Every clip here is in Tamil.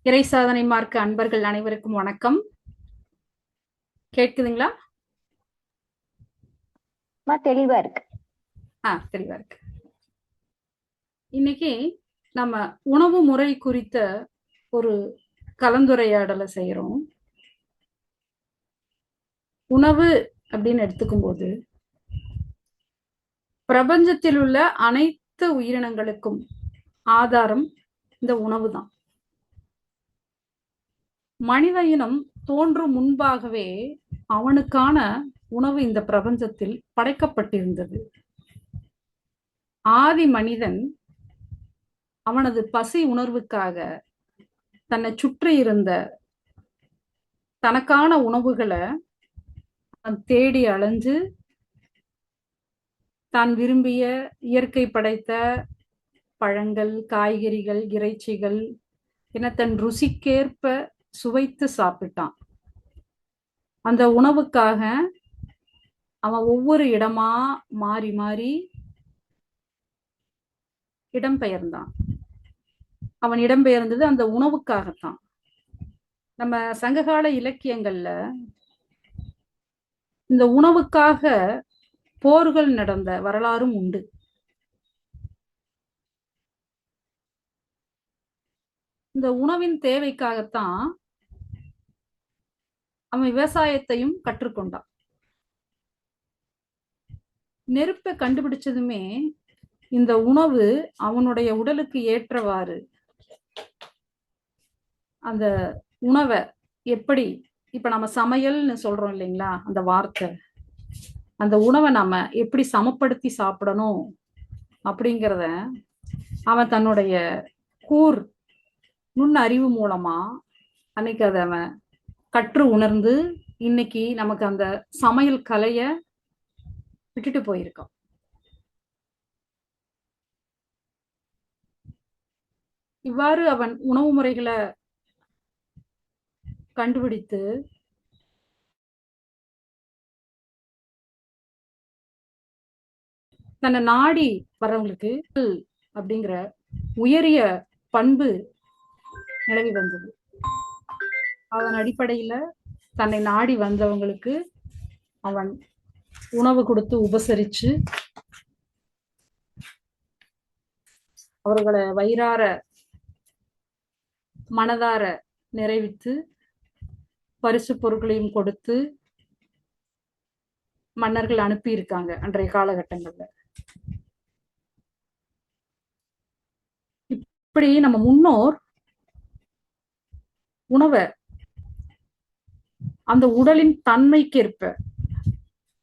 இறை சாதனை மார்க்க அன்பர்கள் அனைவருக்கும் வணக்கம். கேட்குதுங்களா? தெளிவா இருக்கு. தெளிவா இருக்கு. இன்னைக்கு நம்ம உணவு முறை குறித்த ஒரு கலந்துரையாடலை செய்யறோம். உணவு அப்படின்னு எடுத்துக்கும் போது பிரபஞ்சத்தில் உள்ள அனைத்து உயிரினங்களுக்கும் ஆதாரம் இந்த உணவு தான். மனித இனம் தோன்றும் முன்பாகவே அவனுக்கான உணவு இந்த பிரபஞ்சத்தில் படைக்கப்பட்டிருந்தது. ஆதி மனிதன் அவனது பசி உணர்வுக்காக தன்னை சுற்றி இருந்த தனக்கான உணவுகளை தேடி அலைஞ்சு தான் விரும்பிய இயற்கை படைத்த பழங்கள், காய்கறிகள், இறைச்சிகள் என தன் ருசிக்கேற்ப சுவைத்து சாப்பிட்டான். அந்த உணவுக்காக அவன் ஒவ்வொரு இடமா மாறி மாறி இடம்பெயர்ந்தான். அவன் இடம்பெயர்ந்தது அந்த உணவுக்காகத்தான். நம்ம சங்ககால இலக்கியங்கள்ல இந்த உணவுக்காக போர்கள் நடந்த வரலாறும் உண்டு. இந்த உணவின் தேவைக்காகத்தான் அவன் விவசாயத்தையும் கற்றுக்கொண்டான். நெருப்பை கண்டுபிடிச்சதுமே இந்த உணவு அவனுடைய உடலுக்கு ஏற்றவாறு அந்த உணவை எப்படி இப்ப நம்ம சமையல்னு சொல்றோம் இல்லைங்களா, அந்த வார்த்தை, அந்த உணவை நம்ம எப்படி சமப்படுத்தி சாப்பிடணும் அப்படிங்கிறத அவன் தன்னுடைய கூர் நுண் அறிவு மூலமா அன்னைக்கு அதை அவன் கற்று உணர்ந்து இன்னைக்கு நமக்கு அந்த சமையல் கலைய விட்டுட்டு போயிருக்கான். இவ்வாறு அவன் உணவு முறைகளை கண்டுபிடித்து தன்னை நாடி வர்றவங்களுக்கு அப்படிங்கிற உயரிய பண்பு நிலவி வந்தது. அதன் அடிப்படையில தன்னை நாடி வந்தவங்களுக்கு அவன் உணவு கொடுத்து உபசரிச்சு அவர்களை வயிறார மனதார நிறைவித்து பரிசு பொருட்களையும் கொடுத்து மன்னர்கள் அனுப்பி இருக்காங்க அன்றைய காலகட்டங்கள்ல. இப்படி நம்ம முன்னோர் உணவை அந்த உடலின் தன்மைக்கேற்ப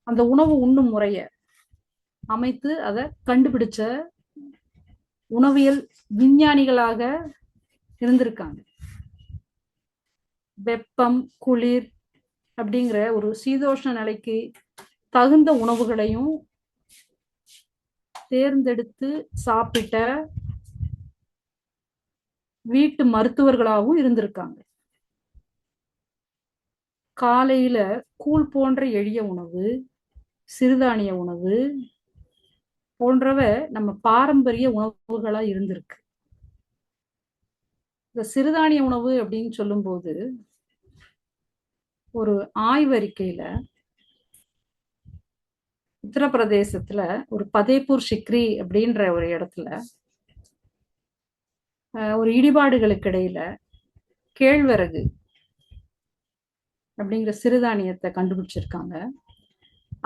அந்த உணவு உண்ணும் முறைய அமைத்து அதை கண்டுபிடிச்ச உணவியல் விஞ்ஞானிகளாக இருந்திருக்காங்க. வெப்பம், குளிர் அப்படிங்கிற ஒரு சீதோஷ்ண நிலைக்கு தகுந்த உணவுகளையும் தேர்ந்தெடுத்து சாப்பிட்ட வீட்டு மருத்துவர்களாகவும் இருந்திருக்காங்க. காலையில கூழ் போன்ற எளிய உணவு, சிறுதானிய உணவு போன்றவை நம்ம பாரம்பரிய உணவுகளா இருந்திருக்கு. இந்த சிறுதானிய உணவு அப்படின்னு சொல்லும்போது ஒரு ஆய்வறிக்கையில உத்தரப்பிரதேசத்துல ஒரு பதேபூர் சிக்ரி அப்படின்ற ஒரு இடத்துல ஒரு இடிபாடுகளுக்கு இடையில கேழ்வரகு அப்படிங்கிற சிறுதானியத்தை கண்டுபிடிச்சிருக்காங்க.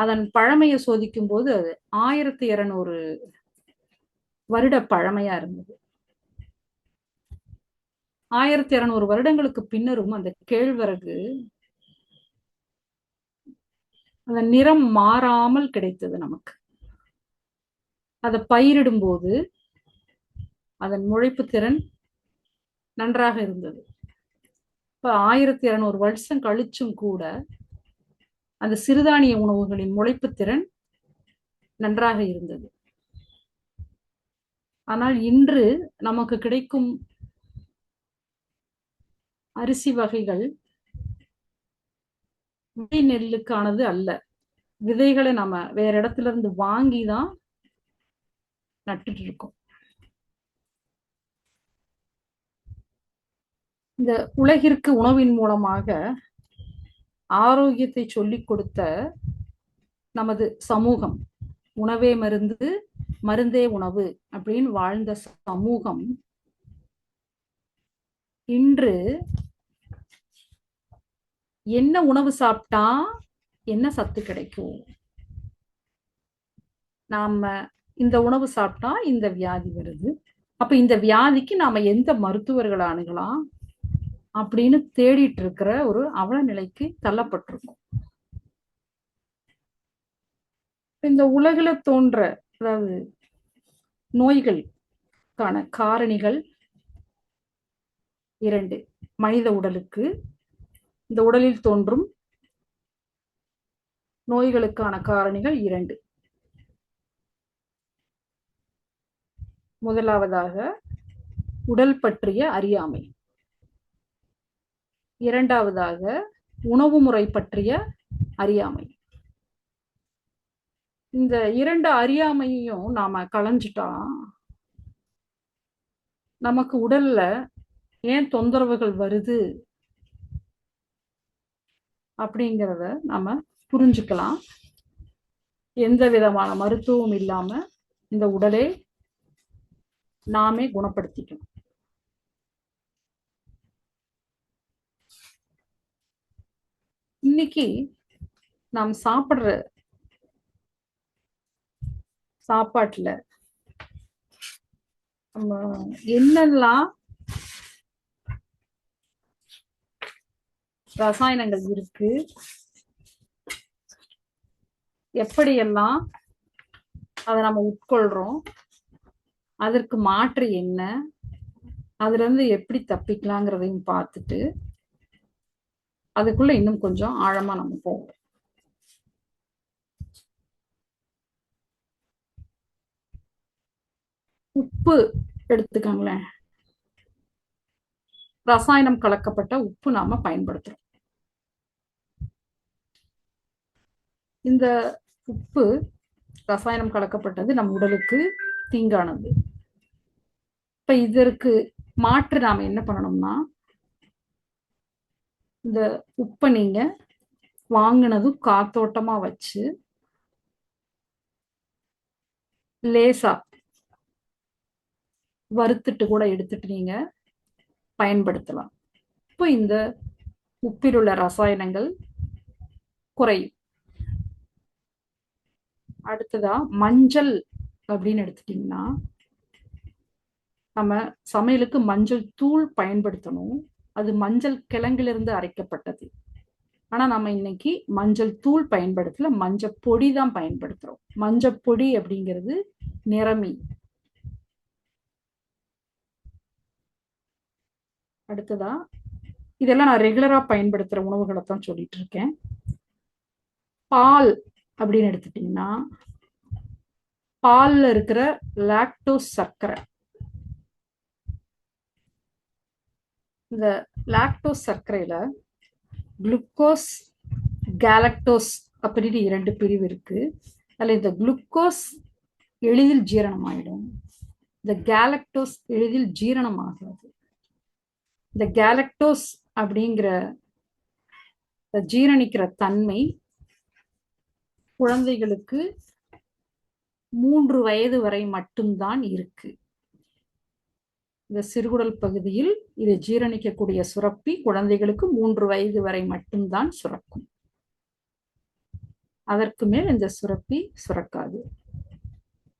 அதன் பழமையை சோதிக்கும் போது அது 1200 வருட பழமையா இருந்தது. 1200 வருடங்களுக்கு பின்னரும் அந்த கேழ்வரகு அதன் நிறம் மாறாமல் கிடைத்தது நமக்கு. அதை பயிரிடும் போது அதன் முளைப்பு திறன் நன்றாக இருந்தது. இப்ப 1200 வருஷம் கழிச்சும் கூட அந்த சிறுதானிய உணவுகளின் முளைப்பு திறன் நன்றாக இருந்தது. ஆனால் இன்று நமக்கு கிடைக்கும் அரிசி வகைகள் விதை நெல்லுக்கானது அல்ல. விதைகளை நம்ம வேற இடத்துல இருந்து வாங்கிதான் நட்டுட்டு இருக்கோம். இந்த உலகிற்கு உணவின் மூலமாக ஆரோக்கியத்தை சொல்லிக் கொடுத்த நமது சமூகம், உணவே மருந்து மருந்தே உணவு அப்படின்னு வாழ்ந்த சமூகம் இன்று என்ன உணவு சாப்பிட்டா என்ன சத்து கிடைக்கும், நாம இந்த உணவு சாப்பிட்டா இந்த வியாதி வருது, அப்ப இந்த வியாதிக்கு நாம எந்த மருத்துவர்களை அணுகலாம் அப்படின்னு தேடிட்டு இருக்கிற ஒரு அவல நிலைக்கு தள்ளப்பட்டிருக்கும். இந்த உலகில தோன்ற, அதாவது நோய்களுக்கான காரணிகள் இரண்டு. மனித உடலுக்கு, இந்த உடலில் தோன்றும் நோய்களுக்கான காரணிகள் இரண்டு. முதலாவதாக உடல் பற்றிய அறியாமை, இரண்டாவதாக உணவு முறை பற்றிய அறியாமை. இந்த இரண்டு அறியாமையையும் நாம களைஞ்சிட்டா நமக்கு உடல்ல ஏன் தொந்தரவுகள் வருது அப்படிங்கிறத நாம புரிஞ்சுக்கலாம். எந்த விதமான மருத்துவம் இல்லாம இந்த உடலை நாமே குணப்படுத்திக்கணும். இன்னைக்கு நாம் சாப்பிடுற சாப்பாட்டுல என்னெல்லாம் ரசாயனங்கள் இருக்கு, எப்படியெல்லாம் அதை நம்ம உட்கொள்றோம், அதற்கு மாற்று என்ன, அதுல இருந்து எப்படி தப்பிக்கலாங்கிறதையும் பார்த்துட்டு அதுக்குள்ள இன்னும் கொஞ்சம் ஆழமா நம்ம போவோம். உப்பு எடுத்துக்கோங்களேன். ரசாயனம் கலக்கப்பட்ட உப்பு நாம பயன்படுத்துறோம். இந்த உப்பு ரசாயனம் கலக்கப்பட்டது நம் உடலுக்கு தீங்கானது. இப்ப இதற்கு மாற்று நாம என்ன பண்ணணும்னா, இந்த உப்பை நீங்க வாங்கினதும் காத்தோட்டமா வச்சு லேசா வறுத்துட்டு கூட எடுத்துட்டு நீங்க பயன்படுத்தலாம். இப்போ இந்த உப்பில் உள்ள ரசாயனங்கள் குறையும். அடுத்ததா மஞ்சள் அப்படின்னு எடுத்துட்டீங்கன்னா, நம்ம சமையலுக்கு மஞ்சள் தூள் பயன்படுத்தணும். அது மஞ்சள் கிழங்கிலிருந்து அரைக்கப்பட்டது. ஆனா நம்ம இன்னைக்கு மஞ்சள் தூள் பயன்படுத்தல, மஞ்சள் பொடி தான் பயன்படுத்துறோம். மஞ்சள் பொடி அப்படிங்கிறது நிறமி. அடுத்ததா இதெல்லாம் நான் ரெகுலரா பயன்படுத்துற உணவுகளை தான் சொல்லிட்டு இருக்கேன். பால் அப்படின்னு எடுத்துட்டீங்கன்னா, பால்ல இருக்கிற லாக்டோஸ் சர்க்கரை, இந்த லாக்டோஸ் சர்க்கரையில குளுக்கோஸ் கேலக்டோஸ் அப்படின்னு இரண்டு பிரிவு இருக்கு. அதுல இந்த குளுக்கோஸ் எளிதில் ஜீரணம் ஆயிடும், இந்த கேலக்டோஸ் எளிதில் ஜீரணம் ஆகாது. இந்த கேலக்டோஸ் அப்படிங்கிற ஜீரணிக்கிற தன்மை குழந்தைகளுக்கு 3 வயது வரை மட்டும்தான் இருக்கு. இந்த சிறுகுடல் பகுதியில் இதை ஜீரணிக்கக்கூடிய சுரப்பி குழந்தைகளுக்கு 3 வயது வரை மட்டும்தான் சுரக்கும். அதற்கு மேல் இந்த சுரப்பி சுரக்காது.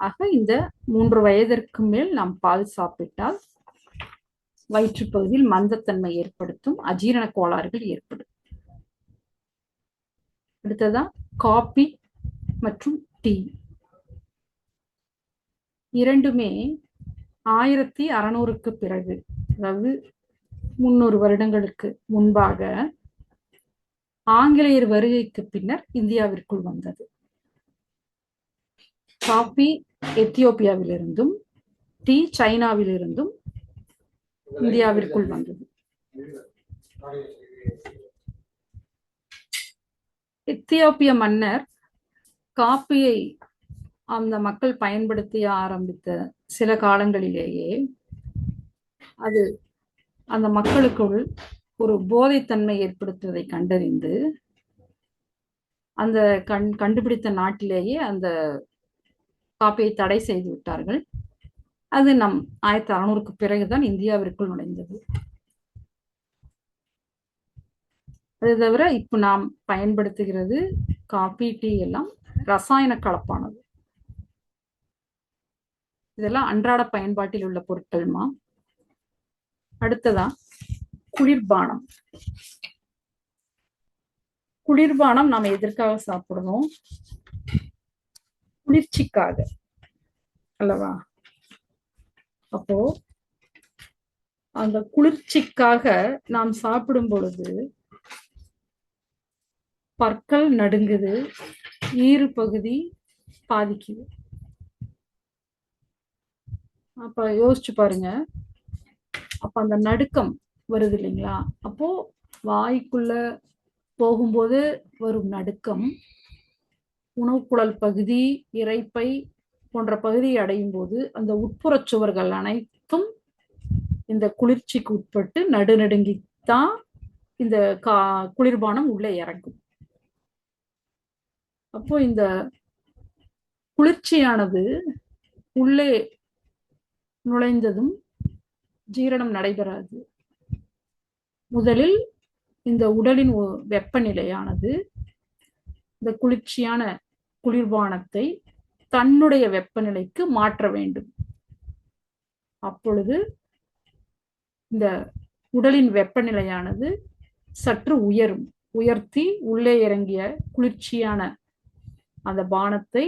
ஆக இந்த 3 வயதிற்கு மேல் நாம் பால் சாப்பிட்டால் வயிற்றுப்பகுதியில் மந்தத்தன்மை ஏற்படுத்தும், அஜீரண கோளாறுகள் ஏற்படும். அடுத்ததான் காபி மற்றும் டீ. இரண்டுமே 1600க்கு பிறகு, அதாவது 300 வருடங்களுக்கு முன்பாக ஆங்கிலேயர் வருகைக்கு பின்னர் இந்தியாவிற்குள் வந்தது. காபி எத்தியோப்பியாவிலிருந்தும் டீ சைனாவிலிருந்தும் இந்தியாவிற்குள் வந்தது. எத்தியோப்பிய மன்னர் காப்பியை அந்த மக்கள் பயன்படுத்தி ஆரம்பித்த சில காலங்களிலேயே அது அந்த மக்களுக்குள் ஒரு போதைத்தன்மை ஏற்படுத்துவதை கண்டறிந்து அந்த கண்டுபிடித்த நாட்டிலேயே அந்த காப்பியை தடை செய்து விட்டார்கள். அது நம் 1600க்கு பிறகுதான் இந்தியாவிற்குள் நுழைந்தது. அது தவிர இப்ப நாம் பயன்படுத்துகிறது காபி, டீ எல்லாம் ரசாயன கலப்பானது. இதெல்லாம் அன்றாட பயன்பாட்டில் உள்ள பொருட்கள்மா. அடுத்ததா குளிர்பானம். குளிர்பானம் நாம் எதற்காக சாப்பிடணும்? குளிர்ச்சிக்காக அல்லவா? அப்போ அந்த குளிர்ச்சிக்காக நாம் சாப்பிடும் பொழுது பற்கள் நடுங்குது, ஈறு பகுதி பாதிக்குது. அப்ப யோசிச்சு பாருங்க. அப்ப அந்த நடுக்கம் வருது இல்லைங்களா? அப்போ வாய்க்குள்ள போகும்போது வரும் நடுக்கம் உணவுக்குழல் பகுதி, இரைப்பை போன்ற பகுதியை அடையும் போது அந்த உட்புற சுவர்கள் அனைத்தும் இந்த குளிர்ச்சிக்கு உட்பட்டு நடுநடுங்கித்தான் இந்த குளிர்பானம் உள்ளே இறங்கும். அப்போ இந்த குளிர்ச்சியானது உள்ளே நுழைந்ததும் ஜீரணம் நடைபெறாது. முதலில் இந்த உடலின் வெப்பநிலையானது இந்த குளிர்ச்சியான குளிர்பானத்தை தன்னுடைய வெப்பநிலைக்கு மாற்ற வேண்டும். அப்பொழுது இந்த உடலின் வெப்பநிலையானது சற்று உயரும். உயர்த்தி உள்ளே இறங்கிய குளிர்ச்சியான அந்த பானத்தை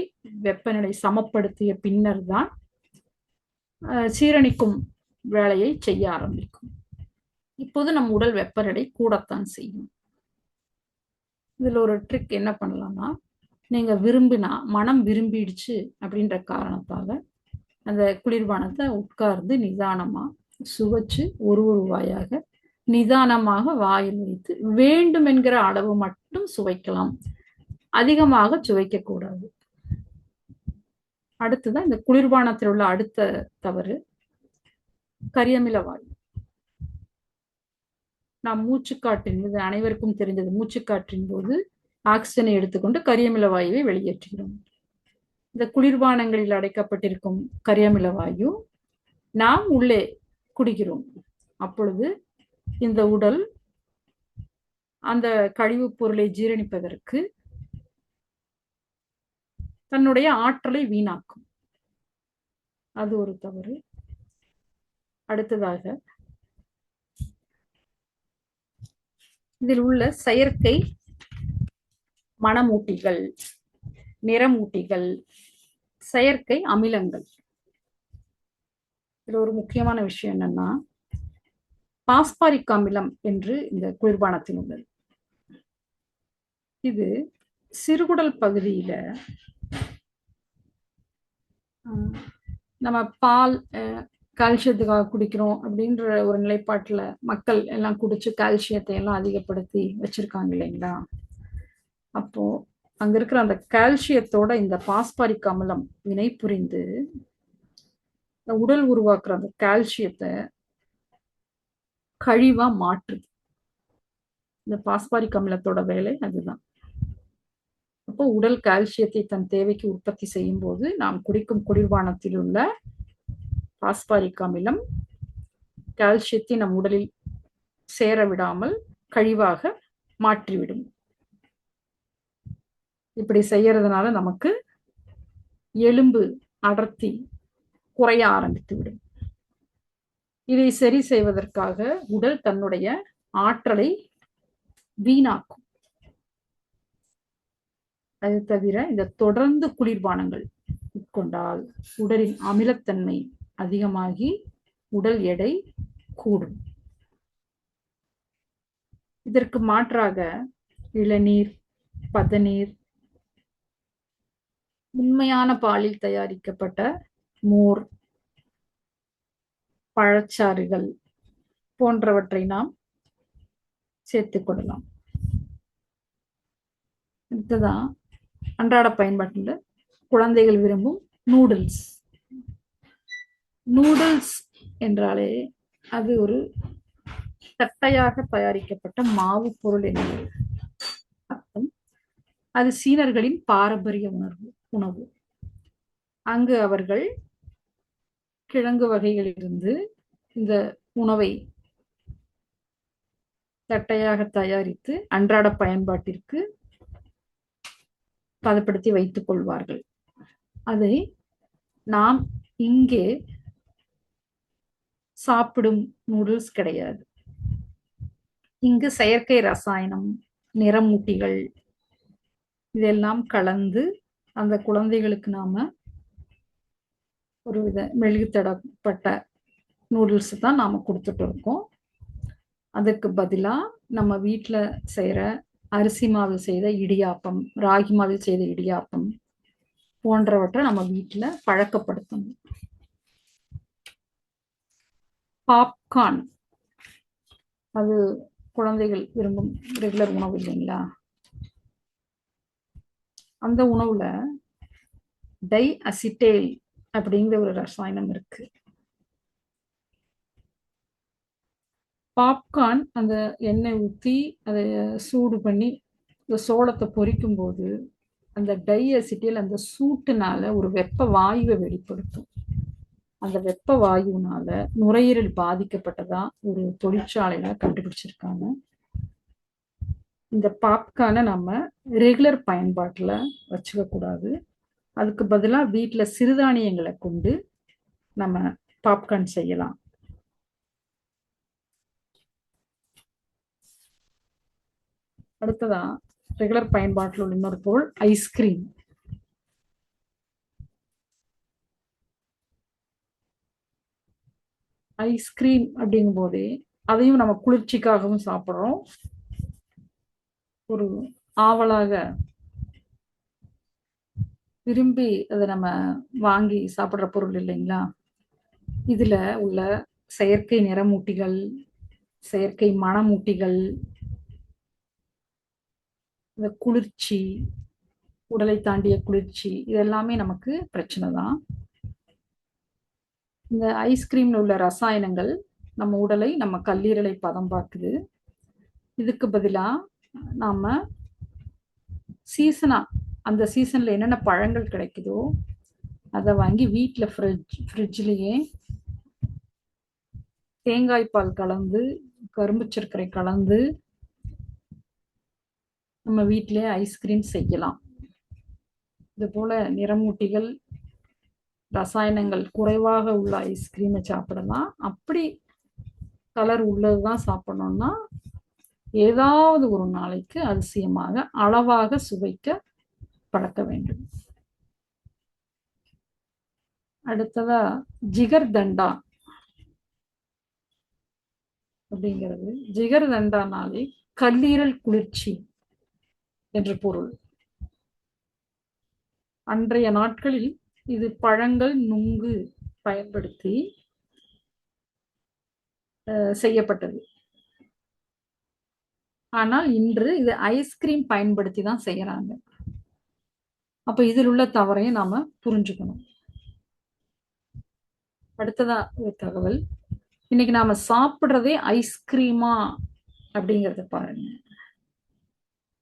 வெப்பநிலை சமப்படுத்திய பின்னர் தான் சீரணிக்கும் வேலையை செய்ய ஆரம்பிக்கும். இப்போது நம் உடல் வெப்பநிலை கூடத்தான் செய்யும். இதுல ஒரு ட்ரிக் என்ன பண்ணலாம்னா, நீங்க விரும்பினா, மனம் விரும்பிடுச்சு அப்படின்ற காரணத்தால அந்த குளிர்பானத்தை உட்கார்ந்து நிதானமா சுவைச்சு ஒரு வாயாக நிதானமாக வாயில் வைத்து வேண்டும் என்கிற அளவு மட்டும் சுவைக்கலாம். அதிகமாக சுவைக்க கூடாது. அடுத்ததான் இந்த குளிர்பானத்தில் உள்ள அடுத்த தவறு கரியமில வாயு. நாம் மூச்சுக்காற்றின் போது அனைவருக்கும் தெரிந்தது, மூச்சுக்காற்றின் போது ஆக்சிஜனை எடுத்துக்கொண்டு கரியமில வாயுவை வெளியேற்றுகிறோம். இந்த குளிர்பானங்களில் அடைக்கப்பட்டிருக்கும் கரியமில வாயு நாம் உள்ளே குடிக்கிறோம். அப்பொழுது இந்த உடல் அந்த கழிவுப் பொருளை ஜீரணிப்பதற்கு தன்னுடைய ஆற்றலை வீணாக்கும். அது ஒரு தவறு. அடுத்ததாக இதில் உள்ள செயற்கை மணமூட்டிகள், நிறமூட்டிகள், செயற்கை அமிலங்கள். இதுல ஒரு முக்கியமான விஷயம் என்னன்னா, பாஸ்பாரிக் அமிலம் என்று இந்த குளிர்பானத்தில் உள்ளது. இது சிறுகுடல் பகுதியில நம்ம பால் கால்சியத்துக்காக குடிக்கிறோம் அப்படின்ற ஒரு நிலைப்பாட்டுல மக்கள் எல்லாம் குடிச்சு கால்சியத்தை எல்லாம் அதிகப்படுத்தி வச்சிருக்காங்க இல்லைங்களா? அப்போ அங்க இருக்கிற அந்த கால்சியத்தோட இந்த பாஸ்பாரிக் அமிலம் வினை புரிந்து உடல் உருவாக்குற அந்த கால்சியத்தை கழிவா மாற்றுது. இந்த பாஸ்பாரிக் அமிலத்தோட வேலை அதுதான். அப்போ உடல் கால்சியத்தை தன் தேவைக்கு உற்பத்தி செய்யும் போது நாம் குடிக்கும் குளிர்பானத்தில் உள்ள பாஸ்பாரிக் அமிலம் கால்சியத்தை நம் உடலில் சேர விடாமல் கழிவாக மாற்றிவிடும். இப்படி செய்யறதுனால நமக்கு எலும்பு அடர்த்தி குறைய ஆரம்பித்து விடும். இதை சரி செய்வதற்காக உடல் தன்னுடைய ஆற்றலை வீணாக்கும். அது தவிர இந்த தொடர்ந்து குளிர்பானங்கள் உட்கொண்டால் உடலின் அமிலத்தன்மை அதிகமாகி உடல் எடை கூடும். இதற்கு மாற்றாக இளநீர், பதநீர், உண்மையான பாலில் தயாரிக்கப்பட்ட மோர், பழச்சாறுகள் போன்றவற்றை நாம் சேர்த்துக் கொள்ளலாம். அடுத்ததான் அன்றாட பயன்பாட்டில் குழந்தைகள் விரும்பும் நூடுல்ஸ். நூடுல்ஸ் என்றாலே அது ஒரு தட்டையாக தயாரிக்கப்பட்ட மாவு பொருள் என்று அர்த்தம். அது சீனர்களின் பாரம்பரிய உணவு. அங்கு அவர்கள் கிழங்கு வகைகளிலிருந்து இந்த உணவை தட்டையாக தயாரித்து அன்றாட பயன்பாட்டிற்கு பதப்படுத்தி வைத்துக் கொள்வார்கள். அதை நாம் இங்கே சாப்பிடும் நூடுல்ஸ் கிடையாது. இங்கு செயற்கை ரசாயனம், நிறமூட்டிகள் இதெல்லாம் கலந்து அந்த குழந்தைகளுக்கு நாம ஒரு வித மெழுகுத்தடப்பட்ட நூடுல்ஸ் தான் நாம கொடுத்துட்டு இருக்கோம். அதுக்கு பதிலா நம்ம வீட்டில் செய்யற அரிசி மாவில் செய்த இடியாப்பம், ராகி மாவில் செய்த இடியாப்பம் போன்றவற்றை நம்ம வீட்டில் பழக்கப்படுத்தணும். பாப்கார்ன், அது குழந்தைகள் விரும்பும் ரெகுலர் உணவு இல்லைங்களா? அந்த உணவுல டை அசிட்டேல் அப்படிங்கிற ஒரு ரசாயனம் இருக்கு. பாப்கார்ன் அந்த எண்ணெய் ஊற்றி அதை சூடு பண்ணி இந்த சோளத்தை பொரிக்கும் போது அந்த டை அசிட்டேல் அந்த சூட்டுனால ஒரு வெப்ப வாயுவை வெளிப்படுத்தும். அந்த வெப்ப வாயுனால நுரையீரல் பாதிக்கப்பட்டதா ஒரு தொழிற்சாலையில கண்டுபிடிச்சிருக்காங்க. இந்த பாப்கார்னை நம்ம ரெகுலர் பயன்பாட்டுல வச்சுக்க கூடாது. அதுக்கு பதிலாக வீட்டில் சிறுதானியங்களை கொண்டு நம்ம பாப்கார்ன் செய்யலாம். அடுத்ததா ரெகுலர் பயன்பாட்டில் உள்ள இன்னொரு பொருள் ஐஸ்கிரீம். ஐஸ்கிரீம் அப்படிங்கும் போதே அதையும் நம்ம குளிர்ச்சிக்காகவும் சாப்பிட்றோம். ஒரு ஆவலாக விரும்பி அதை நம்ம வாங்கி சாப்பிட்ற பொருள் இல்லைங்களா? இதுல உள்ள செயற்கை நிறமூட்டிகள், செயற்கை மணமூட்டிகள், இந்த குளிர்ச்சி, உடலை தாண்டிய குளிர்ச்சி, இதெல்லாமே நமக்கு பிரச்சனை தான். இந்த ஐஸ்கிரீம்ல உள்ள ரசாயனங்கள் நம்ம உடலை, நம்ம கல்லீரலை பதம் பார்க்குது. இதுக்கு பதிலா நாம சீசனா அந்த சீசன்ல என்னென்ன பழங்கள் கிடைக்குதோ அதை வாங்கி வீட்டில் ஃப்ரிட்ஜ்லேயே தேங்காய் பால் கலந்து, கரும்பு சர்க்கரை கலந்து நம்ம வீட்டிலே ஐஸ்கிரீம் செய்யலாம். இது போல நிறமூட்டிகள், ரசாயனங்கள் குறைவாக உள்ள ஐஸ்கிரீமை சாப்பிடலாம். அப்படி கலர் உள்ளதுதான் சாப்பிடணும்னா ஏதாவது ஒரு நாளைக்கு அதிசயமாக அளவாக சுவைக்க பழக்க வேண்டும். அடுத்ததா ஜிகர் தண்டா அப்படிங்கிறது, ஜிகர் தண்டானாலே கல்லீரல் குளிர்ச்சி என்று பொருள். அன்றைய நாட்களில் இது பழங்கள், நுங்கு பயன்படுத்தி செய்யப்பட்டது. ஆனால் இன்று இது ஐஸ்கிரீம் பயன்படுத்தி தான் செய்யறாங்க. அப்ப இதில் உள்ள தவறையும் நாம புரிஞ்சுக்கணும். அடுத்ததா ஒரு தகவல், இன்னைக்கு நாம சாப்பிடுறதே ஐஸ்கிரீமா அப்படிங்கறத பாருங்க.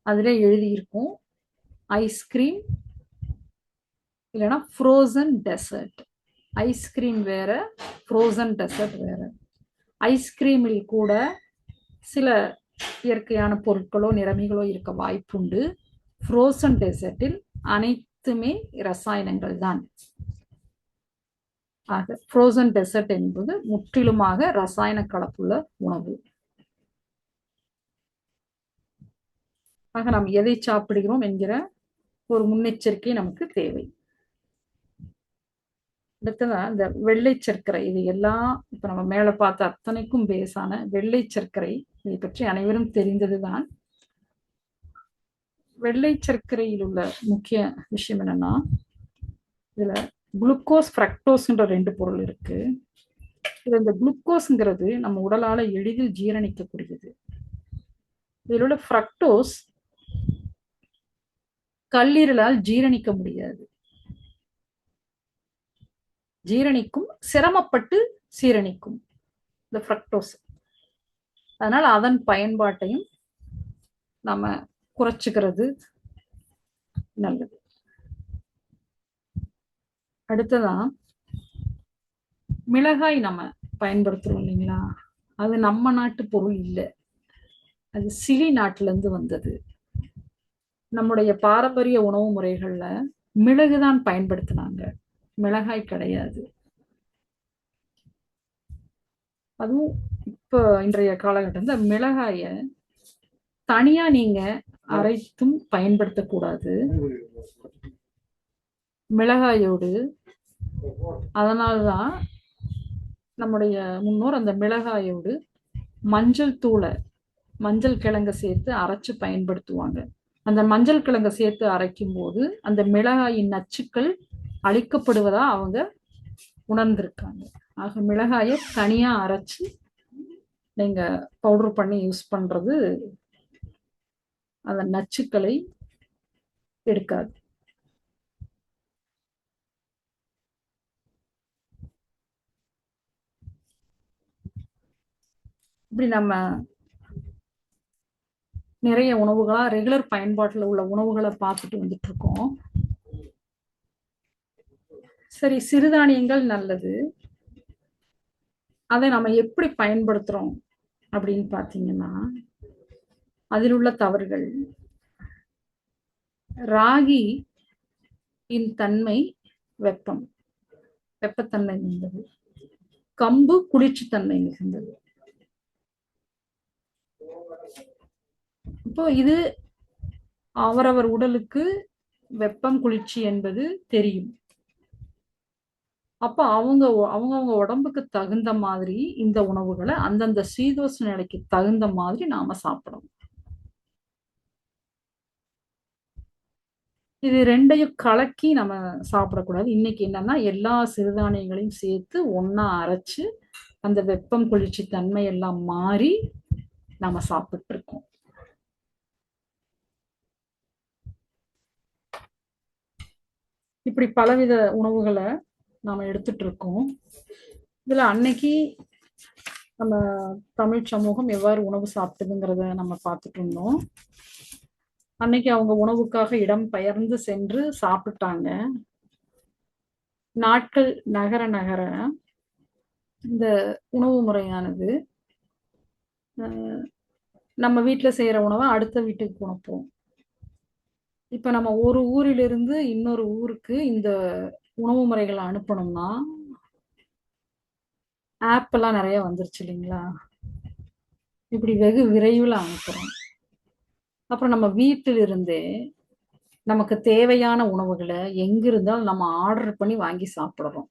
அதுல எழுதி இருக்கும் ஐஸ்கிரீம் இல்லைன்னா ஃப்ரோசன் டெசர்ட். ஐஸ்கிரீம் வேற, ஃப்ரோசன் டெசர்ட் வேற. ஐஸ்கிரீமில் கூட சில இயற்கையான பொருட்களோ நிறமிகளோ இருக்க வாய்ப்புண்டு. ஃப்ரோசன் டெசர்ட்டில் அனைத்துமே ரசாயனங்கள் தான். ஆக ஃப்ரோசன் டெசர்ட் என்பது முற்றிலுமாக ரசாயன கலப்புள்ள உணவு. ஆக நாம் எதை சாப்பிடுகிறோம் என்கிற ஒரு முன்னெச்சரிக்கை நமக்கு தேவை. அடுத்ததா இந்த வெள்ளை சர்க்கரை, இது எல்லாம் இப்ப நம்ம மேல பார்த்த அத்தனைக்கும் பேஸான வெள்ளை சர்க்கரை, இதை பற்றி அனைவரும் தெரிந்ததுதான். வெள்ளை சர்க்கரையில் உள்ள முக்கிய விஷயம் என்னன்னா, இதுல குளுக்கோஸ், ஃப்ரக்டோஸ்ன்ற 2 பொருள் இருக்கு. இது இந்த குளுக்கோஸ்ங்கிறது நம்ம உடலால எளிதில் ஜீரணிக்கக்கூடியது. இதில் உள்ள ஃப்ரக்டோஸ் கல்லீரலால் ஜீரணிக்க முடியாது. ஜீரணிக்கும், சிரமப்பட்டு சீரணிக்கும் இந்த ஃப்ரக்டோஸ். அதனால அதன் பயன்பாட்டையும் நம்ம குறைச்சுக்கிறது நல்லது. அடுத்ததான் மிளகாய் நம்ம பயன்படுத்துறோம் இல்லைங்களா, அது நம்ம நாட்டு பொருள் இல்லை, அது சிலி நாட்டுல இருந்து வந்தது. நம்முடைய பாரம்பரிய உணவு முறைகள்ல மிளகுதான் பயன்படுத்தினாங்க, மிளகாய் கிடையாது. அதுவும் இப்போ இன்றைய காலகட்டத்தில் மிளகாய தனியா நீங்க அரைத்தும் பயன்படுத்தக்கூடாது. மிளகாயோடு அதனால்தான் நம்முடைய முன்னோர் அந்த மிளகாயோடு மஞ்சள் தூளை, மஞ்சள் கிழங்கை சேர்த்து அரைச்சு பயன்படுத்துவாங்க. அந்த மஞ்சள் கிழங்கை சேர்த்து அரைக்கும் போது அந்த மிளகாயின் நச்சுக்கள் அழிக்கப்படுவதா அவங்க உணர்ந்திருக்காங்க. ஆக மிளகாயை தனியா அரைச்சு நீங்க பவுடர் பண்ணி யூஸ் பண்றது அந்த நச்சுக்களை எடுக்காது. இப்படி நம்ம நிறைய உணவுகளா ரெகுலர் பயன்பாட்டில் உள்ள உணவுகளை பார்த்துட்டு வந்துட்டு இருக்கோம். சரி, சிறுதானியங்கள் நல்லது, அதை நம்ம எப்படி பயன்படுத்துறோம் அப்படின்னு பார்த்தீங்கன்னா, அதில் உள்ள தவறுகள். ராகி இன் தன்மை வெப்பம், வெப்பத்தன்மை மிகுந்தது. கம்பு குளிர்ச்சி தன்மை மிகுந்தது. இப்போ இது அவரவர் உடலுக்கு வெப்பம் குளிர்ச்சி என்பது தெரியும். அப்ப அவங்கவுங்க உடம்புக்கு தகுந்த மாதிரி இந்த உணவுகளை அந்தந்த சீதோஷ்ண நிலைக்கு தகுந்த மாதிரி நாம சாப்பிடணும். இது ரெண்டையும் கலக்கி நம்ம சாப்பிடக்கூடாது. இன்னைக்கு என்னன்னா எல்லா சிறுதானியங்களையும் சேர்த்து ஒன்னா அரைச்சு அந்த வெப்பம் குளிர்ச்சி தன்மை எல்லாம் மாறி நாம சாப்பிட்டு இருக்கோம். இப்படி பலவித உணவுகளை நாம எடுத்துட்டு இருக்கோம். இதுல அன்னைக்கு நம்ம தமிழ் சமூகம் எவ்வாறு உணவு சாப்பிட்டதுங்கிறத நம்ம பார்த்துட்டு இருந்தோம். அன்னைக்கு அவங்க உணவுக்காக இடம் பெயர்ந்து சென்று சாப்பிட்டாங்க. நாட்கள் நகர நகர இந்த உணவு முறையானது நம்ம வீட்டில் செய்யற உணவை அடுத்த வீட்டுக்கு கொடுப்போம். இப்ப நம்ம ஒரு ஊரிலிருந்து இன்னொரு ஊருக்கு இந்த உணவு முறைகளை அனுப்பணும்னா ஆப் எல்லாம் நிறைய வந்துருச்சு இல்லைங்களா, இப்படி வெகு விரைவில் அனுப்புறோம். அப்புறம் நம்ம வீட்டிலிருந்தே நமக்கு தேவையான உணவுகளை எங்கிருந்தாலும் நம்ம ஆர்டர் பண்ணி வாங்கி சாப்பிடுறோம்.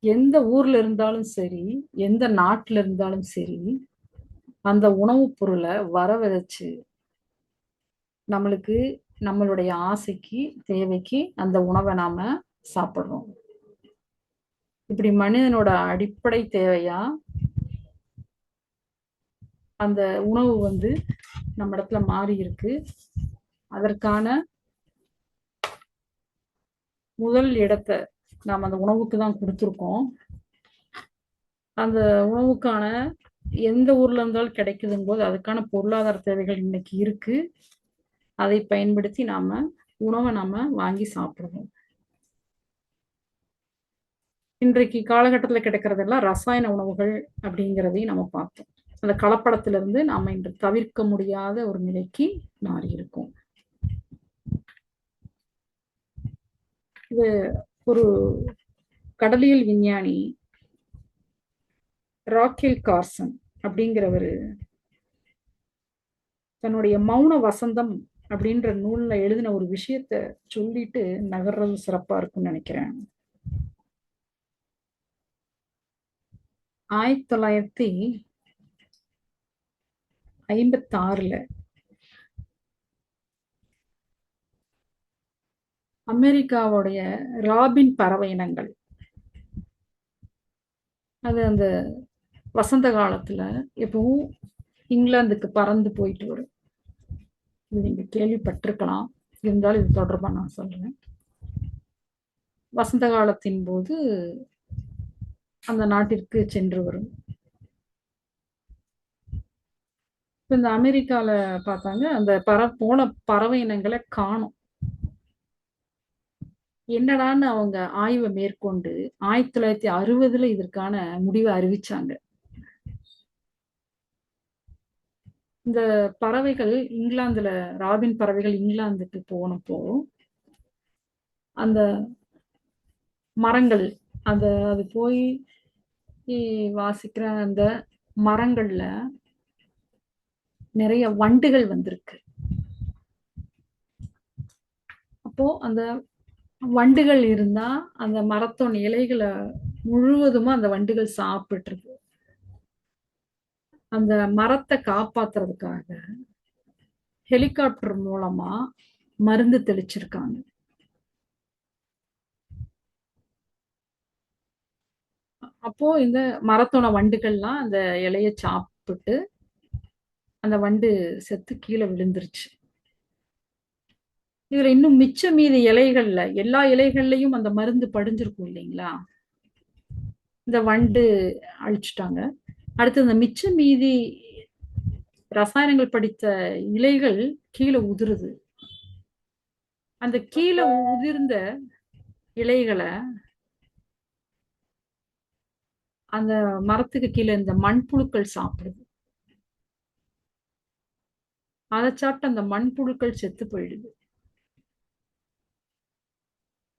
எந்த ஊர்ல இருந்தாலும் சரி, எந்த நாட்டுல இருந்தாலும் சரி, அந்த உணவுப் பொருளை வர விதைச்சு நம்மளுக்கு நம்மளுடைய ஆசைக்கு தேவைக்கு அந்த உணவை நாம சாப்பிடுறோம். இப்படி மனிதனோட அடிப்படை தேவையா அந்த உணவு நம்ம இடத்துல மாறி இருக்கு. அதற்கான முதல் இடத்தை நாம் அந்த உணவுக்கு தான் கொடுத்துருக்கோம். அந்த உணவுக்கான எந்த ஊர்ல இருந்தாலும் கிடைக்குதுங்க போது அதுக்கான பொருளாதார தேவைகள் இன்னைக்கு இருக்கு. அதை பயன்படுத்தி உணவை வாங்கி சாப்பிடுவோம். இன்றைக்கு காலகட்டத்தில் கிடைக்கிறதெல்லாம் ரசாயன உணவுகள் அப்படிங்கிறதையும் நம்ம பார்த்தோம். அந்த கலப்படத்திலிருந்து நாம இன்று தவிர்க்க முடியாத ஒரு நிலைக்கு மாறி இருக்கோம். இது ஒரு கடலியல் விஞ்ஞானி ராக்கெல் கார்சன் அப்படிங்கிறவர் தன்னுடைய மௌன வசந்தம் அப்படின்ற நூல்ல எழுதின ஒரு விஷயத்த சொல்லிட்டு நகர்றது சிறப்பா இருக்குன்னு நினைக்கிறேன். 1956 அமெரிக்காவுடைய ராபின் பறவை இனங்கள் அது அந்த வசந்த காலத்துல எப்பவும் இங்கிலாந்துக்கு பறந்து போயிட்டு வரும். இது நீங்க கேள்விப்பட்டிருக்கலாம், இருந்தாலும் இது தொடர்பா நான் சொல்றேன். வசந்த காலத்தின் போது அந்த நாட்டிற்கு சென்று வரும். இப்ப இந்த அமெரிக்கால பார்த்தாங்க, அந்த போன பறவை இனங்கள காணோம். என்னடான்னு அவங்க ஆய்வ மேற்கொண்டு 1960ல இதற்கான முடிவ அறிவிச்சாங்க. இந்த பறவைகள் இங்கிலாந்துல ராபின் பறவைகள் இங்கிலாந்துக்கு போனப்போ, அந்த மரங்கள் அந்த அது போய் வாசிக்கிற அந்த மரங்கள்ல நிறைய வண்டுகள் வந்திருக்கு. அப்போ அந்த வண்டுகள் இருந்தா அந்த மரத்தோட இலைகளை முழுவதுமா அந்த வண்டுகள் சாப்பிட்டுருக்கு. அந்த மரத்தை காப்பாத்துறதுக்காக ஹெலிகாப்டர் மூலமா மருந்து தெளிச்சிருக்காங்க. அப்போ இந்த மரத்தோட வண்டுகள்லாம் அந்த இலைய சாப்பிட்டு அந்த வண்டு செத்து கீழே விழுந்துருச்சு. இதுல இன்னும் மிச்ச மீதி இலைகள்ல எல்லா இலைகள்லயும் அந்த மருந்து படிஞ்சிருக்கும் இல்லைங்களா? இந்த வண்டு அழிச்சிட்டாங்க. அடுத்து இந்த மிச்ச மீதி ரசாயனங்கள் படித்த இலைகள் கீழே உதிருது. அந்த கீழே உதிர்ந்த இலைகளை அந்த மரத்துக்கு கீழே இந்த மண்புழுக்கள் சாப்பிடுது. அதை சாப்பிட்டு அந்த மண்புழுக்கள் செத்து போயிடுது.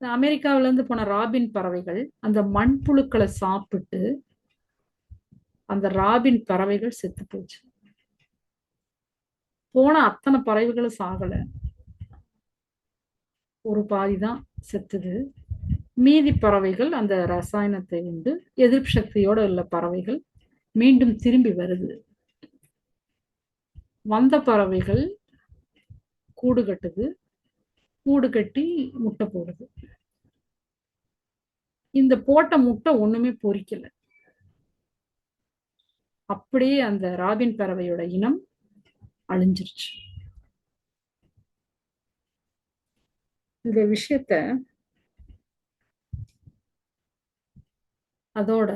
அமெரிக்காவில இருந்து போன ராபின் பறவைகள் அந்த மண்புழுக்களை சாப்பிட்டு அந்த ராபின் பறவைகள் செத்து போச்சு. போன அத்தனை பறவைகளும் சாகல, ஒரு பாதிதான் செத்துது. மீதி பறவைகள் அந்த ரசாயனத்தை உண்டு எதிர்ப்பு சக்தியோட உள்ள பறவைகள் மீண்டும் திரும்பி வருது. வந்த பறவைகள் கூடு கட்டுது, கூடு கட்டி முட்டை போடுது. இந்த போட்ட முட்டை ஒண்ணுமே பொரிக்கல. அப்படியே அந்த ராபின் பறவையோட இனம் அழிஞ்சிருச்சு. இந்த விஷயத்த அதோட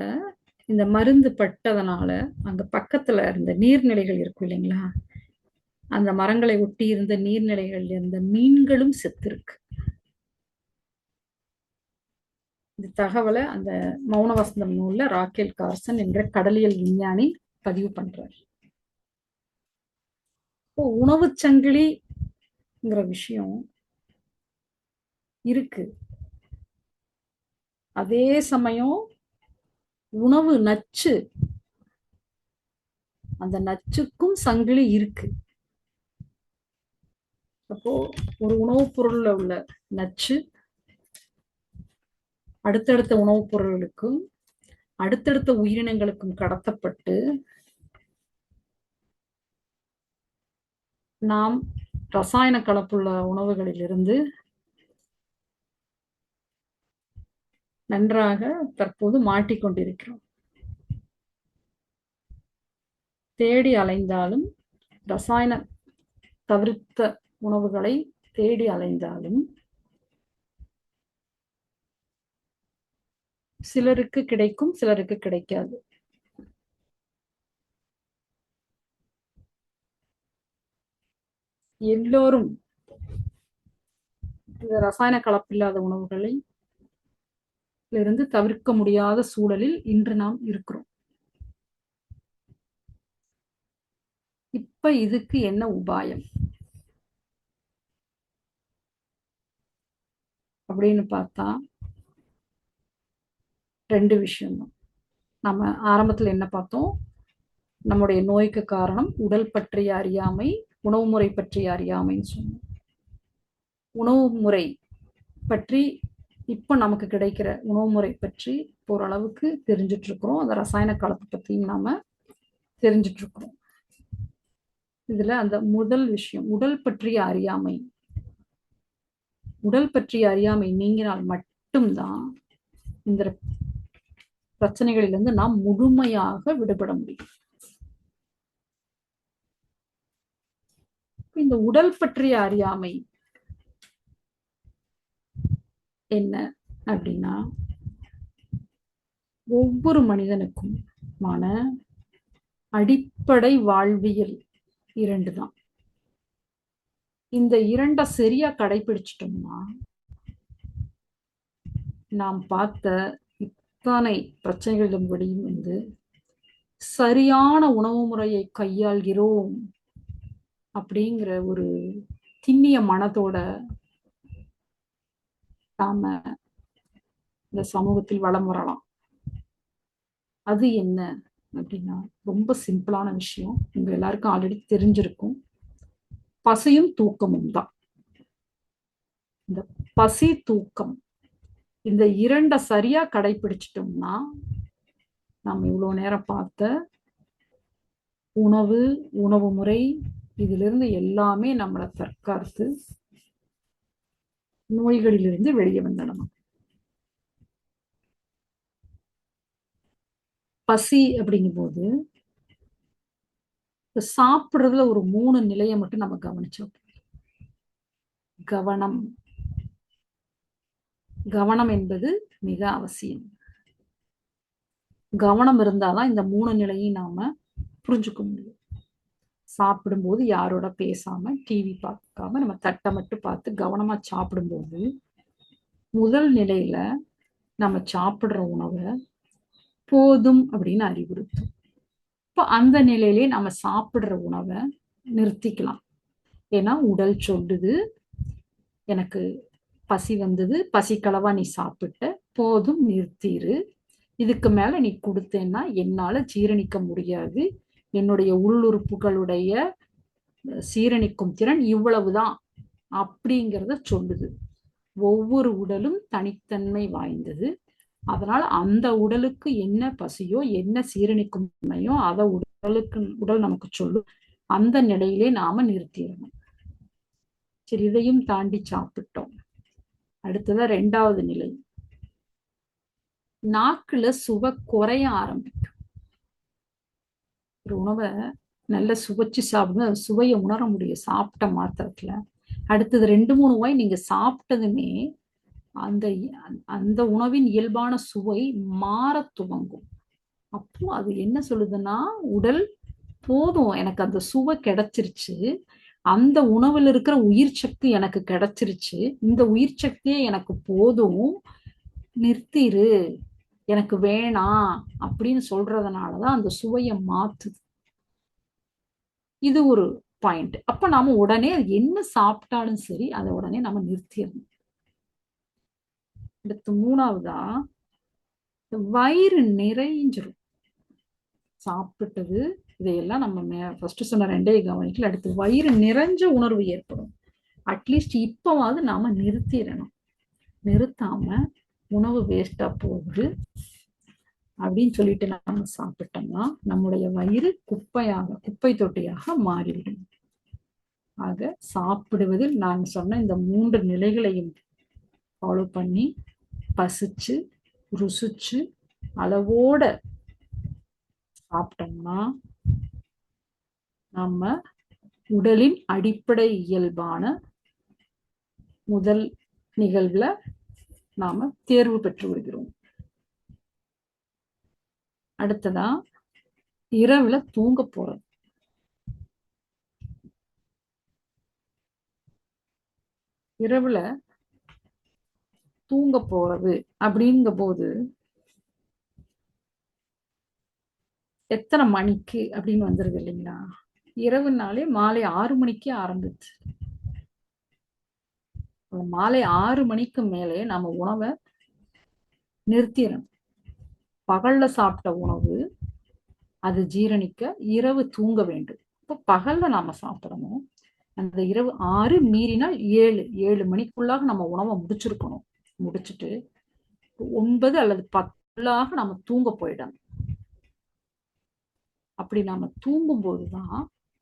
இந்த மருந்து பட்டதனால அங்க பக்கத்துல இருந்த நீர்நிலைகள் இருக்கும் இல்லைங்களா, அந்த மரங்களை ஒட்டி இருந்த நீர்நிலைகள் இருந்த மீன்களும் செத்துருக்கு. இந்த தகவலை அந்த மௌன வசந்தம் நூல்ல ராக்கேல் கார்சன் என்ற கடலியல் விஞ்ஞானி பதிவு பண்றார். உணவு சங்கிலிங்கிற விஷயம் இருக்கு. அதே சமயம் உணவு நச்சு, அந்த நச்சுக்கும் சங்கிலி இருக்கு. அப்போ ஒரு உணவுப் பொருள்ல உள்ள நச்சு அடுத்தடுத்த உணவுப் பொருள்களுக்கும் அடுத்தடுத்த உயிரினங்களுக்கும் கடத்தப்பட்டு நாம் ரசாயன கலப்புள்ள உணவுகளிலிருந்து நன்றாக தற்போது மாட்டிக்கொண்டிருக்கிறோம். தேடி அலைந்தாலும் ரசாயன தவிர்த்த உணவுகளை தேடி அலைந்தாலும் சிலருக்கு கிடைக்கும், சிலருக்கு கிடைக்காது. எல்லோரும் இந்த ரசாயன கலப்பில்லாத உணவுகளை இருந்து தவிர்க்க முடியாத சூழலில் இன்று நாம் இருக்கிறோம். இப்ப இதுக்கு என்ன உபாயம் அப்படின்னு பார்த்தா 2 விஷயம்தான். நம்ம ஆரம்பத்துல என்ன பார்த்தோம்? நம்முடைய நோய்க்கு காரணம் உடல் பற்றிய அறியாமை, உணவு முறை பற்றிய அறியாமைன்னு சொன்னோம். உணவு முறை பற்றி இப்ப நமக்கு கிடைக்கிற உணவு முறை பற்றி ஓரளவுக்கு தெரிஞ்சிட்டு இருக்கிறோம். அந்த ரசாயன கலப்பு பத்தியும் நாம தெரிஞ்சிட்டு இருக்கிறோம். இதுல அந்த முதல் விஷயம் உடல் பற்றிய அறியாமை. உடல் பற்றிய அறியாமை நீங்கினால் மட்டும்தான் இந்த பிரச்சனைகளிலிருந்து நாம் முழுமையாக விடுபட முடியும். இந்த உடல் பற்றிய அறியாமை என்ன அப்படின்னா, ஒவ்வொரு மனிதனுக்கும் அடிப்படை வாழ்வியல் 2 தான். இந்த 2 சரியா கடைபிடிச்சிட்டோம்னா நாம் பார்த்த இத்தனை பிரச்சனைகளின்படியும் சரியான உணவு முறையை கையாள்கிறோம் அப்படிங்கிற ஒரு திண்ணிய மனத்தோட நாம இந்த சமூகத்தில் வலம் வரலாம். அது என்ன அப்படின்னா ரொம்ப சிம்பிளான விஷயம். உங்க எல்லாருக்கும் ஆல்ரெடி தெரிஞ்சிருக்கும். பசியும் தூக்கமும் தான். இந்த பசி தூக்கம் இந்த 2 சரியா கடைபிடிச்சிட்டோம்னா நம்ம இவ்வளவு நேரம் பார்த்த உணவு முறை இதிலிருந்து எல்லாமே நம்மளை தற்காத்து நோய்களிலிருந்து வெளியே வந்துடணும். பசி அப்படிங்கும் போது சாப்பிடுறதுல ஒரு 3 நிலையை மட்டும் நம்ம கவனிச்சோம். கவனம் என்பது மிக அவசியம். கவனம் இருந்தாதான் இந்த 3 நிலையும் நாம புரிஞ்சுக்க முடியும். சாப்பிடும்போது யாரோட பேசாம டிவி பார்க்காம நம்ம தட்டை மட்டும் பார்த்து கவனமா சாப்பிடும்போது முதல் நிலையில நம்ம சாப்பிடுற உணவை போதும் அப்படின்னு அறிவுறுத்தும். இப்போ அந்த நிலையிலே நம்ம சாப்பிடுற உணவை நிறுத்திக்கலாம். ஏன்னா உடல் சொல்லுது, எனக்கு பசி வந்தது, பசிக்களவா நீ சாப்பிட்ட, போதும் நிறுத்திரு. இதுக்கு மேல நீ கொடுத்தேன்னா என்னால ஜீரணிக்க முடியாது. என்னுடைய உள்ளுறுப்புகளுடைய சீரணிக்கும் திறன் இவ்வளவுதான் அப்படிங்கிறத சொல்லுது. ஒவ்வொரு உடலும் தனித்தன்மை வாய்ந்தது. அதனால அந்த உடலுக்கு என்ன பசியோ என்ன சீரணிக்கும் தன்மையோ அதை உடல் நமக்கு சொல்லும். அந்த நிலையிலே நாம நிறுத்திடணும். சரி, இதையும் தாண்டி சாப்பிட்டோம். அடுத்ததான் 2வது நிலை. நாக்குல சுவை குறைய ஆரம்பிக்கும். ஒரு உணவை நல்லா சுவைச்சு சாப்பிடுங்க, சுவையை உணர முடியும் சாப்பிட்ட மாத்திரத்துல. அடுத்தது 2-3 வாய் நீங்க சாப்பிட்டதுமே அந்த அந்த உணவின் இயல்பான சுவை மாற துவங்கும். அப்போ அது என்ன சொல்லுதுன்னா, உடல் போதும், எனக்கு அந்த சுவை கிடைச்சிருச்சு, அந்த உணவுல இருக்கிற உயிர் சக்தி எனக்கு கிடைச்சிருச்சு, இந்த உயிர் சக்தியே எனக்கு போதும், நிறுத்திரு, எனக்கு வேணாம் அப்படின்னு சொல்றதுனாலதான் அந்த சுவையை மாத்துது. இது ஒரு பாயிண்ட். அப்ப நாம உடனே என்ன சாப்பிட்டாலும் சரி அதை உடனே நம்ம நிறுத்திடணும். அடுத்து 3வதா வயிறு நிறைஞ்சிரும். சாப்பிட்டது இதையெல்லாம் நம்ம ஃபர்ஸ்ட் சொன்ன 2ஐயும் கவனிக்கல. அடுத்து வயிறு நிறைஞ்ச உணர்வு ஏற்படும். அட்லீஸ்ட் இப்பவாவது நாம நிறுத்திடணும். நிறுத்தாம உணவு வேஸ்டா போகுது அப்படின்னு சொல்லிட்டு நம்ம சாப்பிட்டோம்னா நம்முடைய வயிறு குப்பை தொட்டியாக மாறிவிடும். ஆக சாப்பிடுவதில் நான் சொன்ன இந்த 3 நிலைகளையும் ஃபாலோ பண்ணி பசிச்சு ருசிச்சு அளவோட சாப்பிட்டோம்னா நம்ம உடலின் அடிப்படை இயல்பான முதல் நிகழ்வுல நாம தேர்வு பெற்று விடுகிறோம். அடுத்ததா இரவுல தூங்க போறது. இரவுல தூங்க போறது அப்படிங்க போது எத்தனை மணிக்கு அப்படின்னு வந்துருது இல்லைங்களா? இரவுனாலே மாலை 6 மணிக்கே ஆரம்பிச்சு. மாலை 6 மணிக்கு மேலே நம்ம உணவை நிறுத்திடணும். பகல்ல சாப்பிட்ட உணவு அது ஜீரணிக்க இரவு தூங்க வேண்டும். இப்போ பகல்ல நாம சாப்பிடணும். அந்த இரவு 6 மீறினால் 7 மணிக்குள்ளாக நம்ம உணவை முடிச்சிருக்கணும். முடிச்சுட்டு 9 அல்லது 10 நம்ம தூங்க போயிடணும். அப்படி நாம தூங்கும் போதுதான்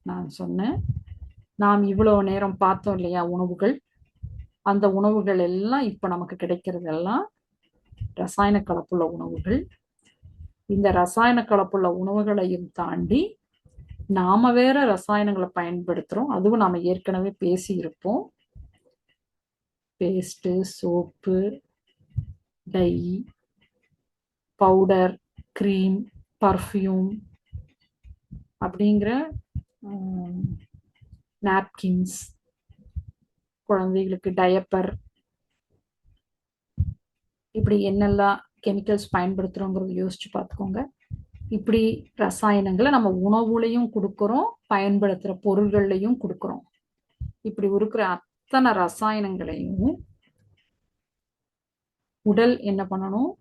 நான் சொன்னேன், நாம் இவ்வளவு நேரம் பார்த்தோம் இல்லையா உணவுகள், அந்த உணவுகள் எல்லாம் இப்ப நமக்கு கிடைக்கிறதெல்லாம் ரசாயன கலப்புள்ள உணவுகள். இந்த ரசாயன கலப்புள்ள உணவுகளையும் தாண்டி நாம வேற ரசாயனங்களை பயன்படுத்துறோம். அதுவும் நாம ஏற்கனவே பேசி இருப்போம். Paste, soap, dye, powder, cream, perfume அப்படிங்கிற நாப்கின்ஸ், குழந்தைகளுக்கு டயப்பர், இப்படி என்னெல்லாம் கெமிக்கல்ஸ் பயன்படுத்துறோங்கிறத யோசிச்சு பார்த்துக்கோங்க. இப்படி ரசாயனங்களை நம்ம உணவுலையும் கொடுக்குறோம், பயன்படுத்துற பொருள்கள்லையும் கொடுக்குறோம். இப்படி இருக்கிற அத்தனை ரசாயனங்களையும் உடல் என்ன பண்ணணும்,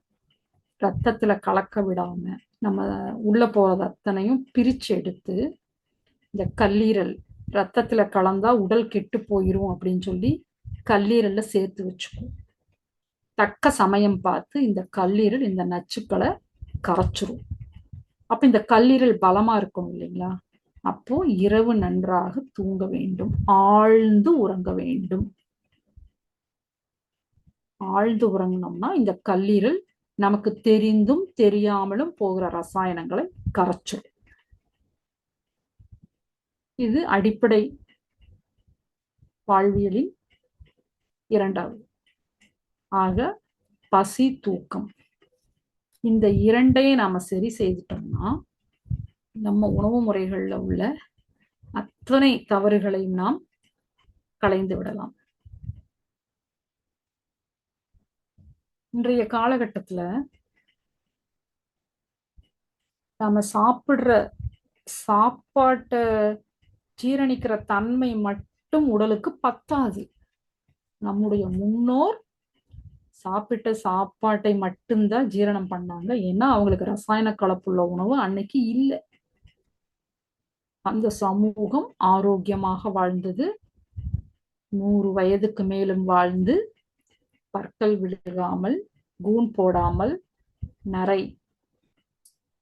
ரத்தத்துல கலக்க விடாம நம்ம உள்ள போறது அத்தனையும் பிரிச்சு எடுத்து, இந்த கல்லீரல் ரத்தத்துல கலந்தா உடல் கெட்டு போயிரும் அப்படின்னு சொல்லி கல்லீரல்ல சேர்த்து வச்சுக்கும். தக்க சமயம் பார்த்து இந்த கல்லீரல் இந்த நச்சுக்களை கரைச்சிரும். அப்ப இந்த கல்லீரல் பலமா இருக்கணும் இல்லைங்களா? அப்போ இரவு நன்றாக தூங்க வேண்டும், ஆழ்ந்து உறங்க வேண்டும். ஆழ்ந்து உறங்கினோம்னா இந்த கல்லீரல் நமக்கு தெரிந்தும் தெரியாமலும் போகிற ரசாயனங்களை கரைச்சிடும். இது அடிப்படை வாழ்வியலின் இரண்டாவது. ஆக பசி, தூக்கம், இந்த இரண்டையும் நாம சரி செய்துட்டோம்னா நம்ம உணவு முறைகள்ல உள்ள அத்தனை தவறுகளையும் நாம் களைந்து விடலாம். இன்றைய காலகட்டத்துல நாம சாப்பிடுற சாப்பாட்டை ஜீரணிக்கிற தன்மை மட்டும் உடலுக்கு பத்தாது. நம்முடைய முன்னோர் சாப்பிட்ட சாப்பாட்டை மட்டும்தான் ஜீரணம் பண்ணாங்க. ஏன்னா அவங்களுக்கு ரசாயன கலப்புள்ள உணவு அன்னைக்கு இல்லை. அந்த சமூகம் ஆரோக்கியமாக வாழ்ந்தது. 100 வயதுக்கு மேலும் வாழ்ந்து பற்கள் விழுகாமல், கூன் போடாமல்,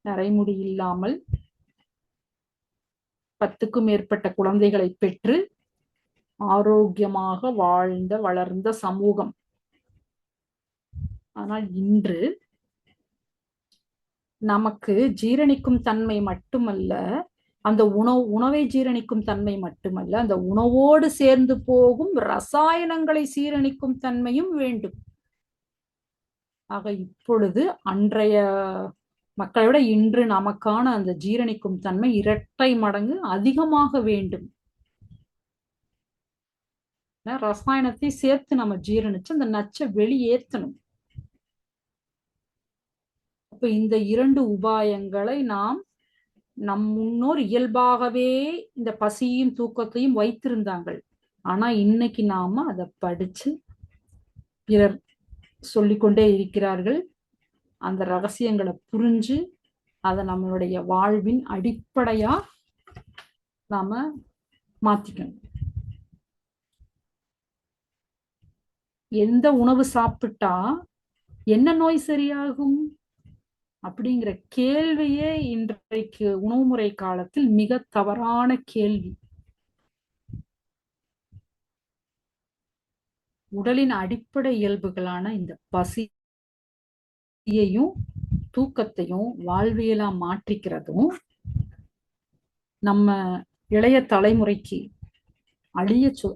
நரைமுடி இல்லாமல் 10க்கும் மேற்பட்ட குழந்தைகளை பெற்று ஆரோக்கியமாக வளர்ந்த சமூகம். ஆனால் இன்று நமக்கு ஜீரணிக்கும் தன்மை மட்டுமல்ல, அந்த உணவை ஜீரணிக்கும் தன்மை மட்டுமல்ல, அந்த உணவோடு சேர்ந்து போகும் ரசாயனங்களை சீரணிக்கும் தன்மையும் வேண்டும். ஆக இப்பொழுது அன்றைய மக்களை விட இன்று நமக்கான அந்த ஜீரணிக்கும் தன்மை 2 மடங்கு அதிகமாக வேண்டும். ரசாயனத்தை சேர்த்து நம்ம ஜீரணிச்சு அந்த நச்சை வெளியேற்றணும். அப்ப இந்த 2 உபாயங்களை நம் முன்னோர் இயல்பாகவே இந்த பசியும் தூக்கத்தையும் வைத்திருந்தாங்கள். ஆனா இன்னைக்கு நாம அதை படிச்சு பிறர் சொல்லிக்கொண்டே இருக்கிறார்கள். அந்த ரகசியங்களை புரிஞ்சு அதை நம்மளுடைய வாழ்வின் அடிப்படையா நாம மாத்திக்கணும். எந்த உணவு சாப்பிட்டா என்ன நோய் சரியாகும் அப்படிங்கிற கேள்வியே இன்றைக்கு உணவுமுறை காலத்தில் மிக தவறான கேள்வி. உடலின் அடிப்படை இயல்புகளான இந்த பசியையும் தூக்கத்தையும் வாழ்வியலா மாற்றிக்கிறதும் நம்ம இளைய தலைமுறைக்கு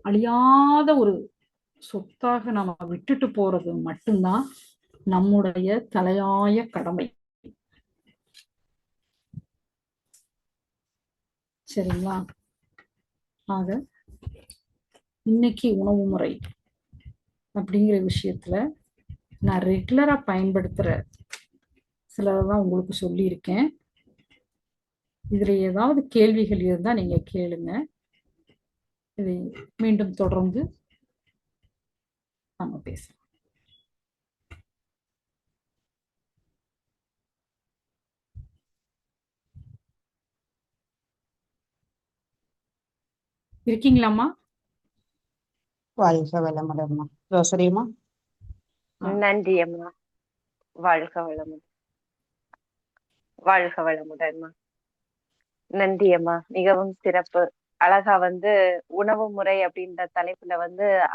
அழியாத ஒரு சொத்தாக நம்ம விட்டுட்டு போறது மட்டும்தான் நம்முடைய தலையாய கடமை. சரிங்களா? ஆக இன்னைக்கு உணவு முறை அப்படிங்கிற விஷயத்துல நான் ரெகுலரா பயன்படுத்துற சிலதான் உங்களுக்கு சொல்லியிருக்கேன். இதுல ஏதாவது கேள்விகள் இருந்தா நீங்க கேளுங்க. இதை மீண்டும் தொடர்ந்து நம்ம பேசலாம். இருக்கீங்களாம்மா? வாழ்க வளமுடன்மா. ரோசரியம்மா. நன்றி அம்மா. வாழ்க வளமுடன். வாழ்க வளமுடன்மா. நன்றி அம்மா, மிகவும் சிறப்பு. அழகா உணவு முறை அப்படின்ற தலைப்புல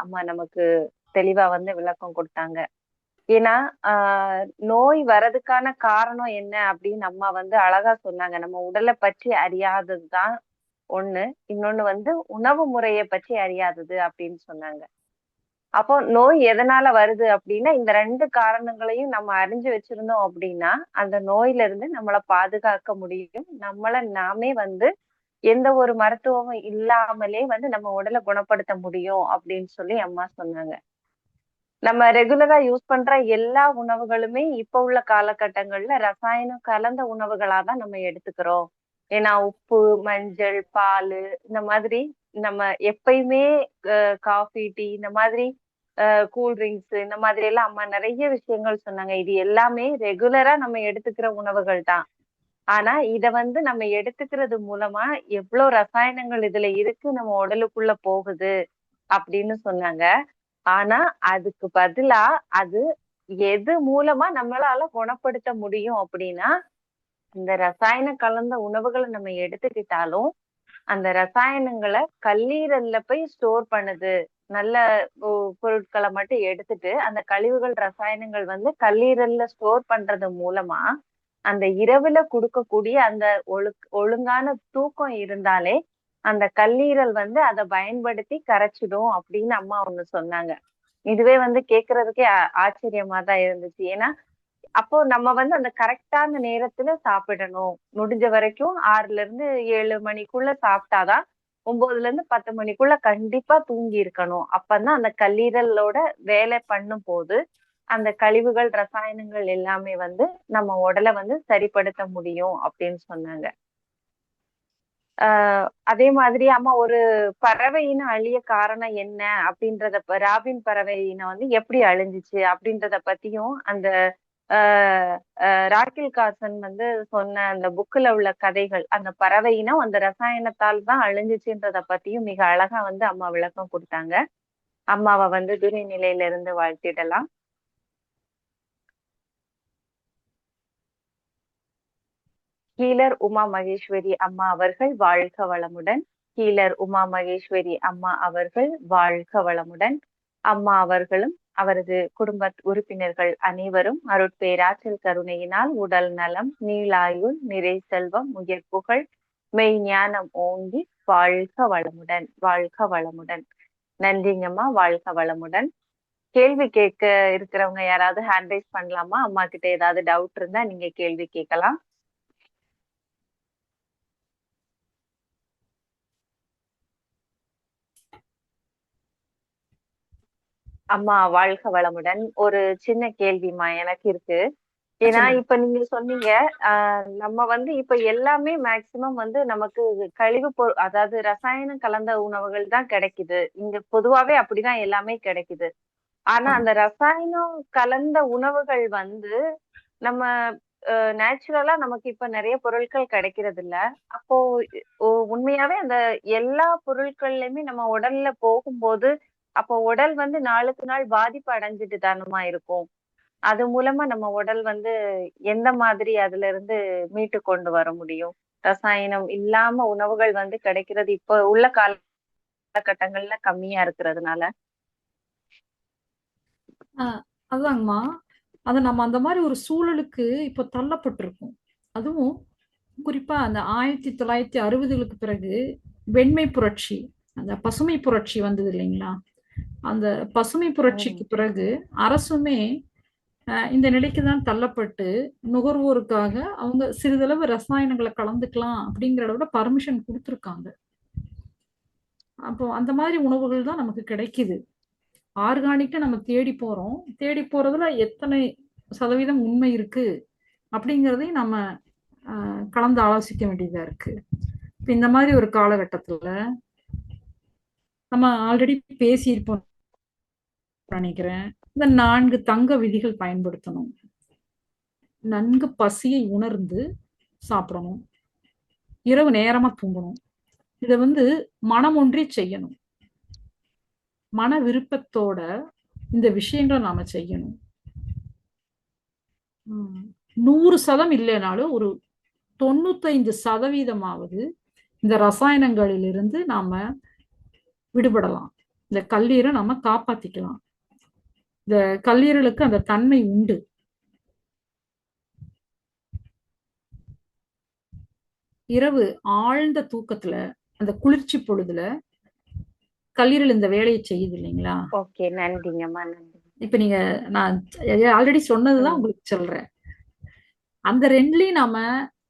அம்மா நமக்கு தெளிவா விளக்கம் கொடுத்தாங்க. ஏன்னா நோய் வர்றதுக்கான காரணம் என்ன அப்படின்னு அம்மா அழகா சொன்னாங்க. நம்ம உடலை பற்றி அறியாததுதான் ஒண்ணு, இன்னொன்னு உணவு முறையை பற்றி அறியாதது அப்படின்னு சொன்னாங்க. அப்போ நோய் எதனால வருது அப்படின்னா, இந்த 2 காரணங்களையும் நம்ம அறிஞ்சு வச்சிருந்தோம் அப்படின்னா அந்த நோயில இருந்து நம்மளை பாதுகாக்க முடியும். நம்மளை நாமே எந்த ஒரு மருத்துவமும் இல்லாமலே வந்து நம்ம உடலை குணப்படுத்த முடியும் அப்படின்னு சொல்லி அம்மா சொன்னாங்க. நம்ம ரெகுலரா யூஸ் பண்ற எல்லா உணவுகளுமே இப்ப உள்ள காலகட்டங்கள்ல ரசாயனம் கலந்த உணவுகளா தான் நம்ம எடுத்துக்கிறோம். ஏன்னா உப்பு, மஞ்சள், பாலு இந்த மாதிரி நம்ம எப்பயுமே காஃபி, டீ இந்த மாதிரி கூல் ட்ரிங்க்ஸ் இந்த மாதிரி எல்லாம் அம்மா நிறைய விஷயங்கள் சொன்னாங்க. இது எல்லாமே ரெகுலரா நம்ம எடுத்துக்கிற உணவுகள் தான். ஆனா இத வந்து நம்ம எடுத்துக்கிறது மூலமா எவ்வளவு ரசாயனங்கள் இதுல இருக்கு நம்ம உடலுக்குள்ள போகுது அப்படின்னு சொன்னாங்க. ஆனா அதுக்கு பதிலா அது எது மூலமா நம்மளால குணப்படுத்த முடியும் அப்படின்னா, இந்த ரசாயனம் கலந்த உணவுகளை நம்ம எடுத்துக்கிட்டாலும் அந்த ரசாயனங்களை கல்லீரல்ல போய் ஸ்டோர் பண்ணுது. நல்ல பொருட்களை மட்டும் எடுத்துட்டு அந்த கழிவுகள் ரசாயனங்கள் வந்து கல்லீரல்ல ஸ்டோர் பண்றது மூலமா அந்த இரவுல கொடுக்கக்கூடிய அந்த ஒழுங்கான தூக்கம் இருந்தாலே அந்த கல்லீரல் வந்து அதை பயன்படுத்தி கரைச்சிடும் அப்படின்னு அம்மா ஒண்ணு சொன்னாங்க. இதுவே வந்து கேக்குறதுக்கே ஆச்சரியமா தான் இருந்துச்சு. ஏன்னா அப்போ நம்ம வந்து அந்த கரெக்டான நேரத்துல சாப்பிடணும். முடிஞ்ச வரைக்கும் 6 to 7 மணிக்குள்ள சாப்பிட்டாதான் 9 to 10 மணிக்குள்ள கண்டிப்பா தூங்கி இருக்கணும். அப்பதான் அந்த கல்லீரலோட வேலை பண்ணும் போது அந்த கழிவுகள் ரசாயனங்கள் எல்லாமே வந்து நம்ம உடலை வந்து சரிப்படுத்த முடியும் அப்படின்னு சொன்னாங்க. அதே மாதிரி அம்மா ஒரு பறவை இனம் அழிய காரணம் என்ன அப்படின்றத ராபின் பறவை இனம் வந்து எப்படி அழிஞ்சிச்சு அப்படின்றத பத்தியும் அந்த ராக்கில் கார்சன் வந்து சொன்ன அந்த புக்ல உள்ள கதைகள், அந்த பறவை இனம் அந்த ரசாயனத்தால் தான் அழிஞ்சிச்சுன்றத பத்தியும் மிக அழகா வந்து அம்மா விளக்கம் கொடுத்தாங்க. அம்மாவை வந்து துணை நிலையில இருந்து வாழ்த்திடலாம். ஹீலர் உமா மகேஸ்வரி அம்மா அவர்கள் வாழ்க வளமுடன். ஹீலர் உமா மகேஸ்வரி அம்மா அவர்கள் வாழ்க வளமுடன். அம்மா அவர்களும் அவரது குடும்ப உறுப்பினர்கள் அனைவரும் அருட்பேராற்றல் கருணையினால் உடல் நலம், நீளாயுள், நிறை செல்வம், உயர் புகழ், மெய் ஞானம் ஓங்கி வாழ்க வளமுடன், வாழ்க வளமுடன். நன்றிங்கம்மா, வாழ்க வளமுடன். கேள்வி கேட்க இருக்கிறவங்க யாராவது ஹேண்ட் ரைஸ் பண்ணலாமா? அம்மா கிட்ட ஏதாவது டவுட் இருந்தா நீங்க கேள்வி கேட்கலாம். அம்மா வாழ்க வளமுடன். ஒரு சின்ன கேள்விமா எனக்கு இருக்கு. ஏன்னா சொல்லுங்க. இப்ப நீங்க சொன்னீங்க நம்ம வந்து இப்ப எல்லாமே மேக்சிமம் வந்து நமக்கு கழிவு அதாவது ரசாயனம் கலந்த உணவுகள் தான் கிடைக்குது. இங்க பொதுவாவே அப்படிதான் எல்லாமே கிடைக்குது. ஆனா அந்த ரசாயனம் கலந்த உணவுகள் வந்து நம்ம நேச்சுரலா நமக்கு இப்ப நிறைய பொருட்கள் கிடைக்கிறது இல்ல. அப்போ உண்மையாவே அந்த எல்லா பொருட்கள்லயுமே நம்ம உடல்ல போகும்போது அப்போ உடல் வந்து நாளுக்கு நாள் பாதிப்பு அடைஞ்சிட்டு தானமா இருக்கும். அது மூலமா நம்ம உடல் வந்து எந்த மாதிரி அதுல இருந்து மீட்டு கொண்டு வர முடியும்? ரசாயனம் இல்லாம உணவுகள் வந்து கிடைக்கிறது இப்ப உள்ள காலகட்டங்கள்ல கம்மியா இருக்கிறதுனால. அதாங்கம்மா, அது நம்ம அந்த மாதிரி ஒரு சூழலுக்கு இப்போ தள்ளப்பட்டிருக்கோம். அதுவும் குறிப்பா அந்த 1960களுக்கு பிறகு வெண்மை புரட்சி, அந்த பசுமை புரட்சி வந்தது இல்லைங்களா? அந்த பசுமை புரட்சிக்கு பிறகு அரசுமே இந்த நிலைக்கு தான் தள்ளப்பட்டு நுகர்வோருக்காக அவங்க சிறிதளவு ரசாயனங்களை கலந்துக்கலாம் அப்படிங்கிறத விட பர்மிஷன் கொடுத்துருக்காங்க. அப்போ அந்த மாதிரி உணவுகள் தான் நமக்கு கிடைக்குது. ஆர்கானிக்கா நம்ம தேடி போறோம். தேடி போறதுல எத்தனை சதவீதம் உண்மை இருக்கு அப்படிங்கிறதையும் நம்ம கலந்து ஆலோசிக்க வேண்டியதா இருக்கு. இப்ப இந்த மாதிரி ஒரு காலகட்டத்துல நம்ம ஆல்ரெடி பேசியிருப்போம் நினைக்கிறேன். இந்த 4 தங்க விதிகள் பயன்படுத்தணும். நன்கு பசியை உணர்ந்து சாப்பிடணும். இரவு நேரமா தூங்கணும். இதை வந்து மனம் ஒன்றி செய்யணும். மன விருப்பத்தோட இந்த விஷயங்களை நாம செய்யணும். 100% இல்லைனாலும் ஒரு 95% இந்த ரசாயனங்களிலிருந்து நாம விடுபடலாம். இந்த கல்லீரை நாம காப்பாத்திக்கலாம். இந்த கல்லீரலுக்கு அந்த தன்மை உண்டு. இரவு ஆழ்ந்த தூக்கத்துல அந்த குளிர்ச்சி பொழுதுல கல்லீரல் இந்த வேலையை செய்யுது இல்லைங்களா? ஓகே, நன்றிங்கம்மா, நன்றி. இப்ப நீங்க நான் ஆல்ரெடி சொன்னதுதான் உங்களுக்கு சொல்றேன். அந்த ரெண்டுலயும் நாம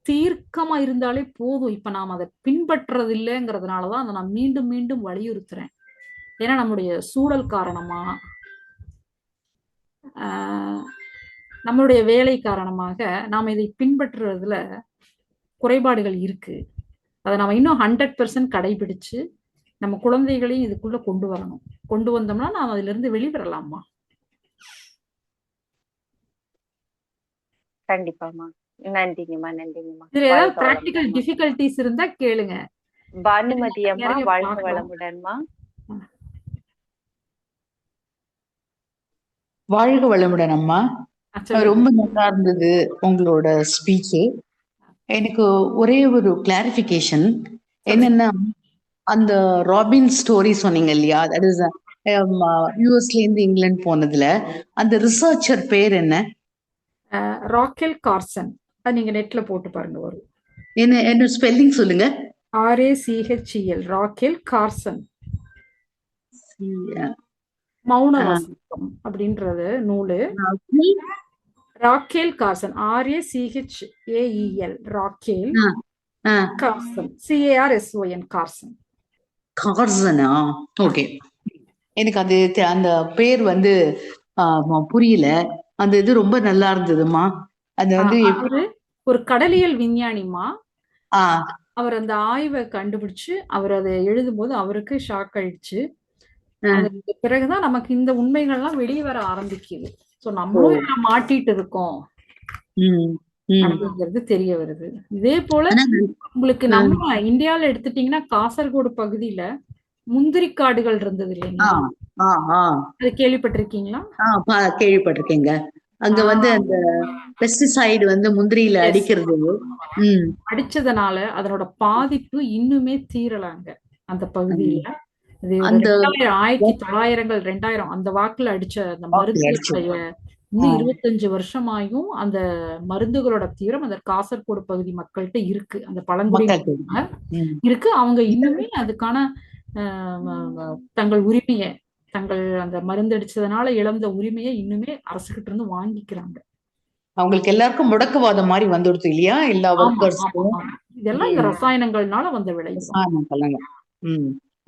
தீர்க்கமா இருந்தாலே போதும். இப்ப நாம் அதை பின்பற்றுறது இல்லைங்கிறதுனாலதான் அதை நான் மீண்டும் மீண்டும் வலியுறுத்துறேன். ஏன்னா நம்முடைய சூழல் காரணமா, ஆஹ் நம்மளுடைய வேலை காரணமாக நாம இதை பின்பற்றுறதுல குறைபாடுகள் இருக்கு. அதை நம்ம இன்னும் 100% கடைபிடிச்சு நம்ம குழந்தைகளையும் இதுக்குள்ள கொண்டு வரணும். கொண்டு வந்தோம்னா நாம் அதுல இருந்து வெளிவரலாமா? கண்டிப்பாம்மா. நன்றிங்கம்மா, நன்றிங்கம்மா. இதுல ஏதாவது வாழ்க பிராக்டிக்கல் வளமுடன்மா. டிஃபிகல்டிஸ் இருந்தா கேளுங்க. பானுமதி அம்மா, நிறைய வாழ்க பார்க்கலாம். வளமுடன்மா. வாழ்க வளமுடன் அம்மா. சொல்லுங்க. ரொம்ப நல்லா இருந்தது உங்களோட ஸ்பீச். எனக்கு ஒரே ஒரு கிளாரிபிகேஷன் என்னன்னா, அந்த ராபின் ஸ்டோரி சொன்னீங்க இல்லையா, தட் இஸ் யூஎஸ்ல இருந்து இங்கிலாந்து போனதுல அந்த ரிசர்ச்சர் பேர் என்ன? ராக்கெல் கார்சன். அது நீங்க நெட்ல போட்டு பாருங்க வரும். என்ன என்ன ஸ்பெல்லிங் சொல்லுங்க. RACHEL, Rachel Carson. Mauna Vasantham அப்படின்றது நூலு. Rachel Carson, RACHAEL, Rachel Carson, CARSON, Carson. கார்சனா? ஓகே. எனக்கு அது அந்த பேர் வந்து புரியல. அந்த இது ரொம்ப நல்லா இருந்ததுமா. அது வந்து அவரு ஒரு கடலியல் விஞ்ஞானிமா. ஆஹ் அவர் அந்த ஆய்வை கண்டுபிடிச்சு அவர் அதை எழுதும் போது அவருக்கு ஷாக் ஆயிடுச்சு. அதுக்கு பிறகுதான் நமக்கு இந்த உண்மைகள்லாம் வெளியே வர ஆரம்பிக்குது. சோ நம்மளும் இதுல மாட்டிட்டு இருக்கோம் அப்படிங்கிறது தெரிய வருது. இதே போல உங்களுக்கு நம்ம இந்தியால எடுத்துட்டீங்கன்னா காசர்கோடு பகுதியில முந்திரி காடுகள் இருந்தது இல்லைங்களா? அது கேள்விப்பட்டிருக்கீங்களா? கேள்விப்பட்டிருக்கீங்க. அங்க வந்து அந்த பெஸ்டிசைடு வந்து முந்திரியில அடிக்கிறது, அடிச்சதுனால அதனோட பாதிப்பு இன்னுமே தீரலாங்க அந்த பகுதியில. இது 1900 2000 அந்த வாக்குல அடிச்ச அந்த மருந்துடைய இன்னும் 25 வருஷமாயும் அந்த மருந்துகளோட தீவிரம் அந்த காசர்கோடு பகுதி மக்கள்கிட்ட இருக்கு. அந்த பழங்குடியினர் இருக்கு. அவங்க இன்னுமே அதுக்கான தங்கள் உரிமையை, தங்கள் அந்த மருந்து அடிச்சதுனால இழந்த உரிமையை இன்னுமே அரசுகிட்ட இருந்து வாங்கிக்கிறாங்க. அவங்களுக்கு எல்லாருக்கும் முடக்குவாதம் மாதிரி வந்துடுது இல்லையா, எல்லா ஒர்க்கர்ஸ்க்கும். இதெல்லாம் இந்த ரசாயனங்கள்னால வந்த விளைவு.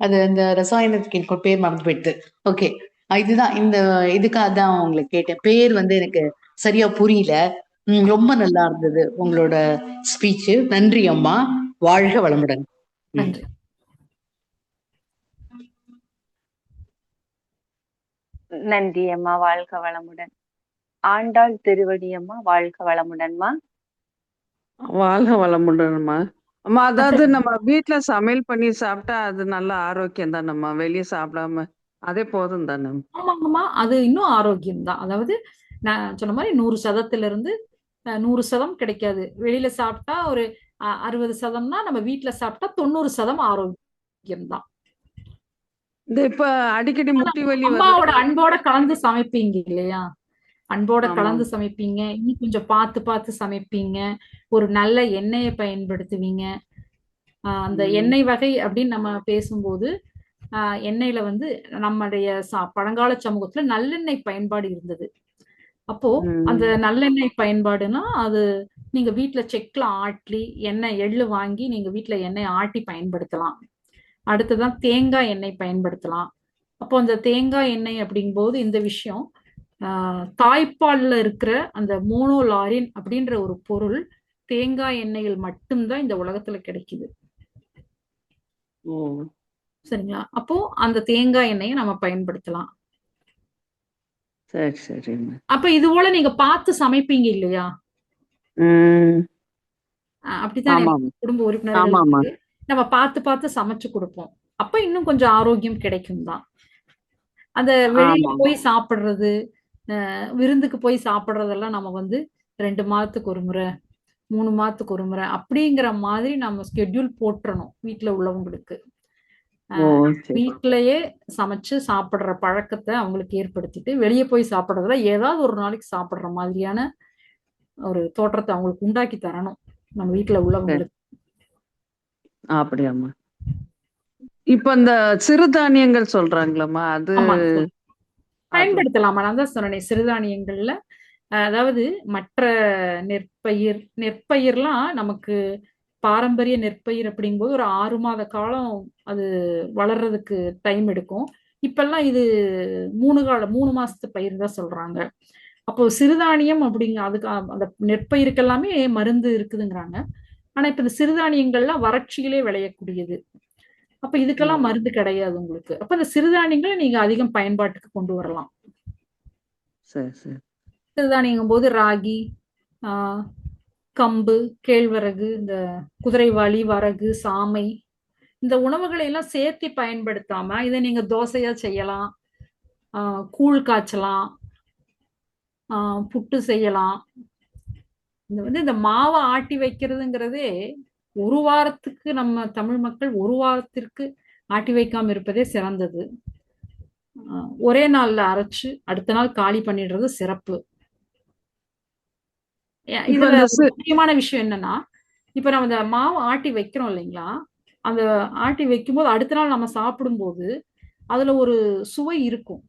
அது அந்த ரசாயனத்துக்கு எனக்கு பேர் மறந்து போயிடுது. ஓகே, இதுதான் இந்த இதுக்காக தான் உங்களுக்கு கேட்டேன். பேர் வந்து எனக்கு சரியா புரியல. ரொம்ப நல்லா இருந்தது உங்களோட ஸ்பீச். நன்றி அம்மா. வாழ்க வளமுடன். நன்றி. நன்றி அம்மா. வாழ்க வளமுடன். ஆண்டாள் திருவடி அம்மா, வாழ்க வளமுடன்மா. வாழ்க வளமுடன்மா. அம்மா, அதாவது நம்ம வீட்டுல சமையல் பண்ணி சாப்பிட்டா அது நல்ல ஆரோக்கியம் தானம்மா, வெளியே சாப்பிடாம அதே போதும் தானே? ஆமாங்கம்மா, அது இன்னும் ஆரோக்கியம் தான். அதாவது நான் சொன்ன மாதிரி 100% 100% கிடைக்காது. வெளியில சாப்பிட்டா ஒரு 60%, நம்ம வீட்டுல சாப்பிட்டா 90% ஆரோக்கியம் தான். இந்த இப்ப அடிக்கடி முட்டி வலி அம்மாவோட அன்போட கலந்து சமைப்பீங்க இல்லையா? அன்போட கலந்து சமைப்பீங்க, இன்னும் கொஞ்சம் பார்த்து பார்த்து சமைப்பீங்க, ஒரு நல்ல எண்ணெயை பயன்படுத்துவீங்க. அந்த எண்ணெய் வகை அப்படின்னு நம்ம பேசும்போது எண்ணெயில வந்து நம்முடைய பழங்கால சமூகத்துல நல்லெண்ணெய் பயன்பாடு இருந்தது. அப்போ அந்த நல்லெண்ணெய் பயன்பாடுனா அது நீங்க வீட்டுல செக்ல ஆட்டி எள்ளு வாங்கி நீங்க வீட்டுல எண்ணெய் ஆட்டி பயன்படுத்தலாம். அடுத்ததான் தேங்காய் எண்ணெய் பயன்படுத்தலாம். அப்போ அந்த தேங்காய் எண்ணெய் அப்படிங்கும்போது இந்த விஷயம் தாய்ப்பால்ல இருக்கிற அந்த மோனோலாரின் அப்படின்ற ஒரு பொருள் தேங்காய் எண்ணெயில் மட்டும்தான் இந்த உலகத்துல கிடைக்குது. சரிங்களா? அப்போ அந்த தேங்காய் எண்ணெயை நம்ம பயன்படுத்தலாம். சரி சரி. அப்ப இது போல நீங்க பார்த்து சமைப்பீங்க இல்லையா? அப்படித்தான் குடும்ப உறுப்பினர்களுக்கு நம்ம பார்த்து பார்த்து சமைச்சு கொடுப்போம். அப்ப இன்னும் கொஞ்சம் ஆரோக்கியம் கிடைக்கும் தான். அந்த வெளியில போய் சாப்பிடுறது, விருந்துக்கு போய் சாப்பிடுறதெல்லாம் நம்ம வந்து 2 மாதத்துக்கு ஒரு முறை, 3 மாதத்துக்கு ஒரு முறை அப்படிங்கிற மாதிரி நம்ம ஸ்கெட்யூல் போட்டுறணும் வீட்டுல உள்ளவங்களுக்கு. வீட்டிலேயே சமைச்சு சாப்பிடுற பழக்கத்தை அவங்களுக்கு ஏற்படுத்திட்டு வெளியே போய் சாப்பிடுறதுல ஏதாவது ஒரு நாளைக்கு சாப்பிடுற மாதிரியான ஒரு தோற்றத்தை அவங்களுக்கு உண்டாக்கி தரணும் நம்ம வீட்டுல உள்ளவங்களுக்கு. அப்படியாம்மா. இப்ப இந்த சிறுதானியங்கள் சொல்றாங்களம்மா, அது பயன்படுத்தலாமா? நான் தான் சொன்னேன், சிறுதானியங்கள்ல அதாவது மற்ற நெற்பயிர்லாம் நமக்கு பாரம்பரிய நெற்பயிர் அப்படிங்கும்போது ஒரு 6 மாத காலம் அது வளர்றதுக்கு டைம் எடுக்கும். இப்பெல்லாம் இது 3 மாசத்து பயிர் தான் சொல்றாங்க. அப்போ சிறுதானியம் அப்படிங்க அதுக்கு அந்த நெற்பயிருக்கு எல்லாமே மருந்து இருக்குதுங்கிறாங்க. ஆனா இப்ப இந்த சிறுதானியங்கள்லாம் வறட்சியிலே விளையக்கூடியது. அப்ப இதுக்கெல்லாம் மருந்து கிடையாது உங்களுக்கு. அப்ப இந்த சிறுதானியங்களை நீங்க அதிகம் பயன்பாட்டுக்கு கொண்டு வரலாம். சரி சரி. சிறுதானியங்கும் போது ராகி, ஆஹ் கம்பு, கேழ்வரகு, இந்த குதிரைவாலி, வரகு, சாமை, இந்த உணவுகளை எல்லாம் சேர்த்து பயன்படுத்தாம இதை நீங்க தோசையா செய்யலாம், கூழ் காய்ச்சலாம், புட்டு செய்யலாம். இந்த மாவை ஆட்டி வைக்கிறதுங்கிறதே ஒரு வாரத்துக்கு நம்ம தமிழ் மக்கள் ஒரு வாரத்திற்கு ஆட்டி வைக்காம இருப்பதே சிறந்தது. ஒரே நாள்ல அரைச்சு அடுத்த நாள் காலி பண்ணிடுறது சிறப்பு. இப்ப இதுல இந்த ஒரு முக்கியமான விஷயம் என்னன்னா, இப்ப நம்ம இந்த மாவு ஆட்டி வைக்கிறோம் இல்லைங்களா, அந்த ஆட்டி வைக்கும்போது அடுத்த நாள் நம்ம சாப்பிடும்போது அதுல ஒரு சுவை இருக்கும்.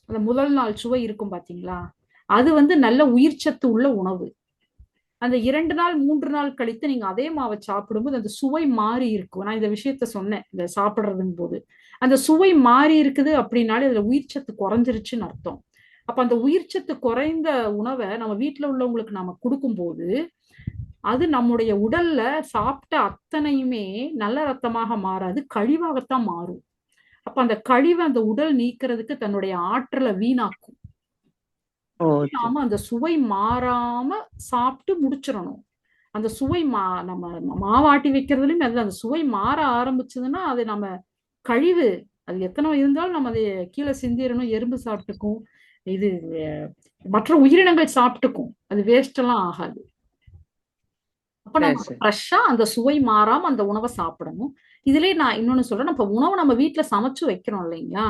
அந்த முதல் நாள் சுவை இருக்கும் பாத்தீங்களா, அது நல்ல உயிர்ச்சத்து உள்ள உணவு. அந்த 2 நாள் 3 நாள் கழித்து நீங்க அதே மாவை சாப்பிடும்போது அந்த சுவை மாறி இருக்கும். நான் இந்த விஷயத்த சொன்னேன் இந்த சாப்பிடுறதுன்னு போது. அந்த சுவை மாறி இருக்குது அப்படின்னாலே அதுல உயிர்ச்சத்து குறைஞ்சிருச்சுன்னு அர்த்தம். அப்ப அந்த உயிர்ச்சத்து குறைந்த உணவை நம்ம வீட்டுல உள்ளவங்களுக்கு நாம கொடுக்கும்போது அது நம்முடைய உடல்ல சாப்பிட்ட அத்தனையுமே நல்ல ரத்தமாக மாறாது, கழிவாகத்தான் மாறும். அப்ப அந்த கழிவை அந்த உடல் நீக்கிறதுக்கு தன்னுடைய ஆற்றலை வீணாக்கும். நாம அந்த சுவை மாறாம சாப்பிட்டு முடிச்சிடணும். அந்த சுவை நம்ம மாவாட்டி வைக்கிறதுலயும் அது அந்த சுவை மாற ஆரம்பிச்சதுன்னா அது நம்ம கழிவு, அது எத்தனை இருந்தாலும் நம்ம அதை கீழே சிந்திரணும், எறும்பு சாப்பிட்டுக்கும், இது மற்ற உயிரினங்கள் சாப்பிட்டுக்கும், அது வேஸ்ட் எல்லாம் ஆகாது. அப்ப நம்ம ஃப்ரெஷ்ஷா அந்த சுவை மாறாம அந்த உணவை சாப்பிடணும். இதுலயே நான் இன்னொன்னு சொல்றேன், நம்ம உணவு நம்ம வீட்டுல சமைச்சு வைக்கிறோம் இல்லைங்களா,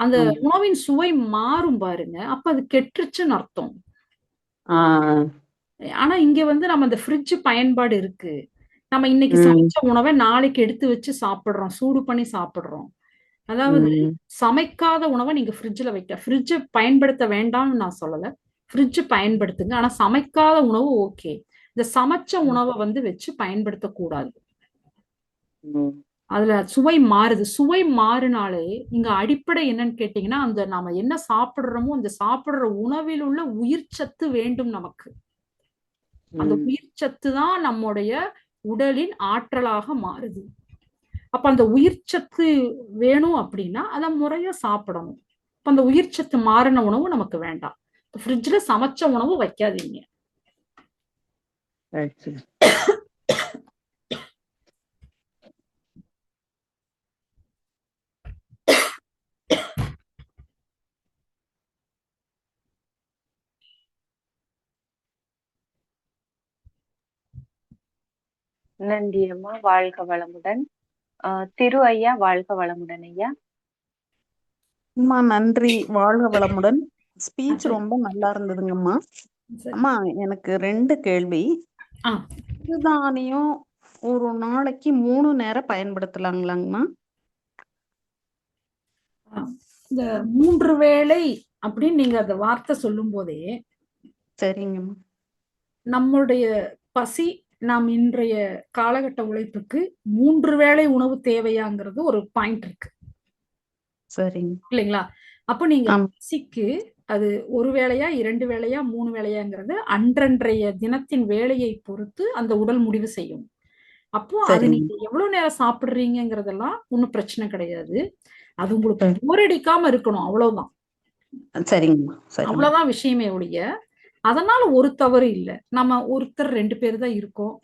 அந்த உணவின் சுவை மாறும் பாருங்க, அப்ப அது கெட்டுருச்சுன்னு அர்த்தம். ஆனா இங்க நம்ம இந்த ஃப்ரிட்ஜ் பயன்பாடு இருக்கு. நம்ம இன்னைக்கு சமைச்ச உணவை நாளைக்கு எடுத்து வச்சு சாப்பிடுறோம், சூடு பண்ணி சாப்பிடுறோம். அதாவது சமைக்காத உணவை நீங்க ஃப்ரிட்ஜ பயன்படுத்த வேண்டாம்னு நான் சொல்லல, ஃப்ரிட்ஜ் பயன்படுத்துங்க. ஆனா சமைக்காத உணவு ஓகே, இந்த சமைச்ச உணவை வச்சு பயன்படுத்தக்கூடாது. அதுல சுவை மாறுது. சுவை மாறினாலே இங்க அடிப்படை என்னன்னு கேட்டீங்கன்னா, அந்த நாம என்ன சாப்பிடுறோமோ அந்த சாப்பிடுற உணவில் உள்ள உயிர் சத்து வேண்டும் நமக்கு. அந்த உயிர் சத்து தான் நம்முடைய உடலின் ஆற்றலாக மாறுது. அப்ப அந்த உயிர் சத்து வேணும் அப்படின்னா அதை முறையா சாப்பிடணும். அப்ப அந்த உயிர் சத்து மாறின உணவு நமக்கு வேண்டாம். ஃப்ரிட்ஜ்ல சமைச்ச உணவு வைக்காதீங்க. நன்றி அம்மா, வாழ்க வளமுடன். திரு ஐயா, வாழ்க வளமுடன் ஐயா. அம்மா நன்றி, வாழ்க வளமுடன். ஸ்பீச் ரொம்ப நல்லா இருந்ததுங்கம்மா. அம்மா எனக்கு 2 கேள்வி. சிறுதானியம் ஒரு நாளைக்கு 3 நேரம் பயன்படுத்தலாங்களாங்கம்மா? இந்த 3 வேளை அப்படின்னு நீங்க அந்த வார்த்தை சொல்லும் போதே சரிங்கம்மா, நம்முடைய பசி, நாம் இன்றைய காலகட்ட உழைப்புக்கு 3 வேளை உணவு தேவையாங்கிறது ஒரு பாயிண்ட் இருக்கு. சரிங்க இல்லைங்களா? அப்போ நீங்க பசிக்கு அது 1 வேளையா 2 வேளையா 3 வேளையாங்கிறது அன்றன்றைய தினத்தின் வேலையை பொறுத்து அந்த உடல் முடிவு செய்யும். அப்போ அது நீங்க எவ்வளவு நேரம் சாப்பிடுறீங்கிறதெல்லாம் ஒன்றும் பிரச்சனை கிடையாது. அது உங்களுக்கு போரடிக்காம இருக்கணும், அவ்வளவுதான். சரிங்கம்மா, அவ்வளவுதான் விஷயமே ஒழிய அதனால ஒரு தவறு இல்லை. நம்ம ஒருத்தர் 2 பேர் தான் இருக்கோம்,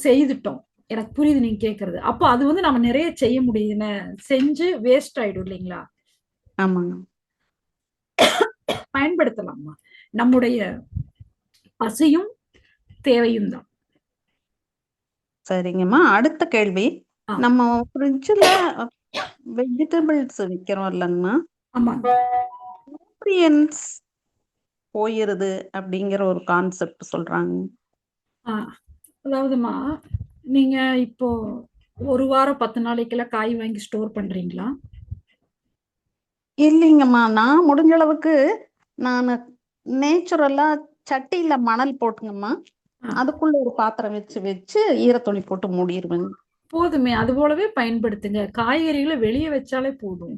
செய்துட்டோம். எனக்கு புரியுது நீங்க கேக்குறது. அப்போ அது நம்ம நிறைய செய்ய முடியும், செஞ்சு வேஸ்ட் ஆயிடும் இல்லைங்களா? ஆமாங்க, பயன்படுத்தலாமா? நம்முடைய பசியும் தேவையும் தான். சரிங்கம்மா. அடுத்த கேள்வி, நம்ம ஃப்ரிட்ஜ்ல வெஜிடபிள்ஸ் விக்கிறோம் இல்லைங்கம்மா, நியூட்ரியன்ஸ் போயிருது அப்படிங்கிற ஒரு கான்செப்ட் சொல்றாங்க. அதாவதுமா, நீங்க இப்போ 1 வாரம் 10 நாளைக்கெல்லாம் காய் வாங்கி ஸ்டோர் பண்றீங்களா? இல்லைங்கம்மா, நான் முடிஞ்ச அளவுக்கு நான் நேச்சுரலா சட்டியில மணல் போட்டுங்கம்மா. ஆ, அதுக்குள்ள ஒரு பாத்திரம் வச்சு ஈரத்துணி போட்டு மூடிடுவேங்க. போதுமே. அது போலவே பயன்படுத்துங்க. காய்கறிகளை வெளியே வச்சாலே போதும்.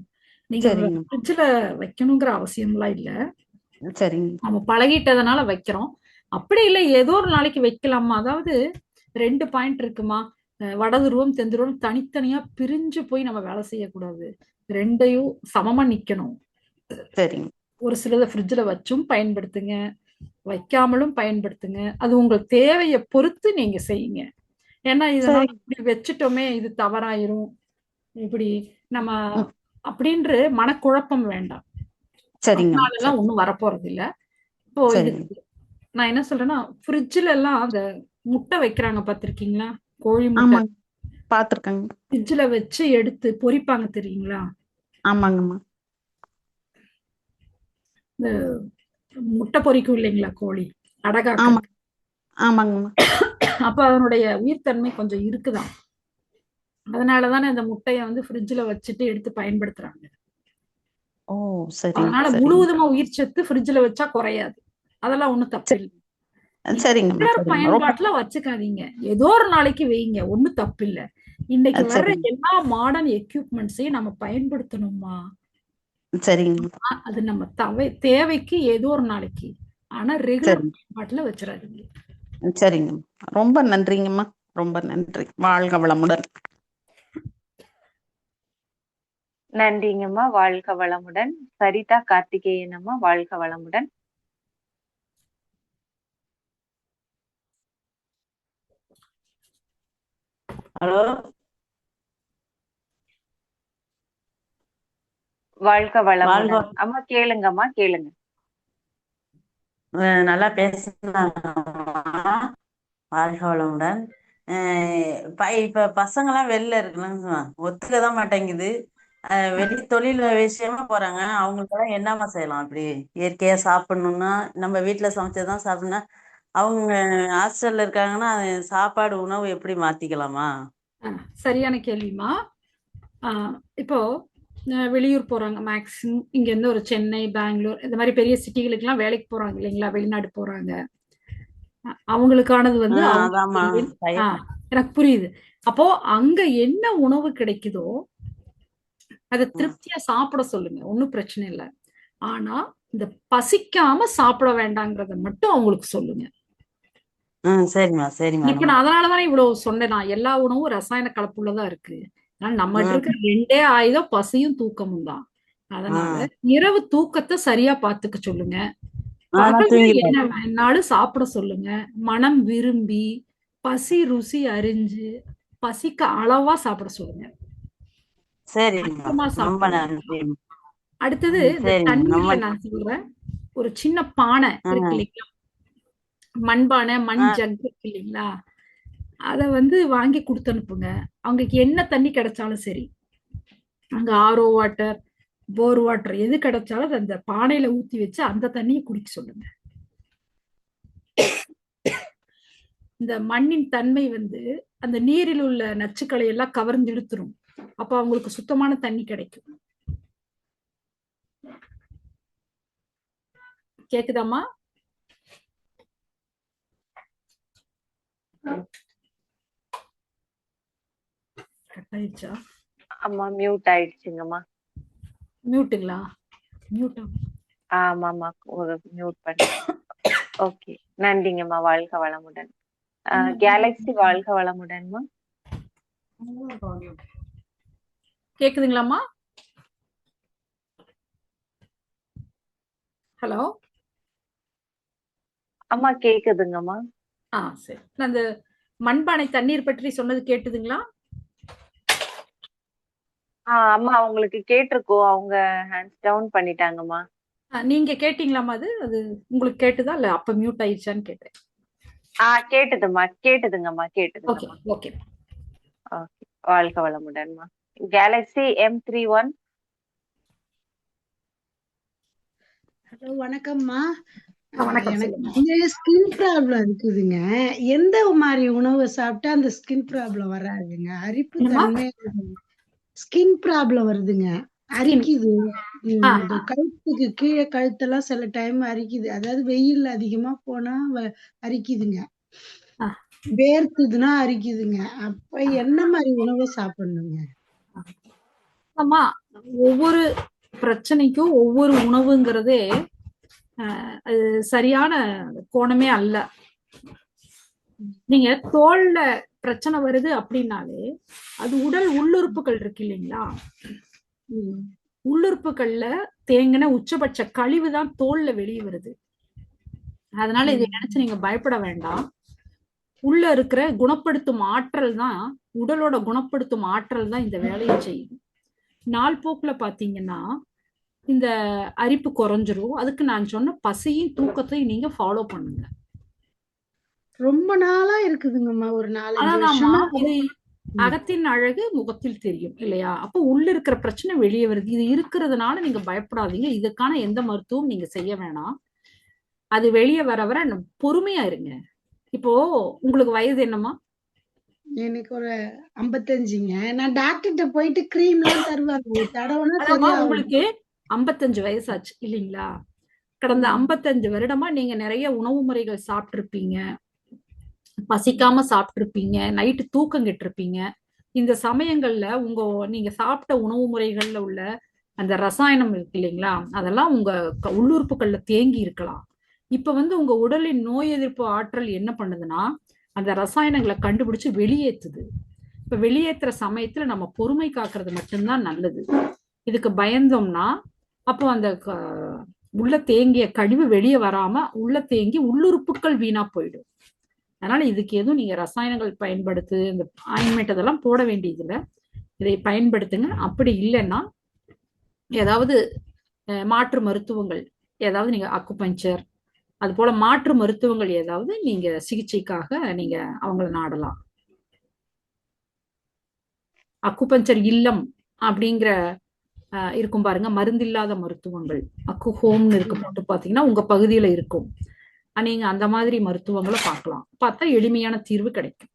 நீங்க சரிங்க. ஃப்ரிட்ஜ்ல வைக்கணுங்கிற அவசியம்லாம் இல்ல. சரிங்க. நம்ம பழகிட்டதுனால வைக்கிறோம். அப்படி இல்ல ஏதோ ஒரு நாளைக்கு வைக்கலாமா? அதாவது 2 பாயிண்ட் இருக்குமா. வடதுருவம், தென்துருவம் தனித்தனியா பிரிஞ்சு போய் நம்ம வேலை செய்யக்கூடாது. 2யும் சமமா நிக்கணும். சரிங்க. ஒரு சிலத ஃப்ரிட்ஜ்ல வச்சும் பயன்படுத்துங்க. வைக்காமலும் பயன்படுத்துங்க. அது உங்க தேவைய பொறுத்து நீங்க செய்யுங்க. ஏன்னா இதனால சரி. இப்படி வச்சுட்டோமே இது தவறாயிரும். இப்படி நம்ம ம். அப்படின்ற மனக்குழப்பம் வேண்டாம். சரிங்கம்மா. அதனாலலாம் சரி. ஒண்ணும் வரப்போறது இல்ல. இப்போ சரிங்க. இதுக்கு நான் என்ன சொல்றேன்னா, ஃப்ரிட்ஜ்ல எல்லாம் அந்த முட்டை வைக்கிறாங்க பார்த்திருக்கீங்களா? கோழி முட்டை. ஆமாங்க. பாத்துருக்கேங்க. ஃப்ரிட்ஜ்ல வச்சு எடுத்து பொரிப்பாங்க தெரியுங்களா? ஆமாங்கம்மா. இந்த முட்டை பொரிக்கும் இல்லைங்களா கோழி? ஆமா. அடகாக்கிறதுக்கு. ஆமாங்கம்மா. அப்ப அதனுடைய உயிர்த்தன்மை கொஞ்சம் இருக்குதாம். அதனால தானே அந்த முட்டைய வந்து ஃப்ரிட்ஜ்ல வச்சுட்டு எடுத்து பயன்படுத்துறாங்க. ஓ! சரிங்க. அதனால சரிங்க. முழுவதுமா உயிர் சத்து ஃப்ரிட்ஜ்ல வச்சா குறையாது. அதெல்லாம் ஒண்ணும் தப்பு இல்ல. சரிங்கம்மா. ரெகுலர் சரிங்கம்மா. ரொம்ப பயன்பாட்டுல வச்சுக்காதீங்க. ஏதோ ஒரு நாளைக்கு வைங்க. ஒண்ணும் தப்பு இல்ல. இன்னைக்கு வர்ற சரிங்க. எல்லா மாடர்ன் எக்யூப்மெண்ட்ஸையும் நம்ம பயன்படுத்தணுமா? சரிங்கம்மா. அது நம்ம தேவைக்கு ஏதோ ஒரு நாளைக்கு. ஆனா ரெகுலர் சரிங்க. பயன்பாட்டுல வச்சிடாதீங்க. சரிங்கம்மா. ரொம்ப நன்றிங்கம்மா. ரொம்ப நன்றி. வாழ்க வளமுடன். நன்றிங்கம்மா. வாழ்க வளமுடன். சரிதா கார்த்திகேயன் அம்மா, வாழ்க வளமுடன். ஹலோ, வாழ்க வாழ்க வளமுடன். அம்மா கேளுங்கம்மா, கேளுங்க. நல்லா பேசுனாங்கம்மா. வாழ்க வளமுடன். இப்ப பசங்க எல்லாம் வெளில இருக்கணும்னு ஒத்துக்கதான் மாட்டேங்குது. வெளி தொழில் விஷயமா போறாங்க. அவங்களுக்கெல்லாம் என்னம்மா செய்யலாம்? அப்படி இயற்கையா சாப்பிடணும்னா நம்ம வீட்டுல சமைச்சதான் சாப்பிடணும்னா, அவங்க ஹாஸ்டல்ல இருக்காங்கன்னா சாப்பாடு உணவு எப்படி மாத்திக்கலாமா? சரியான கேள்விமா. இப்போ வெளியூர் போறாங்க மேக்சிமம் இங்க இருந்து ஒரு சென்னை, பெங்களூர் இந்த மாதிரி பெரிய சிட்டிகளுக்கு எல்லாம் வேலைக்கு போறாங்க இல்லைங்களா? வெளிநாடு போறாங்க. அவங்களுக்கானது வந்து அவங்க அதாம்மா எனக்கு புரியுது. அப்போ அங்க என்ன உணவு கிடைக்குதோ அதை திருப்தியா சாப்பிட சொல்லுங்க. ஒன்னும் பிரச்சனை இல்லை. ஆனா இந்த பசிக்காம சாப்பிட வேண்டாங்கிறத மட்டும் அவங்களுக்கு சொல்லுங்க. சரிம்மா சரிம்மா. இப்ப நான் அதனாலதானே இவ்வளவு சொன்னேன். எல்லா உணவும் ரசாயன கலப்புள்ளதான் இருக்கு. அதனால நம்மகிட்ட இருக்கிற 2 ஆயுதம் பசியும் தூக்கமும் தான். அதனால இரவு தூக்கத்தை சரியா பாத்துக்க சொல்லுங்க. பகல்ல என்ன தூங்கிடுவேன். வேணாலும் சாப்பிட சொல்லுங்க. மனம் விரும்பி பசி ருசி அறிஞ்சு பசிக்க அளவா சாப்பிட சொல்லுங்க. சரிம்மா, அதிகமா ரொம்ப சாப்பிடுங்க. நன்றி. அடுத்தது இந்த சரிம்மா, தண்ணீர்ல நம்ம நான் சொல்றேன். ஒரு சின்ன பானை இருக்கு இல்லைங்களா? மண்பானை, மண் ஜக் இருக்கு இல்லைங்களா? அத வந்து வாங்கி குடுத்து அனுப்புங்க. அவங்களுக்கு என்ன தண்ணி கிடைச்சாலும் சரி. அங்க ஆர்ஓ வாட்டர், போர் வாட்டர் எது கிடைச்சாலும் அத அந்த பானையில ஊத்தி வச்சு அந்த தண்ணிய குடிக்க சொல்லுங்க. இந்த மண்ணின் தன்மை வந்து அந்த நீரில் உள்ள நச்சுக்களை எல்லாம் கவர்ந்து இழுத்துரும். அப்ப அவங்களுக்கு சுத்தமான தண்ணி கிடைக்கும். கேக்குதாம்மா? கட் ஆயிடுச்சா? அம்மா மியூட் ஆயிடுச்சுங்கம்மா. மியூட்டுங்களா? மியூட் ஆமாம்மா, ஒரு மியூட் பண்ணி. ஓகே, நன்றிங்கம்மா. வாழ்க வளமுடன். கேலக்ஸி வாழ்க வளமுடன்மா. கேக்குதுங்களாம்மா? ஹலோ. அம்மா கேக்குதுங்கம்மா. சரி. நான் அந்த மண்பானை தண்ணீர் பற்றி சொன்னது கேட்டுதுங்களா? அம்மா உங்களுக்கு கேட்டிருக்கோம். அவங்க ஹேண்ட்ஸ் டவுன் பண்ணிட்டாங்கம்மா. நீங்க கேட்டீங்களாமா? அது அது உங்களுக்கு கேட்டுதா இல்ல அப்ப மியூட் ஆயிடுச்சான்னு கேட்டேன். கேட்டுதுமா, கேட்டுதுங்கம்மா, கேட்டுதுங்கம்மா. ஓகே. ஓகே, வாழ்க வளமுடன்மா. Galaxy M31. ஹலோ, வணக்கம்மா. வணக்கம். எனக்கு சொல்லுங்க. வந்து ஸ்கின் ப்ராப்ளம் இருக்குதுங்க. எந்த மாதிரி உணவு சாப்பிட்டா அந்த ஸ்கின் ப்ராப்ளம் வராதுங்க? அரிப்பு என்னம்மா? தன்மை ஸ்கின் ப்ராப்ளம் வருதுங்க. அரிக்குது. ஆ இந்த கழுத்துக்கு கீழே கழுத்தெல்லாம் சில டைம் அரிக்குது. அதாவது வெயில் அதிகமா போனா அரிக்குதுங்க. ஆ வேர்க்குதுன்னா அரிக்குதுங்க. அப்ப என்ன மாதிரி உணவு சாப்பிடணுங்க? ஆமா, ஒவ்வொரு பிரச்சனைக்கும் ஒவ்வொரு உணவுங்கிறதே அது சரியான கோணமே அல்ல. நீங்க தோல்ல பிரச்சனை வருது அப்படின்னாலே அது உடல் உள்ளுறுப்புகள் இருக்கு இல்லைங்களா? ம். உள்ளுறுப்புகள்ல தேங்கின உச்சபட்ச கழிவு தான் தோல்ல வெளியே வருது. அதனால இதை ம். நினைச்சு நீங்க பயப்பட வேண்டாம். உள்ள இருக்கிற குணப்படுத்தும் ஆற்றல் தான், உடலோட குணப்படுத்தும் ஆற்றல் தான் இந்த வேலையை செய்யுது. நாள் போக்குல பாத்தீங்கன்னா இந்த அரிப்பு குறைஞ்சிரும். அதுக்கு நான் சொன்ன பசியும் தூக்கத்தையும் நீங்க ஃபாலோ பண்ணுங்க. ரொம்ப நாளா இருக்குதுங்கம்மா. ஒரு 4, 5 அதாம்மா, வருஷமா. இது ம். அகத்தின் அழகு முகத்தில் தெரியும் இல்லையா? அப்போ உள்ள இருக்கிற பிரச்சனை வெளியே வருது. இது இருக்கிறதுனால நீங்க பயப்படாதீங்க. இதுக்கான எந்த மருத்துவம் நீங்க செய்ய வேணாம். அது வெளியே வர வர பொறுமையா இருங்க. இப்போ உங்களுக்கு வயது என்னம்மா? எனக்கு ஒரு 55ங்க. நான் டாக்டர்கிட்ட போயிட்டு கிரீம்லாம் தருவாங்க. அது தடவுனா அதாம்மா, சரியாகும். உங்களுக்கு 55 வயசாச்சு இல்லைங்களா? கடந்த 55 வருடமா நீங்க நிறைய உணவு முறைகள் சாப்பிட்டிருப்பீங்க, பசிக்காம சாப்பிட்டிருப்பீங்க, நைட்டு தூக்கம் கெட்டிருப்பீங்க. இந்த சமயங்கள்ல நீங்க சாப்பிட்ட உணவு முறைகள்ல உள்ள அந்த ரசாயனம் இருக்கு இல்லைங்களா, அதெல்லாம் உங்க உள்ளுறுப்புகள்ல தேங்கி இருக்கலாம். இப்ப உங்க உடலின் நோய் எதிர்ப்பு ஆற்றல் என்ன பண்ணுதுன்னா, அந்த ரசாயனங்களை கண்டுபிடிச்சு வெளியேத்துது. இப்ப வெளியேற்றுற சமயத்துல நம்ம பொறுமை காக்கிறது மட்டும்தான் நல்லது. இதுக்கு பயந்தோம்னா அப்போ அந்த உள்ள தேங்கிய கழிவு வெளியே வராம உள்ள தேங்கி உள்ளுறுப்புகள் வீணா போயிடும். அதனால இதுக்கு எதுவும் நீங்க ரசாயனங்கள் பயன்படுத்து, இந்த ஆயின்மெண்ட் அதெல்லாம் போட வேண்டியது இல்லை. இதை பயன்படுத்துங்க. அப்படி இல்லைன்னா ஏதாவது மாற்று மருத்துவங்கள், ஏதாவது நீங்க அக்குபஞ்சர் அது போல மாற்று மருத்துவங்கள் ஏதாவது நீங்க சிகிச்சைக்காக நீங்க அவங்கள நாடலாம். அக்குபஞ்சர் இல்லம் அப்படிங்கிற இருக்கும் பாருங்க, மருந்தில்லாத மருத்துவங்கள், அக்கு ஹோம்னு இருக்கு, போட்டு பாத்தீங்கன்னா உங்க பகுதியில இருக்கும். நீங்க அந்த மாதிரி மருத்துவங்களை பார்க்கலாம். பார்த்தா எளிமையான தீர்வு கிடைக்கும்.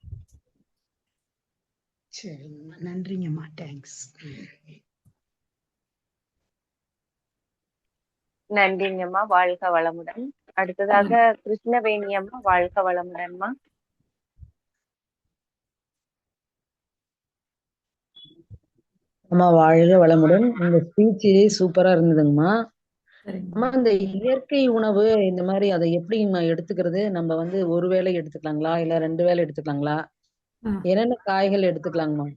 சரிங்கம்மா, நன்றிங்கம்மா, தேங்க்ஸ். நன்றிங்கம்மா, வாழ்க வளமுடன். அடுத்ததாக கிருஷ்ணவேணி அம்மா, வாழ்க வளமுடன்மா. அம்மா வாழ்க வளமுடன். உங்க ஸ்பீச் சூப்பரா இருந்ததுங்கம்மா. அம்மா, இந்த இயற்கை உணவு இந்த மாதிரி அதை எப்படி எடுத்துக்கிறது? நம்ம ஒரு வேளை எடுத்துக்கலாங்களா, இல்ல 2 வேளை எடுத்துக்கலாங்களா? என்னென்ன காய்கள் எடுத்துக்கலாங்கம்மா?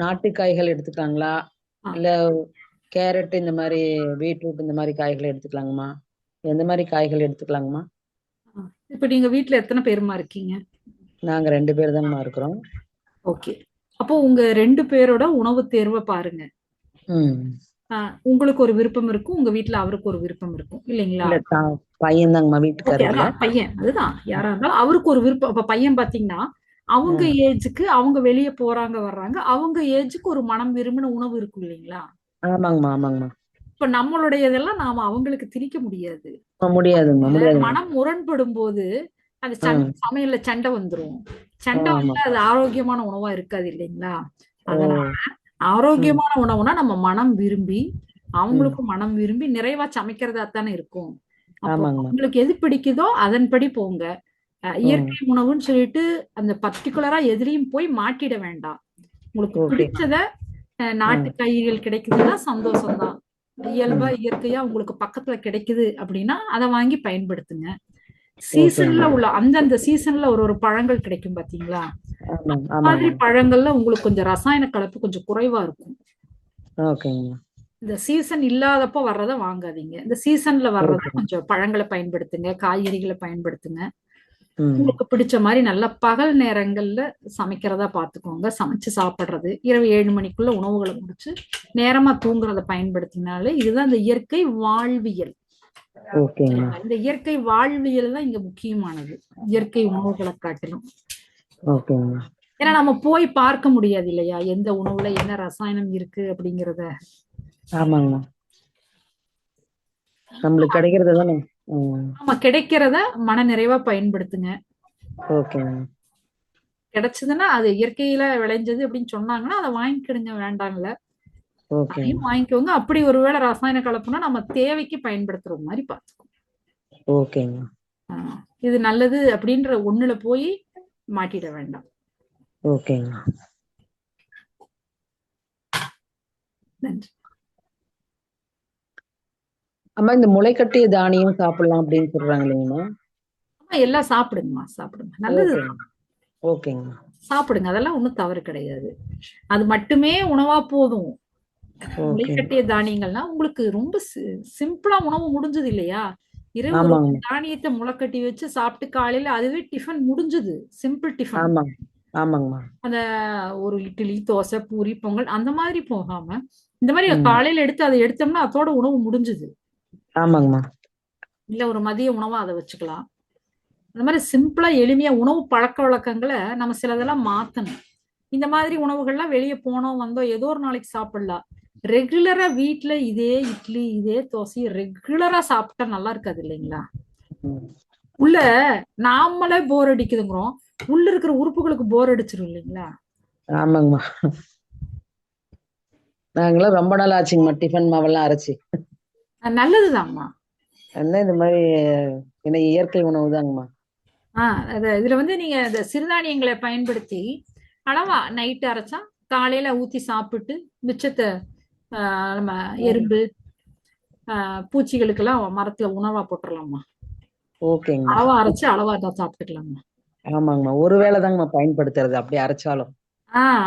நாட்டு காய்கள் எடுத்துக்கலாங்களா, இல்ல கேரட் இந்த மாதிரி, பீட்ரூட் இந்த மாதிரி காய்களை எடுத்துக்கலாங்கம்மா? எந்த மாதிரி காய்கள் எடுத்துக்கலாங்கம்மா? இப்ப நீங்க வீட்டுல எத்தனை பேருமா இருக்கீங்க? நாங்க 2 பேர் தான்மா இருக்கிறோம். ஓகே. அப்போ உங்க 2 பேரோட உணவு தேர்வை பாருங்க. உங்களுக்கு ஒரு விருப்பம் இருக்கும், உங்க வீட்டுல அவருக்கு ஒரு விருப்பம் இருக்கும் இல்லைங்களா? பையன் தாங்கம்மா, வீட்டுக்காரர் பையன். அதுதான், யாரா இருந்தாலும் அவருக்கு ஒரு விருப்பம். அப்ப பையன் பாத்தீங்கன்னா அவங்க ஏஜுக்கு, அவங்க வெளியே போறாங்க வர்றாங்க, அவங்க ஏஜுக்கு ஒரு மனம் விரும்பின உணவு இருக்கும் இல்லைங்களா? ஆமாங்கம்மா, ஆமாங்கம்மா. இப்ப நம்மளுடைய இதெல்லாம் நாம அவங்களுக்கு திணிக்க முடியாது. முடியாதுங்கம்மா. மனம் முரண்படும் போது அந்த சமையல்ல சண்டை வந்துரும். சண்டை வந்து அது ஆரோக்கியமான உணவா இருக்காது இல்லைங்களா? அதனால ஆரோக்கியமான உணவுனா நம்ம மனம் விரும்பி, அவங்களுக்கும் மனம் விரும்பி நிறைவா சமைக்கிறதா தானே இருக்கும். அப்போ உங்களுக்கு எது பிடிக்குதோ அதன்படி போங்க. இயற்கை உணவுன்னு சொல்லிட்டு அந்த பர்டிகுலரா எதிலையும் போய் மாட்டிட வேண்டாம். உங்களுக்கு பிடிச்சத நாட்டு காய்கறிகள் கிடைக்குதுன்னா சந்தோஷம்தான். இயல்பா இயற்கையா உங்களுக்கு பக்கத்துல கிடைக்குது அப்படின்னா அதை வாங்கி பயன்படுத்துங்க. சீசன்ல உள்ள அந்தந்த சீசன்ல ஒரு பழங்கள் கிடைக்கும் பாத்தீங்களா? மாதிரி பழங்கள்ல உங்களுக்கு கொஞ்சம் ரசாயன கலப்பு கொஞ்சம் குறைவா இருக்கும். இந்த சீசன் இல்லாதப்போ வர்றத வாங்காதீங்க. இந்த சீசன்ல வர்றத கொஞ்சம் பழங்களை பயன்படுத்துங்க, காய்கறிகளை பயன்படுத்துங்க. உங்களுக்கு பிடிச்ச மாதிரி நல்ல பகல் நேரங்கள்ல சமைக்கிறதா பாத்துக்கோங்க. சமைச்சு சாப்பிடுறது, இரவு 7 மணிக்குள்ள உணவுகளை முடிச்சு நேரமா தூங்குறத பயன்படுத்தினாலே இதுதான் இந்த இயற்கை வாழ்வியல். இந்த இயற்கை வாழ்வியல் தான் இங்க முக்கியமானது, இயற்கை உணவுகளை காட்டிலும். ஏன்னா நம்ம போய் பார்க்க முடியாது இல்லையா, எந்த உணவுல என்ன ரசாயனம் இருக்கு அப்படிங்கறத. ஆமாங்க, நம்மளுக்கு கிடைக்கிறத ஆமா, கிடைக்கிறத மன நிறைவா பயன்படுத்துங்க. கிடைச்சதுன்னா அது இயற்கையில விளைஞ்சது அப்படின்னு சொன்னாங்கன்னா அதை வாங்கிக்கிடுங்க, வேண்டாம்ல. ஓகேங்க அதையும் வாங்கிக்கோங்க. அப்படி ஒருவேளை ரசாயன கலப்புனா நம்ம தேவைக்கு பயன்படுத்துற மாதிரி பார்த்துக்கோங்க. ஓகேங்க இது நல்லது அப்படின்ற ஒண்ணுல போய் மாட்டிட வேண்டாம். ஓகேங்க. நன்றி. அம்மா இந்த முளைக்கட்டிய தானியம் சாப்பிடலாம் அப்படின்னு சொல்றாங்க இல்லைங்கம்மா? எல்லாம் சாப்பிடுங்கம்மா, சாப்பிடுங்க, நல்லது. ஓகேங்க ஓகேங்க சாப்பிடுங்க, அதெல்லாம் ஒண்ணும் தவறு கிடையாது. அது மட்டுமே உணவா போதும். ஓகே. முளைக்கட்டிய தானியங்கள்னா உங்களுக்கு ரொம்ப சிம்பிளா உணவு முடிஞ்சது இல்லையா? இரவு ஒரு ஆமாங்க தானியத்தை முளைக்கட்டி வச்சு சாப்பிட்டு காலையில அதுவே டிஃபன் முடிஞ்சது. Simple tiffin. ஆமாங்க ஆமாங்கம்மா. அந்த ஒரு இட்லி, தோசை, பூரி, பொங்கல் அந்த மாதிரி போகாம இந்த மாதிரி ம் காலையில எடுத்து அதை எடுத்தோம்னா அதோட உணவு முடிஞ்சுது. ஆமாங்கம்மா. இல்ல ஒரு மதிய உணவா அதை வச்சுக்கலாம். அந்த மாதிரி சிம்பிளா எளிமையா உணவு பழக்க வழக்கங்களை நம்ம சிலதெல்லாம் மாத்தணும். இந்த மாதிரி உணவுகள்லாம் வெளியே போனோம் வந்தோம் ஏதோ ஒரு நாளைக்கு சாப்பிடலாம். ரெகுலரா வீட்டுல இதே இட்லி இதே தோசையை ரெகுலரா சாப்பிட்டா நல்லா இருக்காது இல்லைங்களா? ம். உள்ள நாமளே போர் அடிக்குதுங்கிறோம், உள்ள இருக்கிற உறுப்புகளுக்கு போர் அடிச்சிரும் இல்லைங்களா? ஆமாங்கம்மா. நாங்களாம் ரொம்ப நாள் ஆச்சுங்கம்மா டிஃபன் மாவெல்லாம் அரைச்சி. நல்லதுதான்மா. என்ன இந்த மாதிரி என்ன இயற்கை உணவு தாங்கம்மா. இதுல வந்து நீங்க இந்த சிறுதானியங்களை பயன்படுத்தி அளவா நைட்டு அரைச்சா காலையில ஊத்தி சாப்பிட்டு மிச்சத்தை நம்ம எறும்பு பூச்சிகளுக்கெல்லாம் மரத்துல உணவா போட்டுடலாமா. ஓகேங்கம்மா. அளவா அரைச்சு அளவா தான் சாப்பிட்டுக்கலாமா. ஆமாங்கம்மா ஒரு வேளை தாங்கம்மா பயன்படுத்துறது அப்படி அரைச்சாலும்.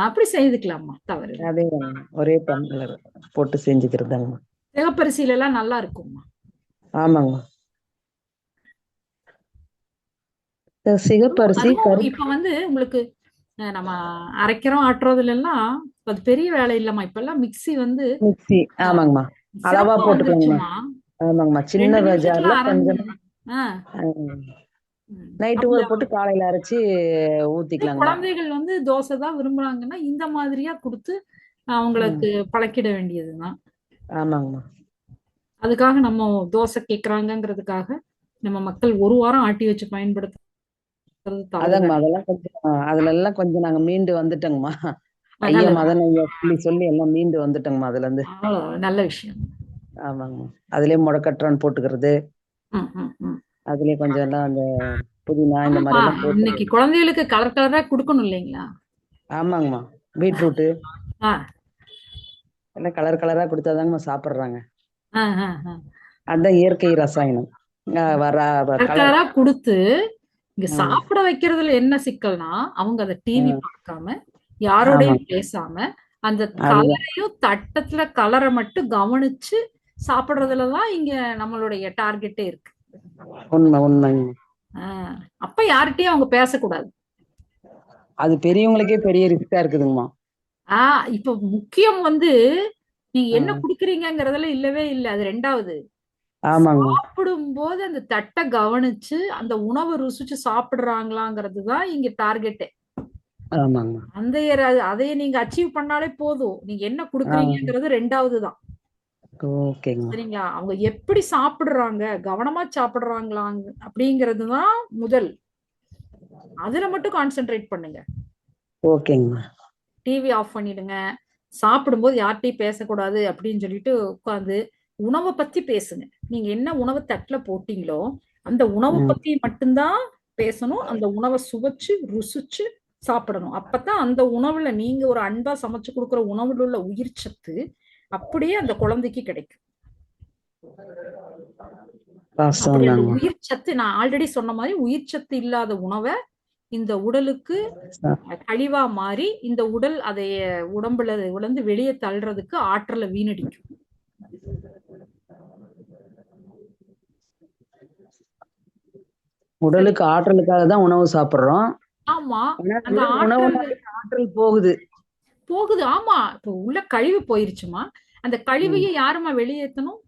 அப்படி செய்துக்கலாமா, தவறு இல்லை. அதே ஒரே டம்ளர் போட்டு செஞ்சுக்கிறது தாங்கம்மா. சிகப்பரிசியில எல்லாம் நல்லா இருக்கும்மா. ஆமாங்கம்மா. சிகப்பரிசி அதுவும் இப்ப வந்து உங்களுக்கு நம்ம அரைக்கிறோம் ஆட்டுறதுல எல்லாம் அது பெரிய வேலை இல்லம்மா. இப்ப எல்லாம் மிக்ஸி வந்து மிக்ஸி. ஆமாங்கம்மா அளவா சிறப்பா போட்டுக்கலாங்கம்மா. வந்துருச்சுமா. ஆமாங்கம்மா 2 சின்ன நிமிஷத்துல ஜார்ல அரைஞ்சு. கொஞ்சம் நைட்டு ஊற அப்படியா? போட்டு காலையில அரைச்சி ஊத்திக்கலாங்கம்மா. குழந்தைகள் வந்து தோசை தான் விரும்புறாங்கன்னா இந்த மாதிரியா கொடுத்து அவங்களுக்கு பழக்கிட வேண்டியதுதான். ஆமாங்கம்மா. அதுக்காக நம்ம தோசை கேக்குறாங்கங்கிறதுக்காக நம்ம மக்கள் ஒரு வாரம் ஆட்டி வச்சு பயன்படுத்துறது அதாங்கம்மா தவறுதானே? அதெல்லாம் கொஞ்சம் அதுல எல்லாம் கொஞ்சம் நாங்க மீண்டு வந்துட்டோங்கம்மா. ஐயா நல்லது. மதன் ஐயா சொல்லி எல்லாம் மீண்டு வந்துட்டோங்கம்மா அதுல இருந்து. நல்ல விஷயம். ஆமாங்கம்மா அதுலயே முடக்கற்றான் போட்டுக்கிறது. ம், ம், ம். அதுலயே கொஞ்சம் எல்லாம் அந்த புதினா இந்த மாதிரி எல்லாம் போட்டு. இன்னைக்கு குழந்தைகளுக்கு கலர் கலரா கொடுக்கணும் இல்லைங்களா? ஆமாங்கம்மா பீட்ரூட்டு ஆ, எல்லாம் கலர் கலரா கொடுத்தாதாங்கம்மா சாப்பிடுறாங்க. ஆ, ஆ, ஆ. அதுதான் இயற்கை ரசாயனம். கலர் கலர் கலரா கொடுத்து இங்க சாப்பிட வைக்கிறதுல என்ன சிக்கல்னா அவங்க அதை டிவி பார்க்காம யாரோடையும் பேசாம அந்த கலரையும் தட்டத்துல கலரை மட்டும் கவனிச்சு சாப்பிடுறதுலதான் இங்க நம்மளுடைய டார்கெட்டே இருக்கு. உண்மை உண்மைங்க. அப்ப யார்கிட்டயும் அவங்க பேசக்கூடாது. அது பெரியவங்களுக்கே பெரிய ரிஸ்கா இருக்குதுங்கம்மா. இப்ப முக்கியம் வந்து நீங்க என்ன குடுக்குறீங்கிறதுல இல்லவே இல்லை, அது ரெண்டாவது. ஆமாங்க சாப்பிடும் போது அந்த தட்டை கவனிச்சு அந்த உணவை ருசிச்சு சாப்பிடுறாங்களாங்கிறது தான் இங்க டார்கெட்டே. ஆமாங்க. அந்த அதைய நீங்க அச்சீவ் பண்ணாலே போதும். நீங்க என்ன குடுக்குறீங்கிறது ரெண்டாவது தான். ஓகேங்க சரிங்களா? அவங்க எப்படி சாப்பிடுறாங்க, கவனமா சாப்பிடுறாங்களாங்க அப்படிங்கிறது தான் முதல். அதுல மட்டும் கான்சென்ட்ரேட் பண்ணுங்க. ஓகேங்க. டிவி ஆஃப் பண்ணிடுங்க. சாப்பிடும்போது யார்கிட்டயும் பேசக்கூடாது அப்படின்னு சொல்லிட்டு உட்காந்து உணவை பத்தி பேசுங்க. நீங்க என்ன உணவு தட்டுல போட்டீங்களோ அந்த உணவை பத்தி மட்டும்தான் பேசணும். அந்த உணவை சுவைச்சு ருசிச்சு சாப்பிடணும். அப்பதான் அந்த உணவுல நீங்க ஒரு அன்பா சமைச்சு கொடுக்குற உணவுல உள்ள உயிர் சத்து அப்படியே அந்த குழந்தைக்கு கிடைக்கும். உயிர் சத்து நான் ஆல்ரெடி சொன்ன மாதிரி உயிர் சத்து இல்லாத உணவை இந்த உடலுக்கு கழிவா மாறி இந்த உடல் அதைய உடம்புல உழந்து வெளியே தள்ளுறதுக்கு ஆற்றலை வீணடிக்கும். உடலுக்கு ஆற்றலுக்காக தான் உணவு சாப்பிடுறோம். ஆமா அந்த ஆற்றல் போகுது. ஆமா இப்ப உள்ள கழிவு போயிருச்சுமா. அந்த கழிவையை யாருமா வெளியேற்றணும்?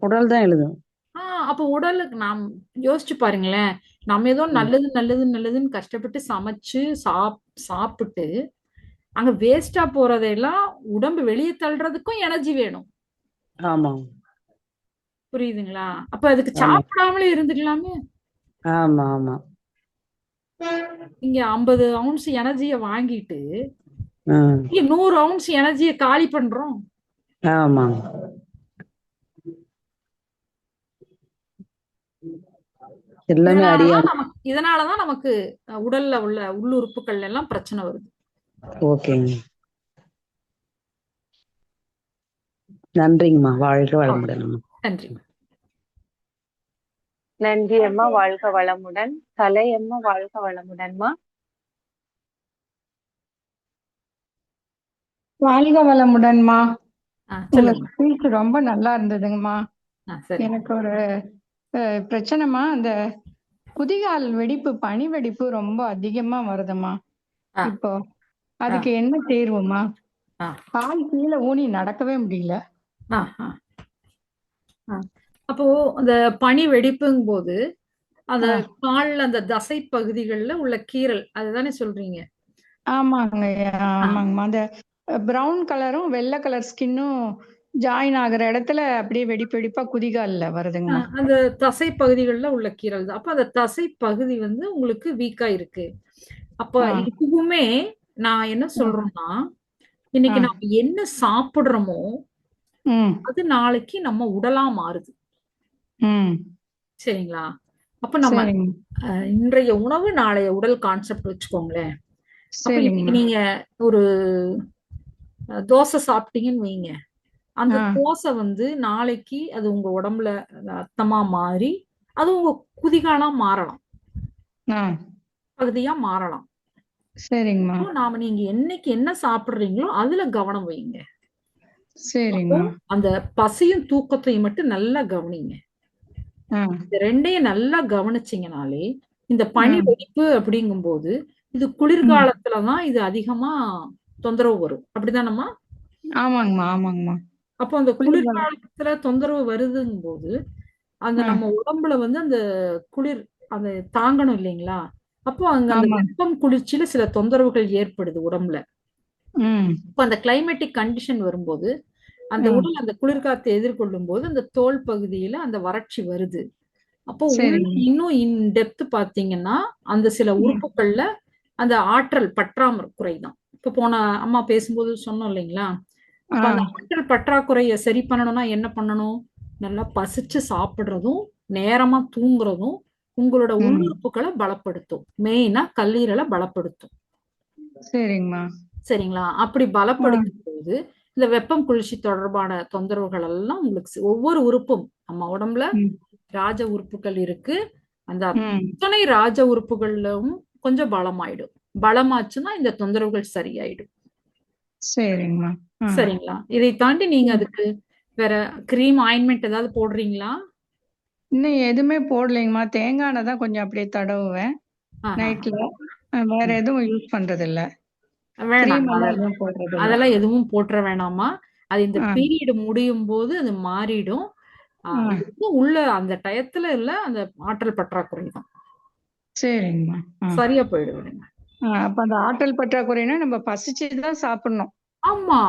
உடல் தான் எழுதும். அப்ப உடலுக்கு நாம் யோசிச்சு பாருங்களேன். நம்ம ஏதோ நல்லது நல்லது நல்லதுன்னு கஷ்டப்பட்டு சமைச்சு சாப்பிட்டு அங்க வேஸ்டா போறதெல்லாம் உடம்பு வெளியே தள்ளுறதுக்கும் எனர்ஜி வேணும். ஆமா புரியுதுங்களா? அப்ப அதுக்கு சாப்பிடாமலே இருந்துக்கலாமே. ஆமா ஆமா இங்க 50 ounce எனர்ஜிய வாங்கிட்டு 100 ounce எனர்ஜிய காலி பண்றோம். ஆமாங்க. எல்லாமே அறியாம. இதனாலதான் நமக்கு உடல்ல உள்ள உள்ளுறுப்புகள் எல்லாம் பிரச்சனை வருது. ஓகேங்க. நன்றிங்கம்மா. வாழ்க வளமுடன்ம்மா. நன்றி. நன்றி அம்மா, வாழ்க வளமுடன். கலை அம்மா, வாழ்க வளமுடன்மா. வாழ்க வளமுடன்மா. உங்க சொல்லுங்க. ஸ்பீச் ரொம்ப நல்லா இருந்ததுங்கம்மா. சரி. எனக்கு ஒரு பிரச்சனைமா, அந்த குதிகால் வெடிப்பு, பனி வெடிப்பு ரொம்ப அதிகமா வருதுமா இப்போ. அதுக்கு என்ன தீர்வுமா? கால் கீழே ஊனி நடக்கவே முடியல. அப்போ அந்த பனி வெடிப்புங்கும் போது அந்த கால்ல அந்த தசை பகுதிகள்ல உள்ள கீறல் அதுதானே சொல்றீங்க? ஆமாங்க, ஆமாங்கம்மா. அந்த பிரவுன் கலரும் வெள்ளை கலர் ஸ்கின்னும் ஜாயின் ஆகுற இடத்துல அப்படியே வெடிப்பு வெடிப்பா குதிகால்ல வருதுங்கம்மா. அந்த தசை பகுதிகள்ல உள்ள கீறல் தான். அப்ப அந்த தசை பகுதி வந்து உங்களுக்கு வீக்கா இருக்கு. அப்ப இதுவுமே நான் என்ன சொல்றேன்னா, இன்னைக்கு நாம என்ன சாப்பிடுறோமோ அது நாளைக்கு நம்ம உடலா மாறுது. சரிங்களா? அப்ப நம்ம இன்றைய உணவு நாளைய உடல் கான்செப்ட் வச்சுக்கோங்களேன். அப்ப இன்னைக்கு நீங்க ஒரு தோசை சாப்பிட்டீங்கன்னு வைங்க, அந்த தோசை வந்து நாளைக்கு அது உங்க உடம்புல ரத்தமா மாறி அது உங்க குதிகாலா மாறலாம், பகுதியா மாறலாம். சரிங்கம்மா. நாம நீங்க என்னைக்கு என்ன சாப்பிடுறீங்களோ அதுல கவனம் வைங்க. சரிங்கம்மா. அந்த பசியும் தூக்கத்தையும் மட்டும் நல்லா கவனிங்க. இந்த ரெண்டையும் நல்லா கவனிச்சீங்கனாலே இந்த பனி வெடிப்பு அப்படிங்கும் போது இது குளிர்காலத்துலதான் இது அதிகமா தொந்தரவு வரும். அப்படிதானம்மா? ஆமாங்கம்மா, ஆமாங்கம்மா. அப்போ அந்த குளிர்காலத்துல தொந்தரவு வருதுங்கும் போது அந்த நம்ம உடம்புல வந்து அந்த குளிர் அதை தாங்கணும் இல்லைங்களா? அப்போ அங்க அந்த வெப்பம் குளிர்ச்சியில சில தொந்தரவுகள் ஏற்படுது உடம்புல. இப்ப அந்த கிளைமேட்டிக் கண்டிஷன் வரும்போது அந்த உடல் அந்த குளிர்காலத்தை எதிர்கொள்ளும் போது அந்த தோல் பகுதியில அந்த வறட்சி வருது. அப்போ இன்னும் இன் டெப்த் பாத்தீங்கன்னா அந்த சில உறுப்புகள்ல அந்த ஆற்றல் பற்றாக்குறை தான். இப்ப போன அம்மா பேசும்போது சொன்னோம் இல்லைங்களா? அப்ப அந்த ஆற்றல் பற்றாக்குறைய சரி பண்ணணும்னா என்ன பண்ணணும்? நல்லா பசிச்சு சாப்பிடுறதும் நேரமா தூங்குறதும் உங்களோட உள்ளுறுப்புகளை பலப்படுத்தும். மெயினா கல்லீரலை பலப்படுத்தும். சரிங்கம்மா. சரிங்களா? அப்படி பலப்படுத்தும் போது இந்த வெப்பம் குளிர்ச்சி தொடர்பான தொந்தரவுகள் எல்லாம் உங்களுக்கு ஒவ்வொரு உறுப்பும் நம்ம உடம்புல ராஜ உறுப்புகள் இருக்கு. அந்த அத்தனை ராஜ உறுப்புகளும் கொஞ்சம் பலமாயிடும். பலமாச்சுன்னா இந்த தொந்தரவுகள் சரியாயிடும். சரிங்கம்மா. சரிங்களா? இதை தாண்டி நீங்க அதுக்கு வேற கிரீம் ஆயின்மெண்ட் ஏதாவது போடுறீங்களா? இன்னும் எதுவுமே போடலைங்கம்மா. தேங்காய் எண்ணெய் தான் கொஞ்சம் அப்படியே தடவுவேன் நைட்ல. வேற எதுவும் யூஸ் பண்றது இல்ல. வேணாம், அதெல்லாம் எதுவும் போட்டுற வேணாமா. அது இந்த பீரியட் முடியும் போது அது மாறிடும். உள்ள அந்த டயத்துல இல்ல அந்த ஆற்றல் பற்றாக்குறை தான். சரிங்கம்மா. சரியா போயிடுவீங்க. அப்ப அந்த ஆற்றல் பற்றாக்குறைனா நம்ம பசிச்சுதான் சாப்பிடணும். ஆமா,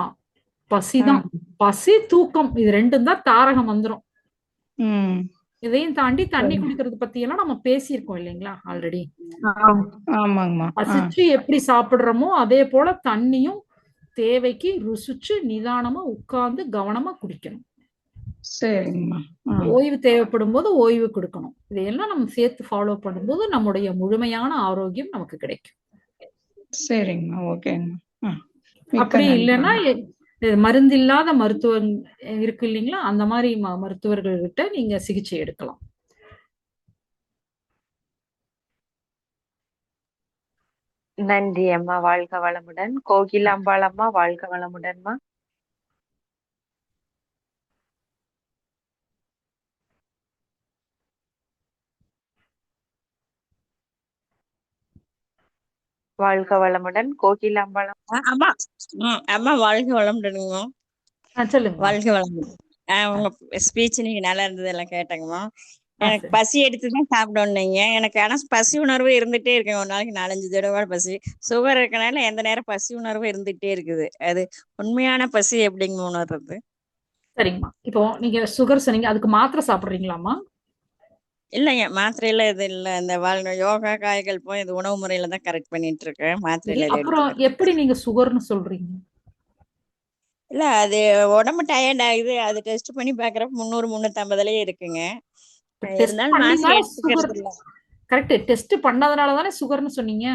பசிதான். பசி தூக்கம் இது ரெண்டும் தான் தாரக மந்திரம். இதையும் தாண்டி தண்ணி குடிக்கிறது பத்தி எல்லாம் நம்ம பேசியிருக்கோம் இல்லைங்களா ஆல்ரெடி? ஆமாங்கம்மா. பசிச்சு எப்படி சாப்பிடுறோமோ அதே போல தண்ணியும் தேவைக்கு ருசிச்சு நிதானமா உட்கார்ந்து கவனமா குடிக்கணும். சரிங்கம்மா. ஓய்வு தேவைப்படும் போது ஓய்வு கொடுக்கணும். இதையெல்லாம் நம்ம சேர்த்து ஃபாலோ பண்ணும்போது நம்முடைய முழுமையான ஆரோக்கியம் நமக்கு கிடைக்கும். சரிங்கம்மா. ஓகேங்கம்மா. அப்படி இல்லைன்னா மருந்தில்லாத மருத்துவம் இருக்கு இல்லைங்களா? அந்த மாதிரி மருத்துவர்கள்கிட்ட நீங்க சிகிச்சை எடுக்கலாம். நன்றி அம்மா, வாழ்க வளமுடன். கோகிலாம்பாள் அம்மா, வாழ்க வளமுடன்மா. வாழ்க வளமுடன். கோகிலாம்பாள் அம்மா. அம்மா வாழ்க வளமுடனுங்க. சொல்லுங்க. வாழ்க வளமுடன். உங்க ஸ்பீச் நீங்க நல்லா இருந்தது எல்லாம் கேட்டேங்கம்மா. எனக்கு பசி எடுத்துதான் சாப்பிடணுங்க. எனக்கு ஆனா பசி உணர்வு இருந்துட்டே இருக்குங்க. ஒரு நாளைக்கு 4-5 தடவை பசி. சுகர் இருக்கனால எந்த நேரம் பசி உணர்வு இருந்துட்டே இருக்குது. அது உண்மையான பசி எப்படிங்க உணர்றது? சரிங்கம்மா. இப்போ நீங்க சுகர் சொன்னீங்க, அதுக்கு மாத்திரை சாப்பிடுறீங்களாம்மா? இல்லைங்க, மாத்திரையில இது இல்ல. இந்த யோகா காய்கள் போய் இது உணவு முறையில தான் கரெக்ட் பண்ணிட்டு இருக்கேன். மாத்திரையில அப்புறம் எப்படி நீங்க சுகர்னு சொல்றீங்க? இல்ல அது உடம்பு டயர்ட் ஆகுது. அது டெஸ்ட் பண்ணி பாக்குறப்ப 300 350லயே இருக்குங்க. டெஸ்ட் இருந்தாலும் பண்ணி மாத்திரை தானே சுகர். எடுத்துக்கிறது இல்ல. கரெக்ட், டெஸ்ட் பண்ணதுனால தானே சுகர்னு சொன்னீங்க.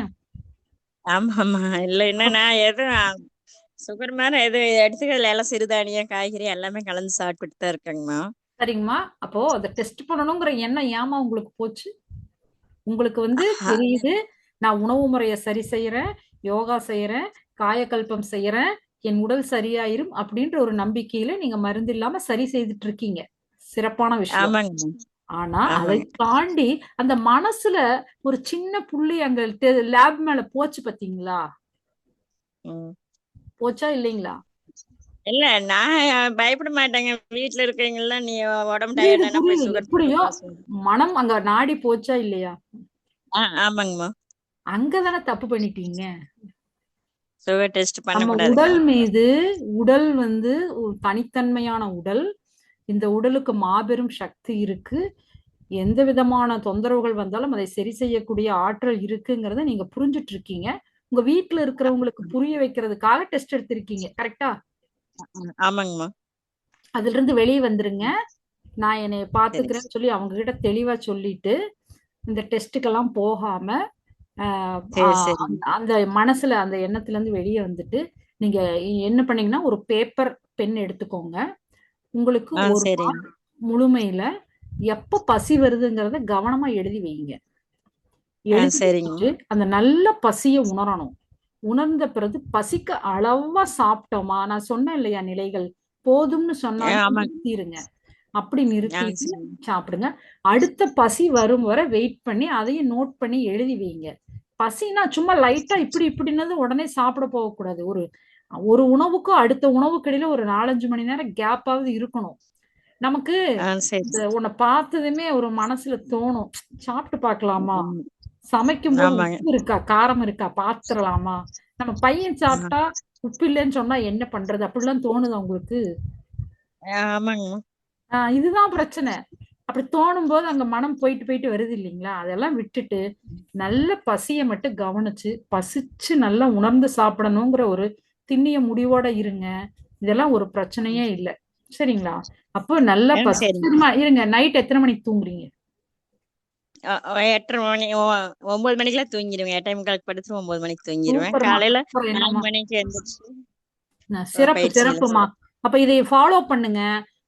ஆமாமா. இல்ல என்னன்னா எதுவும் சுகர் மாதிரி எது எடுத்துக்கிறதுல எல்லாம் சிறுதானியம் காய்கறி எல்லாமே கலந்து சாப்பிட்டுட்டு தான் இருக்காங்கம்மா. சரிங்கம்மா, அப்போ அதை டெஸ்ட் பண்ணணுங்கிற எண்ணம் ஏமா உங்களுக்கு போச்சு? உங்களுக்கு வந்து தெரியுது, நான் உணவு முறையை சரி செய்யறேன், யோகா செய்யறேன், காயக்கல்பம் செய்யறேன், என் உடல் சரியாயிரும் அப்படின்ற ஒரு நம்பிக்கையில நீங்க மருந்து இல்லாம சரி செய்துட்டு இருக்கீங்க. சிறப்பான விஷயம். ஆமாங்கம்மா. ஆனா அதை ஆமாங்க. தாண்டி அந்த மனசுல ஒரு சின்ன புள்ளி அங்க லேப் மேல போச்சு பாத்தீங்களா? ம். போச்சா இல்லைங்களா? இல்ல நான் பயப்பட மாட்டேங்க. வீட்டுல இருக்கீங்களா நீ உடம்பு புரியுது டயர்டானா போய் புரியுது, சுகர் எப்படியோ டெஸ்ட். மனம் அங்க நாடி போச்சா இல்லையா? ஆமாங்கம்மா. அங்கதானே தப்பு பண்ணிட்டீங்க. சுகர் டெஸ்ட் நம்ம பண்ணக்கூடாதுங்க. உடல் மீது, உடல் வந்து ஒரு தனித்தன்மையான உடல். இந்த உடலுக்கு மாபெரும் சக்தி இருக்கு. எந்த விதமான தொந்தரவுகள் வந்தாலும் அதை சரி செய்யக்கூடிய ஆற்றல் இருக்குங்கிறத நீங்க புரிஞ்சுட்டு இருக்கீங்க. உங்க வீட்டுல இருக்கிறவங்களுக்கு புரிய வைக்கிறதுக்காக டெஸ்ட் எடுத்திருக்கீங்க. கரெக்டா? ஆமாங்கம்மா. அதுல இருந்து வெளியே வந்துருங்க. நான் என்னை சரி. பாத்துக்கிறேன்னு சொல்லி அவங்க கிட்ட தெளிவா சொல்லிட்டு, இந்த டெஸ்ட்டுக்கெல்லாம் போகாம சரி சரி. அந்த மனசுல அந்த எண்ணத்துல இருந்து வெளியே வந்துட்டு, நீங்க என்ன பண்ணீங்கன்னா ஒரு பேப்பர் பென் எடுத்துக்கோங்க. உங்களுக்கு ஒரு சரிங்க. நாள் முழுமையில எப்ப பசி வருதுங்கிறத கவனமா எழுதி வைங்க. எழுதி சரிங்க. வச்சுட்டு அந்த நல்ல பசிய உணரணும். உணர்ந்த பிறகு பசிக்க அளவா சாப்பிட்டோமா, நான் சொன்னேன் இல்லையா நிலைகள், போதும்னு சொன்னாலும் ஆமாங்க. நிறுத்திருங்க. அப்படி நிறுத்திட்டு சரிங்க. சாப்பிடுங்க. அடுத்த பசி வரும் வரை வெயிட் பண்ணி அதையும் நோட் பண்ணி எழுதி வைங்க. பசினா சும்மா லைட்டா இப்படி இப்படின்னது உடனே சாப்பிட போகக்கூடாது. ஒரு ஒரு உணவுக்கும் அடுத்த உணவுக்கு இடையில ஒரு 4-5 மணி நேரம் கேப்பாவது இருக்கணும். நமக்கு சரி. இந்த உன்னை பார்த்ததுமே ஒரு மனசுல தோணும், சாப்பிட்டு பார்க்கலாமா, சமைக்கும் போது ஆமாங்க. உப்பு இருக்கா காரம் இருக்கா பாத்துரலாமா, நம்ம பையன் சாப்பிட்டா உப்பு இல்லைன்னு சொன்னா என்ன பண்றது, அப்படிலாம் தோணுதா உங்களுக்கு? ஆமாங்கம்மா. இதுதான் பிரச்சனை. அப்படி தோணும் போது அங்க மனம் போயிட்டு போயிட்டு வருது இல்லைங்களா? அதெல்லாம் விட்டுட்டு நல்ல பசிய மட்டும் கவனிச்சு பசிச்சு நல்லா உணர்ந்து சாப்பிடணுங்கிற ஒரு திண்ணிய முடிவோட இருங்க. இதெல்லாம் ஒரு பிரச்சனையே இல்ல. சரிங்களா? அப்போ நல்லா சரிங்க. இருங்க. நைட் எத்தனை மணிக்கு தூங்குறீங்க? 8:30 மணி 9 மணிக்கெல்லாம் தூங்கிடுவேன். 8:45 படுத்து 9 மணிக்கு தூங்கிடுவேன். சூப்பர்மா, காலையில சூப்பர். 4 என்னம்மா மணிக்கு எந்திரிச்சு சிறப்பு பயிற்சிகள் சிறப்புமா. அப்ப இதை ஃபாலோ பண்ணுங்க.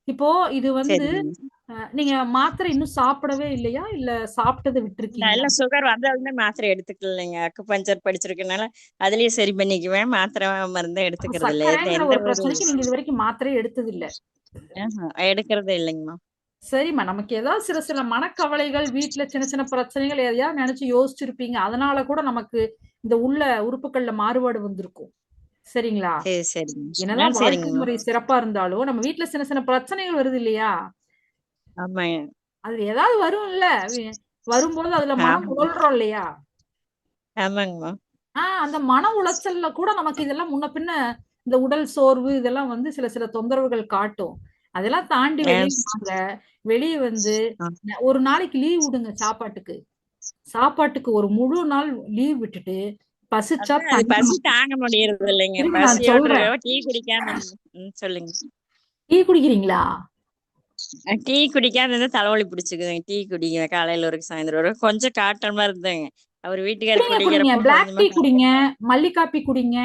இப்போ இது வந்து சரிங்க. நீங்க மாத்திரை இன்னும் சாப்பிடவே இல்லையா, இல்ல சாப்பிட்டதை விட்டுருக்கீங்களா? நல்ல சுகர் வந்தாலுமே மாத்திரை எடுத்துக்கலைங்க. அக்குபஞ்சர் படிச்சிருக்கனால அதுலயே சரி பண்ணிக்குவேன். மாத்திரை மருந்து எடுத்துக்கிறது இல்ல. சர்க்கரைங்கிற எந்த ஒரு ஒரு பிரச்சனைக்கு நீங்க இது வரைக்கும் மாத்திரை எடுத்தது இல்ல. எடுக்கிறதே இல்லைங்கம்மா. சரிம்மா, நமக்கு ஏதாவது சில சில மனக்கவலைகள், வீட்டுல சின்ன சின்ன பிரச்சனைகள் எதையாவது நினைச்சு யோசிச்சிருப்பீங்க. அதனால கூட நமக்கு இந்த உள்ள உறுப்புகள்ல மாறுபாடு வந்திருக்கும். சரிங்களா? சரி சரிங்க. என்னதான் வாழ்க்கை சரிங்கம்மா. முறை சிறப்பா இருந்தாலும் நம்ம வீட்டுல சின்ன சின்ன பிரச்சனைகள் வருது இல்லையா? ஆமாங்க. அது ஏதாவது வரும்ல. வரும்போது அதுல மனம் ஆமாங்க. உழல்றோம் இல்லையா? ஆமாங்கம்மா. அந்த மன உளைச்சல்ல கூட நமக்கு இதெல்லாம் முன்ன பின்ன இந்த உடல் சோர்வு இதெல்லாம் வந்து சில சில தொந்தரவுகள் காட்டும். அதெல்லாம் தாண்டி வெளியே வாங்க. வெளியே வந்து ஒரு நாளைக்கு லீவ் விடுங்க சாப்பாட்டுக்கு. சாப்பாட்டுக்கு ஒரு முழு நாள் லீவ் விட்டுட்டு பசிச்சா அது பசி தாங்க முடியறது இல்லைங்க. இருங்க, நான் பசியோட சொல்றேன். டீ குடிக்காம சொல்லுங்க. டீ குடிக்கிறீங்களா? டீ குடிக்காம இருந்தா தலைவலி பிடிச்சுக்குதுங்க. டீ குடிங்க காலையில ஒரு சாயந்தரம் ஒரு கொஞ்சம் காட்டுற மாதிரி இருந்தாங்க. அவர் வீட்டுக்காரர் குடிங்க குடிக்கிறப்போ பிளாக் டீ கொஞ்சமா குடிங்க, மல்லி காப்பி குடிங்க,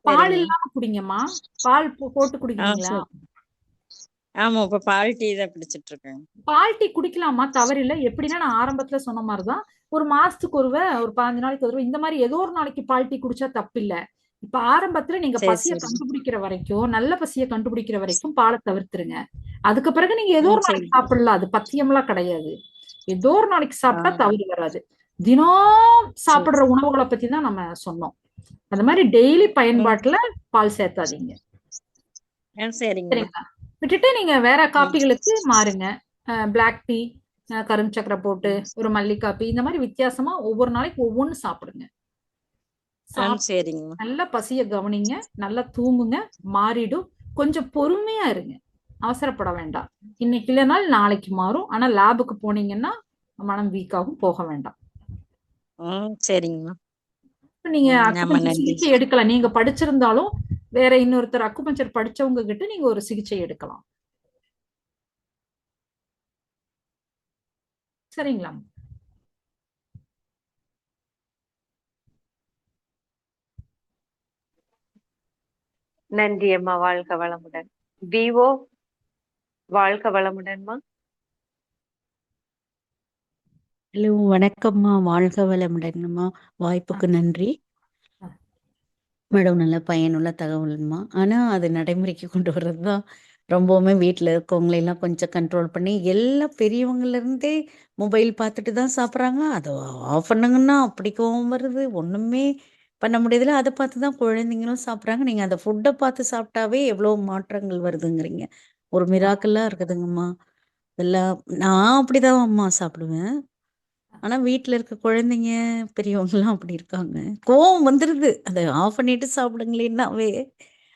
பால் இல்லாம குடிங்கம்மா. பால் போட்டு குடிக்கிறீங்களா? ஆமா இப்ப பால் டீ தான் பிடிச்சிட்டு இருக்கேன். பால் டீ குடிக்கலாமா, தவறில்ல. எப்படின்னா நான் ஆரம்பத்துல சொன்ன மாதிரிதான் ஒரு மாசத்துக்கு ஒரு 15 நாளைக்கு ஒரு இந்த மாதிரி ஏதோ ஒரு நாளைக்கு பால் டீ குடிச்சா தப்பு இல்ல. இப்ப ஆரம்பத்துல நீங்க பசிய கண்டுபிடிக்கிற வரைக்கும், நல்ல பசிய கண்டுபிடிக்கிற வரைக்கும் பாலை தவிர்த்துருங்க. அதுக்கு பிறகு நீங்க ஏதோ ஒரு நாளைக்கு சாப்பிடலாம். அது பத்தியம்லாம் கிடையாது. ஏதோ ஒரு நாளைக்கு சாப்பிட்டா தவறு வராது. தினம் சாப்பிடுற உணவுகளை பத்தி தான் நம்ம சொன்னோம். அந்த மாதிரி டெய்லி பயன்பாட்டுல பால் சேர்த்தாதீங்க. சரிங்களா? விட்டுட்டு நீங்க வேற காப்பிகளுக்கு மாறுங்க. பிளாக் டீ, கரும் சக்கரை போட்டு ஒரு மல்லி காப்பி, இந்த மாதிரி வித்தியாசமா ஒவ்வொரு நாளைக்கு ஒவ்வொன்னு சாப்பிடுங்க. நல்ல பசிய கவனிங்க, நல்லா தூங்குங்க, மாறிடும். கொஞ்சம் பொறுமையா இருங்க, அவசரப்பட வேண்டாம். இன்னைக்கு இல்லைனாலும் நாளைக்கு மாறும். ஆனா லேபுக்கு போனீங்கன்னா மனம் வீக்காகும், போக வேண்டாம். சரிங்கம்மா. நீங்க சிகிச்சை எடுக்கலாம். நீங்க படிச்சிருந்தாலும் வேற இன்னொருத்தர் அக்குபஞ்சர் படிச்சவங்க கிட்ட நீங்க ஒரு சிகிச்சை எடுக்கலாம். சரிங்களா? நன்றி அம்மா, வாழ்க வளமுடன். விவோ, வாழ்க வளமுடன்மா. ஹலோ, வணக்கம்மா. வாழ்க வளமுடன்மா. வாய்ப்புக்கு நன்றி மேடம். நல்ல பயனுள்ள தகவல்மா. ஆனா அது நடைமுறைக்கு கொண்டு வர்றது தான் ரொம்பவுமே வீட்டில் இருக்கவங்களை எல்லாம் கொஞ்சம் கண்ட்ரோல் பண்ணி, எல்லா பெரியவங்கல இருந்தே மொபைல் பார்த்துட்டு தான் சாப்பிட்றாங்க. அதை ஆஃப் பண்ணுங்கன்னா அப்படி கோவம் வருது, ஒண்ணுமே பண்ண முடியதில்ல. அதை பார்த்து தான் குழந்தைங்களும் சாப்பிட்றாங்க. நீங்க அந்த ஃபுட்டை பார்த்து சாப்பிட்டாவே எவ்வளோ மாற்றங்கள் வருதுங்கிறீங்க. ஒரு மிராக்கல்லாம் இருக்குதுங்கம்மா. இதெல்லாம் நான் அப்படிதான் அம்மா சாப்பிடுவேன். ஆனா வீட்ல இருக்க குழந்தைங்க, பெரியவங்கலாம் அப்படி இருக்காங்க. கோவம் வந்துருது. அத ஆஃப் பண்ணிட்டு சாப்பிடுங்களேன்னாவே.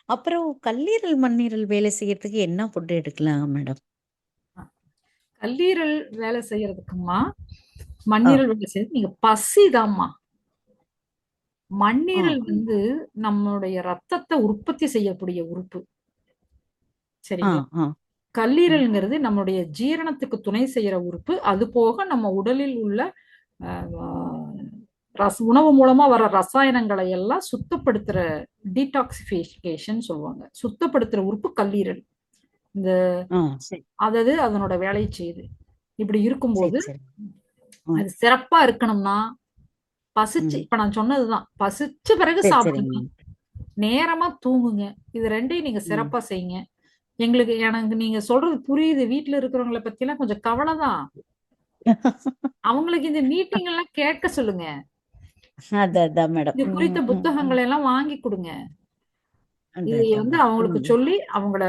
அப்புறம் கல்லீரல், மண்ணீரல் வேலை செய்யறதுக்கு என்ன ஃபுட் எடுக்கலாம் மேடம்? கல்லீரல் வேலை செய்யறதுக்குமா, ஆ. மண்ணீரல் வேலை செய்யறது நீங்க பசிதாம்மா. ஆ. மண்ணீரல் வந்து நம்மளுடைய ரத்தத்தை உற்பத்தி செய்யக்கூடிய உறுப்பு. ஆ. சரிங்களா? ஆ. ம். கல்லீரல்ங்கிறது நம்முடைய ஜீரணத்துக்கு துணை செய்யற உறுப்பு. அது போக நம்ம உடலில் உள்ள உணவு மூலமா வர ரசாயனங்களை எல்லாம் சுத்தப்படுத்துற டீடாக்சிபிகேஷன் சொல்லுவாங்க. சுத்தப்படுத்துற உறுப்பு கல்லீரல். இந்த ஆ. சரி. அதாவது அதனோட வேலையை செய்யுது. இப்படி சரி, இருக்கும்போது சரி. ம். அது சிறப்பா இருக்கணும்னா பசிச்சு, ம். இப்ப நான் சொன்னதுதான், பசிச்ச பிறகு சரி, சாப்பிடுங்க, சரிங்க. நேரமா தூங்குங்க. இது ரெண்டையும் நீங்க ம். சிறப்பா செய்யுங்க. எனக்கு நீங்க சொல்றது புரியுது. வீட்ல இருக்கிறவங்கள பத்தி எல்லாம் கொஞ்சம் கவலைதான். அவங்களுக்கு இந்த மீட்டிங் எல்லாம் கேட்க சொல்லுங்க. அதான் மேடம். இது குறித்த ம். ம். ம். புத்தகங்களை எல்லாம் வாங்கி கொடுங்க. இது அதான் வந்து மேம். அவங்களுக்கு ம். சொல்லி அவங்களோட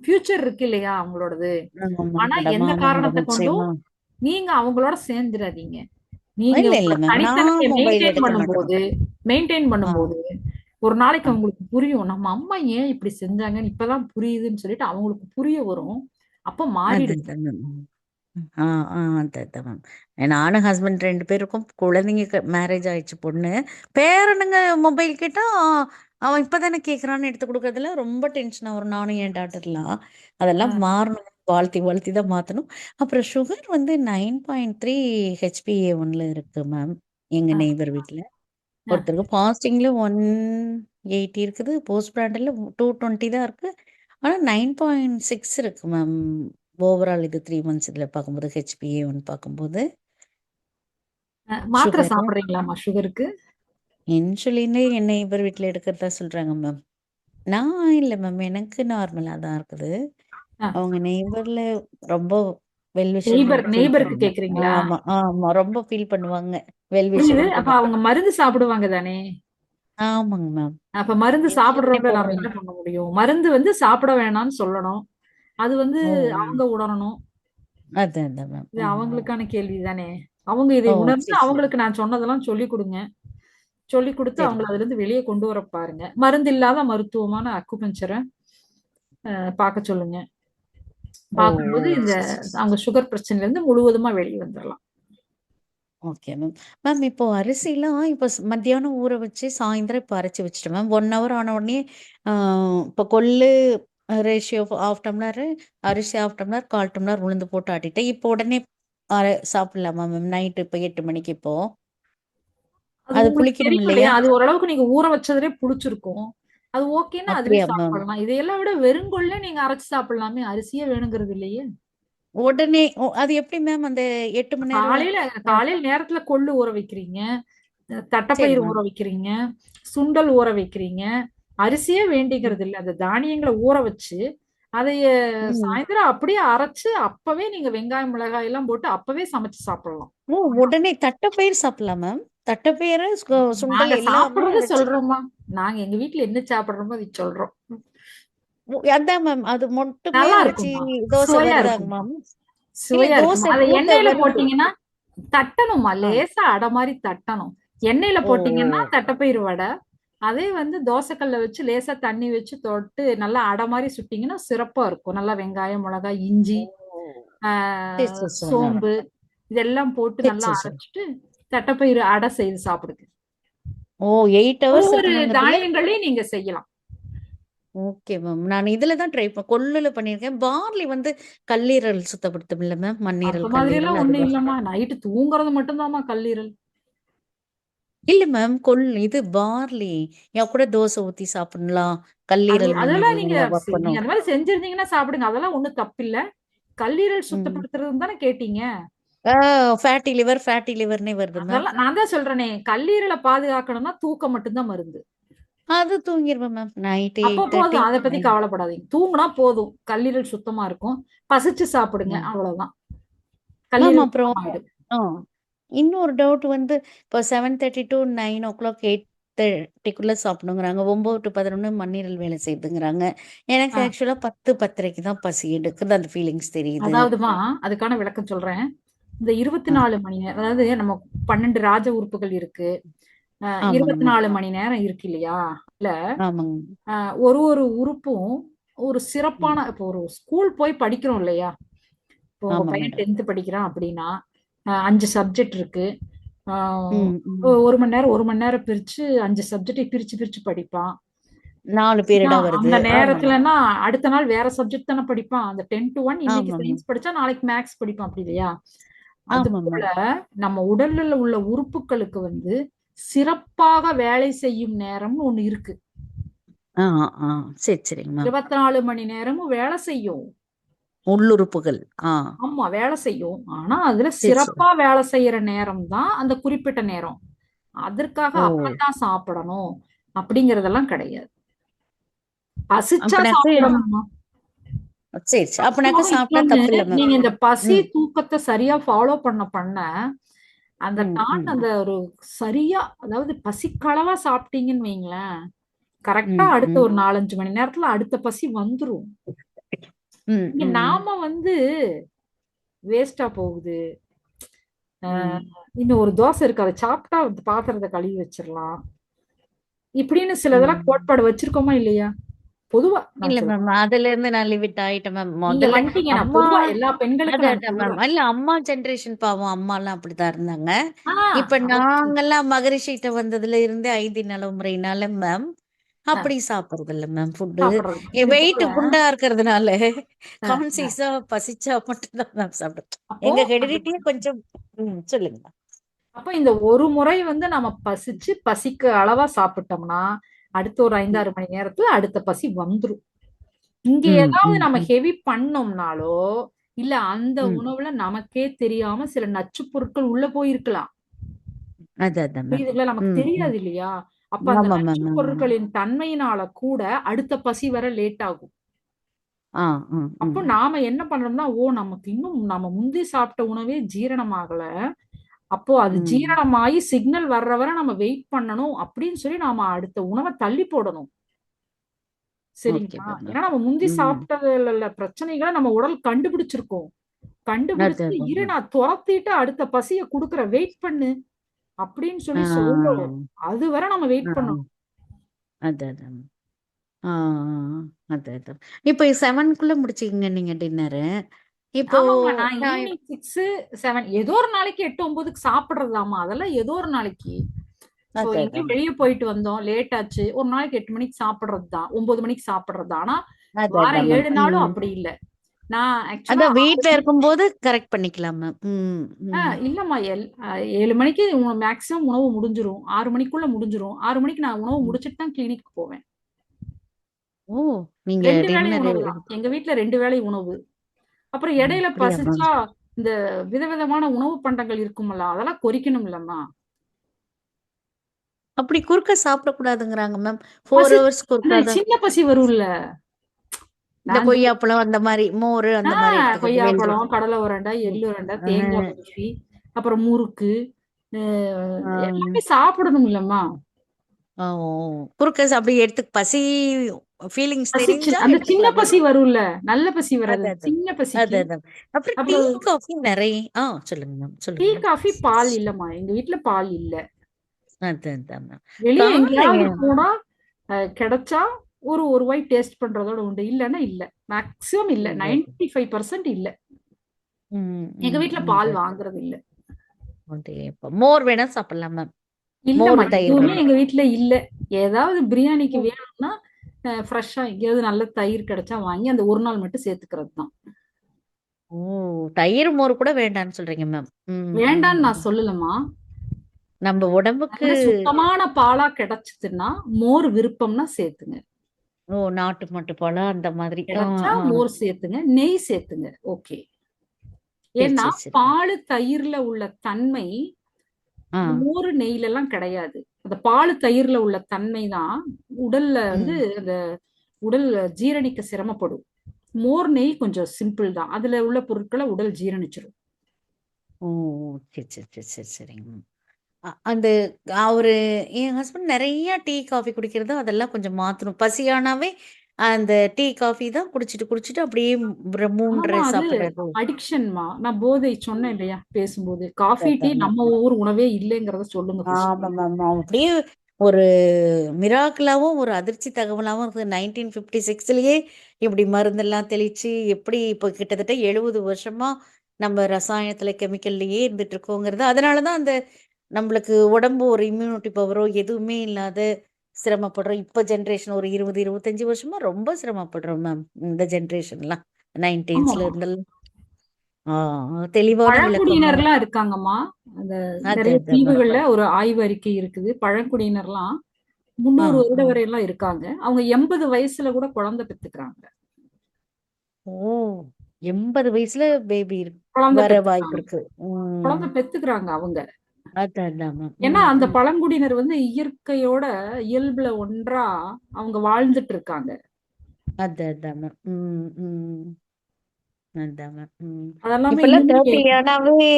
ஃபியூச்சர் இருக்கு இல்லையா அவங்களோடது. ஆமா ஆனா மேடம். எந்த ஆமா காரணத்தை மேடம். கொண்டும் நிச்சயமா. நீங்க அவங்களோட சேர்ந்துடாதீங்க. நீங்க இல்ல, இல்ல உங்களோட மேம். நான் தனித்தன்மையை மொபைல் எடுக்க மாட்டேன் மேம். மெயின்டைன் ஆ. பண்ணும்போது ஒரு நாளைக்கு ஆ. அவங்களுக்கு புரியும். நம்ம அம்மா ஏன் இப்படி செஞ்சாங்கன்னு இப்பதான் புரியுதுன்னு சொல்லிட்டு அவங்களுக்கு புரிய வரும். அப்ப மாறிடுங்க. அதான் மேம். ஆ, ஆ. அதான் மேம். நானும் ஹஸ்பண்ட் 2 பேருக்கும் குழந்தைங்க மேரேஜ் ஆயிடுச்சு பொண்ணு. பேரனுங்க மொபைல் கேட்டா, அவன் இப்பதானே கேட்குறான்னு எடுத்து குடுக்கறதுல ரொம்ப டென்ஷன் ஆகுறோம் நானும் என் டாட்டர்லாம். அதெல்லாம் மாறணும். வாழ்த்தி வாழ்த்தி தான் மாத்தணும். அப்புறம் சுகர் வந்து 9.3 HbA1ல இருக்கு மேம். எங்க நெய்பர் வீட்ல. ஒருத்தருக்கு ஃபாஸ்டிங்ல 180 இருக்குது. போஸ்ட் பிராண்டட்ல 220 தான் இருக்கு. ஆனா 9.6 இருக்கு மேம். ஓவரால் இது 3 மந்த்ஸ் இதுல பார்க்கும்போது HbA1 பார்க்கும்போது. மாத்திரை சுகரு. சாப்பிடுறீங்களாமா சுகருக்கு? இன்சுலினே என் நெய்பர் வீட்ல எடுக்கிறதா சொல்றாங்க மேம். நான் இல்ல மேம். எனக்கு நார்மலா தான் இருக்குது. அவங்க நெய்பர்ல ரொம்ப வெல் விஷர் ஃபீல் நெய்பருக்கு பண்ணுவாங்க. கேக்குறீங்களா? ஆமா, ஆமா. ரொம்ப ஃபீல் பண்ணுவாங்க. வெல் புரியுது. விஷர்ன்னு அப்ப கொஞ்சம் அவங்க மருந்து சாப்பிடுவாங்க தானே? ஆமாங்க மேம். அப்ப மருந்து இன்சுலினே சாப்பிடுறவங்கள நம்ம என்ன போடுறேன். பண்ண முடியும்? மருந்து வந்து சாப்பிட வேணாம்னு சொல்லணும். அது வந்து ஓ! அவங்க உணரணும். அதான் மேம். இது அவங்களுக்கான கேள்வி தானே. அவங்க இதை ஓ! உணர்ந்து சரி, சரி. அவங்களுக்கு நான் சொன்னதெல்லாம் சொல்லிக் கொடுங்க. சொல்லிக் கொடுத்து சரி. அவங்கள அதுல இருந்து வெளியே கொண்டு வர பாருங்க. மருந்து இல்லாத மருத்துவமான அக்குபஞ்சரை பார்க்க சொல்லுங்க. ஓ! பார்க்கும்போது இந்த சரி, சரி. அவங்க சுகர் பிரச்சனையில இருந்து முழுவதுமா வெளியே வந்துடலாம். Okay ma'am. மேம் இப்போ அரிசிலாம் இப்போ மத்தியானம் ஊற வச்சு சாயந்தரம் இப்போ அரைச்சு வச்சுட்டேன் மேம். 1 ஹவர் ஆன உடனே இப்போ கொள்ளு ரேஷியோ 1/2 டம்ளர் அரிசி 1/2 டம்ளர் 1/4 டம்ளர் உளுந்து போட்டு ஆட்டிட்டேன். இப்போ உடனே சாப்பிடலாமா மேம்? நைட்டு இப்போ 8 மணிக்கு இப்போ அது அது உங்களுக்கு புளிக்கணும் தெரியும் இல்லையா? இல்லையா? அது ஓரளவுக்கு நீங்க ஊற வச்சதுலே புளிச்சிருக்கும். அது ஓகேன்னா அதுவே அப்படியா மேம்? சாப்பிடலாம். இதையெல்லாம் விட வெறுங்கொள்ளே நீங்க அரைச்சு சாப்பிடலாமே. அரிசியே வேணுங்கிறது இல்லையே. உடனே அது எப்படி மேம் அந்த 8 மணி நேரம்? காலையில நேரத்துல கொள்ளு ஊற வைக்கிறீங்க. சரி தட்டப்பயிறு ஊற மேம். வைக்கிறீங்க. சுண்டல் ஊற வைக்கிறீங்க. அரிசியே வேண்டிக்கிறது இல்ல. அந்த தானியங்களை ஊற வச்சு அதைய ம். சாயந்தரம் அப்படியே அரைச்சு அப்பவே நீங்க வெங்காயம் மிளகாய் எல்லாம் போட்டு அப்பவே சமைச்சு சாப்பிடலாம். ஓ! உடனே தட்டப்பயிர் சாப்பிடலாம் மேம். தட்டப்பயிறு சுண்டல் நாங்க எல்லாமே சாப்பிடுறத அரைச்சு. சொல்றோமா. நாங்க எங்க வீட்ல என்ன சாப்பிடுறோமோ அதை சொல்றோம். அதான் மேம். அது மட்டுமே நல்லா அரைச்சி இருக்குமா. தோசை சுவையா வருதாங்க இருக்குமா. மேம்? இல்ல சுவையா இருக்குமா. தோசை அதை ஊத்த எண்ணெயில வருது. போட்டீங்கன்னா தட்டணுமா. ஆ. லேசா அடை மாதிரி தட்டணும். எண்ணெயில ஓ! போட்டீங்கன்னா தட்டப்பயிறு வடை. அதே வந்து தோசைக்கல்ல வச்சு லேசா தண்ணி வச்சு தொட்டு நல்லா அடை மாதிரி சுட்டீங்கன்னா சிறப்பா இருக்கும். நல்லா வெங்காயம் மிளகாய் இஞ்சி ஓ! சரி, சரி, சரி மேம். சோம்பு இதெல்லாம் போட்டு சரி, நல்லா சரி, சரி. அரைச்சிட்டு தட்டப்பயிறு அடை செய்து சாப்பிடுங்க. ஓ! 8 ஹவர்ஸ் ஒவ்வொரு இருக்கணுங்கிறதுல தானியங்களையும் நீங்க செய்யலாம். Okay ma'am. நான் இதுல தான் கொள்ளுல பண்ணியிருக்கேன். பார்லி வந்து கல்லீரல் சுத்தப்படுத்தும்ல மேம்? அந்த மண்ணீரல், மாதிரி எல்லாம் கல்லீரல் ஒண்ணும் அதுவா? இல்லம்மா. நைட்டு தூங்குறது மட்டும்தாம்மா கல்லீரல். இல்ல மேம். இது பார்லி. என் கூட தோசை ஊத்தி சாப்பிடலாம். கல்லீரல் அதெல்லாம் நீங்க ஒர்க் நீங்க பண்ணும். அந்த மாதிரி செஞ்சிருந்தீங்கன்னா சாப்பிடுங்க. அதெல்லாம் ஒண்ணும் தப்பில்ல. கல்லீரல் ம். சுத்தப்படுத்துறதுன்னு தானே கேட்டீங்க. ஃபேட்டி லிவர்னே வருது மேம். அதெல்லாம் நான் தான் சொல்றேனே, கல்லீரலை பாதுகாக்கணும்னா தூக்கம் மட்டும்தான் மருந்து. அது தூங்கிருவேன் மேம். நைட் அப்போ 8:30 போதும். அத பத்தி 9. கவலைப்படாதீங்க. தூங்குனா போதும். கல்லீரல் சுத்தமா இருக்கும். பசிச்சு சாப்பிடுங்க. ம். அவ்வளவுதான். மேம் கல்லீரல் அப்புறம் சுத்தமாயிடும். ஆ இன்னொரு டவுட் வந்து இப்போ 7:30 to 9 o'clock 8:30க்குள்ள சாப்பிடணுங்கிறாங்க. 9 to 11 மண்ணீரல் வேலை செய்யுதுங்கிறாங்க. எனக்கு ஆ. ஆக்சுவலா 10:30க்கு தான் பசி எடுக்குது. அந்த ஃபீலிங்ஸ் தெரியுது. அதாவதுமா, அதுக்கான விளக்கம் சொல்றேன். இந்த ஆ. 24 மணி நேரம், அதாவது நம்ம 12 ராஜ உறுப்புகள் இருக்கு. ஆமாங்க மேம். 24 மணி நேரம் இருக்கு இல்லையா? இல்ல ஆமாங்க. ஒரு ஒரு உறுப்பும் ஒரு ம். சிறப்பான, இப்போ ஒரு ஸ்கூல் போய் படிக்கிறோம் இல்லையா? இப்போ உங்க ஆமா பையன் மேடம். 10th படிக்கிறான் அப்படின்னா 5 சப்ஜெக்ட் இருக்கு. ஆஹ் ம். ம். 1 மணி நேரம் பிரிச்சு 5 சப்ஜெக்டை பிரிச்சு பிரிச்சு படிப்பான். 4 பீரியடா வருது. அந்த ஆமா மேம். நேரத்துலன்னா அடுத்த நாள் வேற சப்ஜெக்ட் தானே படிப்பான். அந்த 10 to 1 இன்னைக்கு ஆமா மேம். சயின்ஸ் படிச்சா நாளைக்கு மேக்ஸ் படிப்பான், அப்படி இல்லையா? அது ஆமா போல மேம். நம்ம உடல்ல உள்ள உறுப்புகளுக்கு வந்து சிறப்பாக வேலை செய்யும் நேரம்னு ஒண்ணு இருக்கு. ஆ ஆ சரிங்க மேம். 24 மணி நேரமும் வேலை செய்யும். உள்ளுறுப்புகள். ஆ ஆமா, வேலை செய்யும். ஆனா அதுல சரி. சிறப்பா வேலை செய்யற நேரம் தான் அந்த குறிப்பிட்ட நேரம். அதற்காக ஓ! அப்பதான் சாப்பிடணும் அப்படிங்கறதெல்லாம் கிடையாது. பசிச்சா அப்பனாக்க சாப்பிடணும்மா. சரி. அப்பனாக்க பசியோட சாப்பிட்டா இன்னொன்னு, தப்பில்ல மேம். நீங்க இந்த பசி ம். தூக்கத்தை சரியா ஃபாலோ பண்ண அந்த ம். ம். அந்த ஒரு சரியா, அதாவது பசிக்களவா சாப்பிட்டீங்கன்னு வைங்களேன், கரெக்டா ம். அடுத்த ம். ஒரு 4-5 மணி நேரத்துல அடுத்த பசி வந்துரும். ம். இங்க ம். நாம வந்து வேஸ்டா போகுது. ம். இன்னும் ஒரு தோசை இருக்கு, அதை சாப்பிட்டா பாத்திரத்தை கழுவி வச்சிடலாம் இப்படின்னு சிலதெல்லாம் ம். கோட்பாடு வச்சிருக்கோமா இல்லையா? பொதுவா நான் இல்ல சொல்றேன். மேம். அதுலேருந்து நான் லிமிட் ஆயிட்டேன் மேம். நீங்க முதல்ல வந்துட்டீங்க, நான் அம்மா பொதுவா எல்லா பெண்களுக்கும் நான் அதான் மேம். சொல்றேன். இல்ல அம்மா ஜெனரேஷன் பாவம் அம்மாலாம் அப்படித்தான் இருந்தாங்க. இப்ப அதெல்லாம் நாங்கெல்லாம் மகரிஷிட்ட வந்ததுல இருந்து 5 நலமுறையினால மேம் அப்படி சாப்பிடுறது இல்ல மேம் ஃபுட்டு. சாப்பிடுறது என் இது வெயிட் போல. குண்டா இருக்கிறதுனால அஹ், கான்சியஸா பசிச்சா மட்டும் தான் மேம் சாப்பிடுறேன். அப்போ எங்க அந்த ஹெரிடிட்டியே கொஞ்சம் சொல்லுங்க மேம். அப்ப இந்த ஒரு முறை வந்து நம்ம பசிச்சு பசிக்கு அளவா சாப்பிட்டோம்னா அடுத்த ஒரு 5-6 மணி நேரத்துல அடுத்த பசி வந்துரும். இங்க ம். ஏதாவது ம். நம்ம ம். ஹெவி பண்ணோம்னாலோ இல்ல அந்த ம். உணவுல நமக்கே தெரியாம சில நச்சு பொருட்கள் உள்ள போயிருக்கலாம். அதான் மேம். புரியுதுங்களா? நமக்கு ம். ம். தெரியாது இல்லையா? அப்ப அந்த ஆமா நச்சு மேம். ஆமா மேம். பொருட்களின் தன்மையினால கூட அடுத்த பசி வர லேட் ஆகும். ஆ. ம். அப்போ ம். நாம என்ன பண்றோம்னா, நமக்கு இன்னும் நம்ம முந்தி சாப்பிட்ட உணவே ஜீரணமாகல. அப்போ அது ம். ஜீரணமாயி சிக்னல் வர்ற வரை நம்ம வெயிட் பண்ணணும் அப்படின்னு சொல்லி நாம அடுத்த உணவை தள்ளி போடணும். ஓகே சரிங்களா? மேம். ஏன்னா நம்ம முந்தி ம். சாப்பிட்டதுல பிரச்சனைகளை நம்ம உடல் கண்டுபிடிச்சிருக்கோம். கண்டுபிடிச்சு அதான் இரு மேம். நான் துரத்திட்டு அடுத்த பசிய குடுக்குற, வெயிட் பண்ணு அப்படின்னு ஆ. சொல்லி சொல்றோம். அது வரை நம்ம வெயிட் ஆ. பண்ணணும். அதான். ஆ. அதான். இப்போ 7க்குள்ள முடிச்சுக்கங்க நீங்க டின்னரு. இப்போ ஆமாம்மா, நான் நான் ஈவினிங் 6, 7 ஏதோ ஒரு நாளைக்கு 8, 9க்கு சாப்பிடுறதாமா. அதெல்லாம் ஏதோ ஒரு நாளைக்கு. இப்போ எங்கேயும் அதான். வெளிய போயிட்டு வந்தோம், லேட் ஆச்சு. ஒரு நாளைக்கு 8 மணிக்கு சாப்பிடுறது தான். 9 மணிக்கு சாப்பிடுறது தான். ஆனா வாரம் அதான் மேம். 7 நாளும் ம். அப்படி இல்ல. நான் ஆக்சுவலா அதான் வீட்ல இருக்கும்போது கரெக்ட் பண்ணிக்கலாம் மேம். ம். ம். இல்லம்மா, 7 மணிக்கு மேக்ஸிமம் உணவு முடிஞ்சிரும். 6 மணிக்குள்ள முடிஞ்சிரும். 6 மணிக்கு நான் உணவு ம். முடிச்சிட்டு தான் கிளினிக் போவேன். ஓ! நீங்க 2 வேளை டின்னர் உணவு தான். எங்க வீட்ல 2 வேளை உணவு. அப்புறம் இடையில அப்படியா மேம்? பசிச்சா இந்த விதவிதமான உணவு பண்டங்கள் இருக்கும்ல, அதெல்லாம் கொறிக்கணும் இல்லம்மா. அப்படி குறுக்க சாப்பிடக்கூடாதுங்கிறாங்க மேம். 4 பசி ஹவர்ஸ்க்கு அந்த ஒருக்கா தான். சின்ன பசி வரும்ல. இந்த நான் கொய்யாப்பழம் அந்த மாரி, மோரு அந்த மாரி எடுத்துக்கிறது. கொய்யாப்பழம், கடலை உருண்டை, எள்ளு உருண்டை, தேங்காய் அ. பர்ஃபி, அப்புறம் முறுக்கு, ஆ. எல்லாமே சாப்பிடணும் இல்லம்மா. ஓ! குறுக்க அப்படியே எடுத்து பசி ஃபீலிங்ஸ் தெரிஞ்சா அந்த சின்ன எடுத்துக்கலாம் மேம். பசி வரும்ல, நல்ல பசி வராது. அதான். சின்ன பசிக்கு. அதான். அப்புறம் டீ, அப்புறம் காஃபி நெறைய சொல்லுங்க மேம். டீ, சொல்லுங்க. காஃபி, பால் இல்லம்மா. எங்க வீட்ல பால் இல்ல. அதான் மேம். வெளிய பால் எங்கேயாவது போனா கிடைச்சா ஒரு வாய் டேஸ்ட் பண்றதோட உண்டு. இல்லன்னா இல்ல. மேக்ஸிமம் இல்ல. 95% இல்ல. ம். எங்க ம். வீட்ல ம். பால் வாங்குறது இல்ல. மோர் வேணா சாப்பிடலாம் மேம். இல்லம்மா, மோர், தயிர் எதுவுமே வேணும். எங்க வீட்ல இல்ல. ஏதாவது பிரியாணிக்கு வேணும்னா ஃப்ரெஷ்ஷா எங்கேயாவது நல்ல தயிர் கிடைச்சா வாங்கி அந்த ஒரு நாள் மட்டும் சேர்த்துக்கிறது தான். ஓ! தயிர், மோர் கூட வேண்டான்னு சொல்றீங்க மேம். வேண்டான்னு நான் சொல்லலம்மா. நம்ம உடம்புக்கு நல்ல சுத்தமான பாலா கிடைச்சதுன்னா மோர் விருப்பம்னா சேர்த்துங்க. ஓ! நாட்டு மாட்டு பாலா அந்த மாதிரி. கிடைச்சா மோர் சேர்த்துங்க, நெய் சேர்த்துங்க. ஓகே. சரி, ஏன்னா சரி, சரி. பால் தயிர்ல உள்ள தன்மை ஆ. மோர் நெய்ல எல்லாம் கிடையாது. அந்த பால் தயிர்ல உள்ள தன்மை தான் உடல்ல வந்து அந்த உடல் ஜீரணிக்க சிரமப்படும். மோர் நெய் கொஞ்சம் சிம்பிள் தான். அதுல உள்ள பொருட்களை உடல் ஜீரணிச்சிடும். ஓ! சரி, சரி, சரி, சரி, சரிங்க மேம். அந்த அவரு என் ஹஸ்பண்ட் நெறைய டீ, காஃபி குடிக்கிறது அதெல்லாம் கொஞ்சம் மாத்தணும். பசியானாவே அந்த டீ, காஃபி தான் குடிச்சிட்டு அப்படியே 3:30 ஆமாம்மா, அது சாப்பிடுறது. அடிக்ஷன்மா. நான் போதை சொன்னேன் இல்லையா பேசும்போது. காஃபி, டீ அதான் மேம். நம்ம ஊர் உணவே இல்லைங்கிறத சொல்லுங்க ஃபர்ஸ்ட். ஆமா மேம். அப்படியே ஒரு மிராக்கிளாவும் ஒரு அதிர்ச்சி தகவலாவும் இருக்குது. 1956லயே இப்படி மருந்தெல்லாம் தெளிச்சு எப்படி இப்போ கிட்டத்தட்ட 70 வருஷமா நம்ம ரசாயனத்துல கெமிக்கல்லயே இருந்துட்டு இருக்கோங்கிறது. அதனால தான் அந்த நம்மளுக்கு உடம்பு ஒரு இம்யூனிட்டி பவரோ எதுவுமே இல்லாத சிரமப்படுறோம். இப்ப ஜென்ரேஷன் ஒரு 20, 25 வருஷமா ரொம்ப சிரமப்படுறோம் மேம். இந்த ஜென்ரேஷன்லாம் 19ஸ்ல ஆமாம்மா. இருந்தெல்லாம். தெளிவான விளக்கம் மேம். பழங்குடியினர்லாம் இருக்காங்கம்மா. அந்த நிறைய அதான் மேம். தீவுகள்ல ஒரு ஆய்வு அறிக்கை இருக்குது. பழங்குடியினர்லாம் 300 வருட வரையெல்லாம் இருக்காங்க. அவங்க 80 வயசுல கூட குழந்தை பெத்துக்கிறாங்க. ஓ! 80 வயசுல பேபி குழந்தை வர வாய்ப்பு பெத்துக்கிறாங்க. இருக்கு. குழந்தை பெத்துக்கிறாங்க அவங்க. அதான் மேம். ஏன்னா அந்த பழங்குடியினர் வந்து இயற்கையோட இயல்புல ஒன்றா அவங்க வாழ்ந்துட்டு இருக்காங்க. அதான் மேம். அதான் மேம். அதெல்லாமே இப்பெல்லாம் இன்னுமே 30 ஆனாவே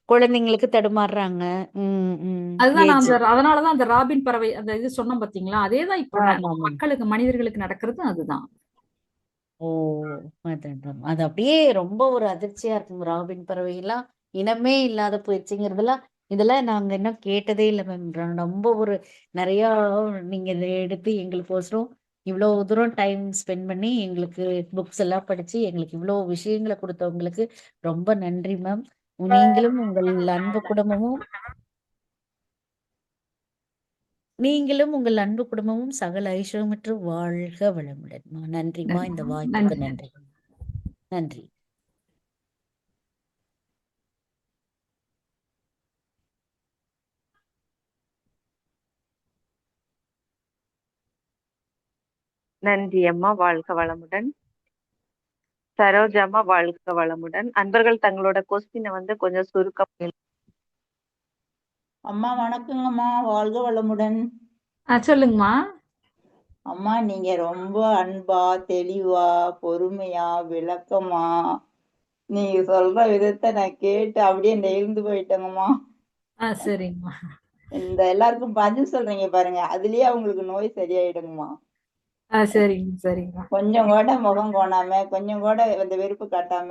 குழந்தைங்களுக்கு தடுமாறுறாங்க. அதுதான் நான் ஏஜ். அதனாலதான் அந்த ராபின் பறவை அந்த இது சொன்னோம் பாத்தீங்களா, அதேதான் இப்ப ஆமா மேம். மக்களுக்கு மனிதர்களுக்கு நடக்கிறது அதுதான். ஓ! அதான் மேம். அது அப்படியே ரொம்ப ஒரு அதிர்ச்சியா இருக்கும். ராபின் பறவைலாம் இனமே இல்லாத போயிடுச்சுங்கிறதெல்லாம் இதெல்லாம் நாங்க இன்னும் கேட்டதே இல்ல மேம். ரொம்ப ஒரு நிறையா நீங்க இத எடுத்து எங்களுக்கோசரம் இவ்வளோ தூரம் டைம் ஸ்பெண்ட் பண்ணி எங்களுக்கு புக்ஸ் எல்லாம் படிச்சு எங்களுக்கு இவ்வளோ விஷயங்களை கொடுத்தவங்களுக்கு ரொம்ப நன்றி மேம். நீங்களும் உங்கள் அன்பு குடும்பமும் சகல ஐஸ்வர்யமற்று வாழ்க வளமுடன். நன்றிமா, இந்த வாய்ப்புக்கு நன்றி. நன்றி. நன்றி. நன்றி அம்மா, வாழ்க வளமுடன். சரோஜாம்மா, வாழ்க வளமுடன். அன்பர்கள் தங்களோட கொஸ்டினை வந்து கொஞ்சம் சுருக்கம். அம்மா வணக்கங்கம்மா, வாழ்க வளமுடன். சொல்லுங்கம்மா. அம்மா, நீங்க ரொம்ப அன்பா, தெளிவா, பொறுமையா, விளக்கமா நீங்க சொல்ற விதத்தை நான் கேட்டு அப்படியே நெகிழ்ந்து போயிட்டேங்கம்மா. சரிங்கம்மா. இந்த எல்லாருக்கும் பதில் சொல்றீங்க பாருங்க, அதுலயே அவங்களுக்கு நோய் சரியாயிடுங்கம்மா. சரிங்க. கொஞ்சம் கூட முகம் கோணாம, கொஞ்சம் கூட இந்த வெறுப்பு காட்டாம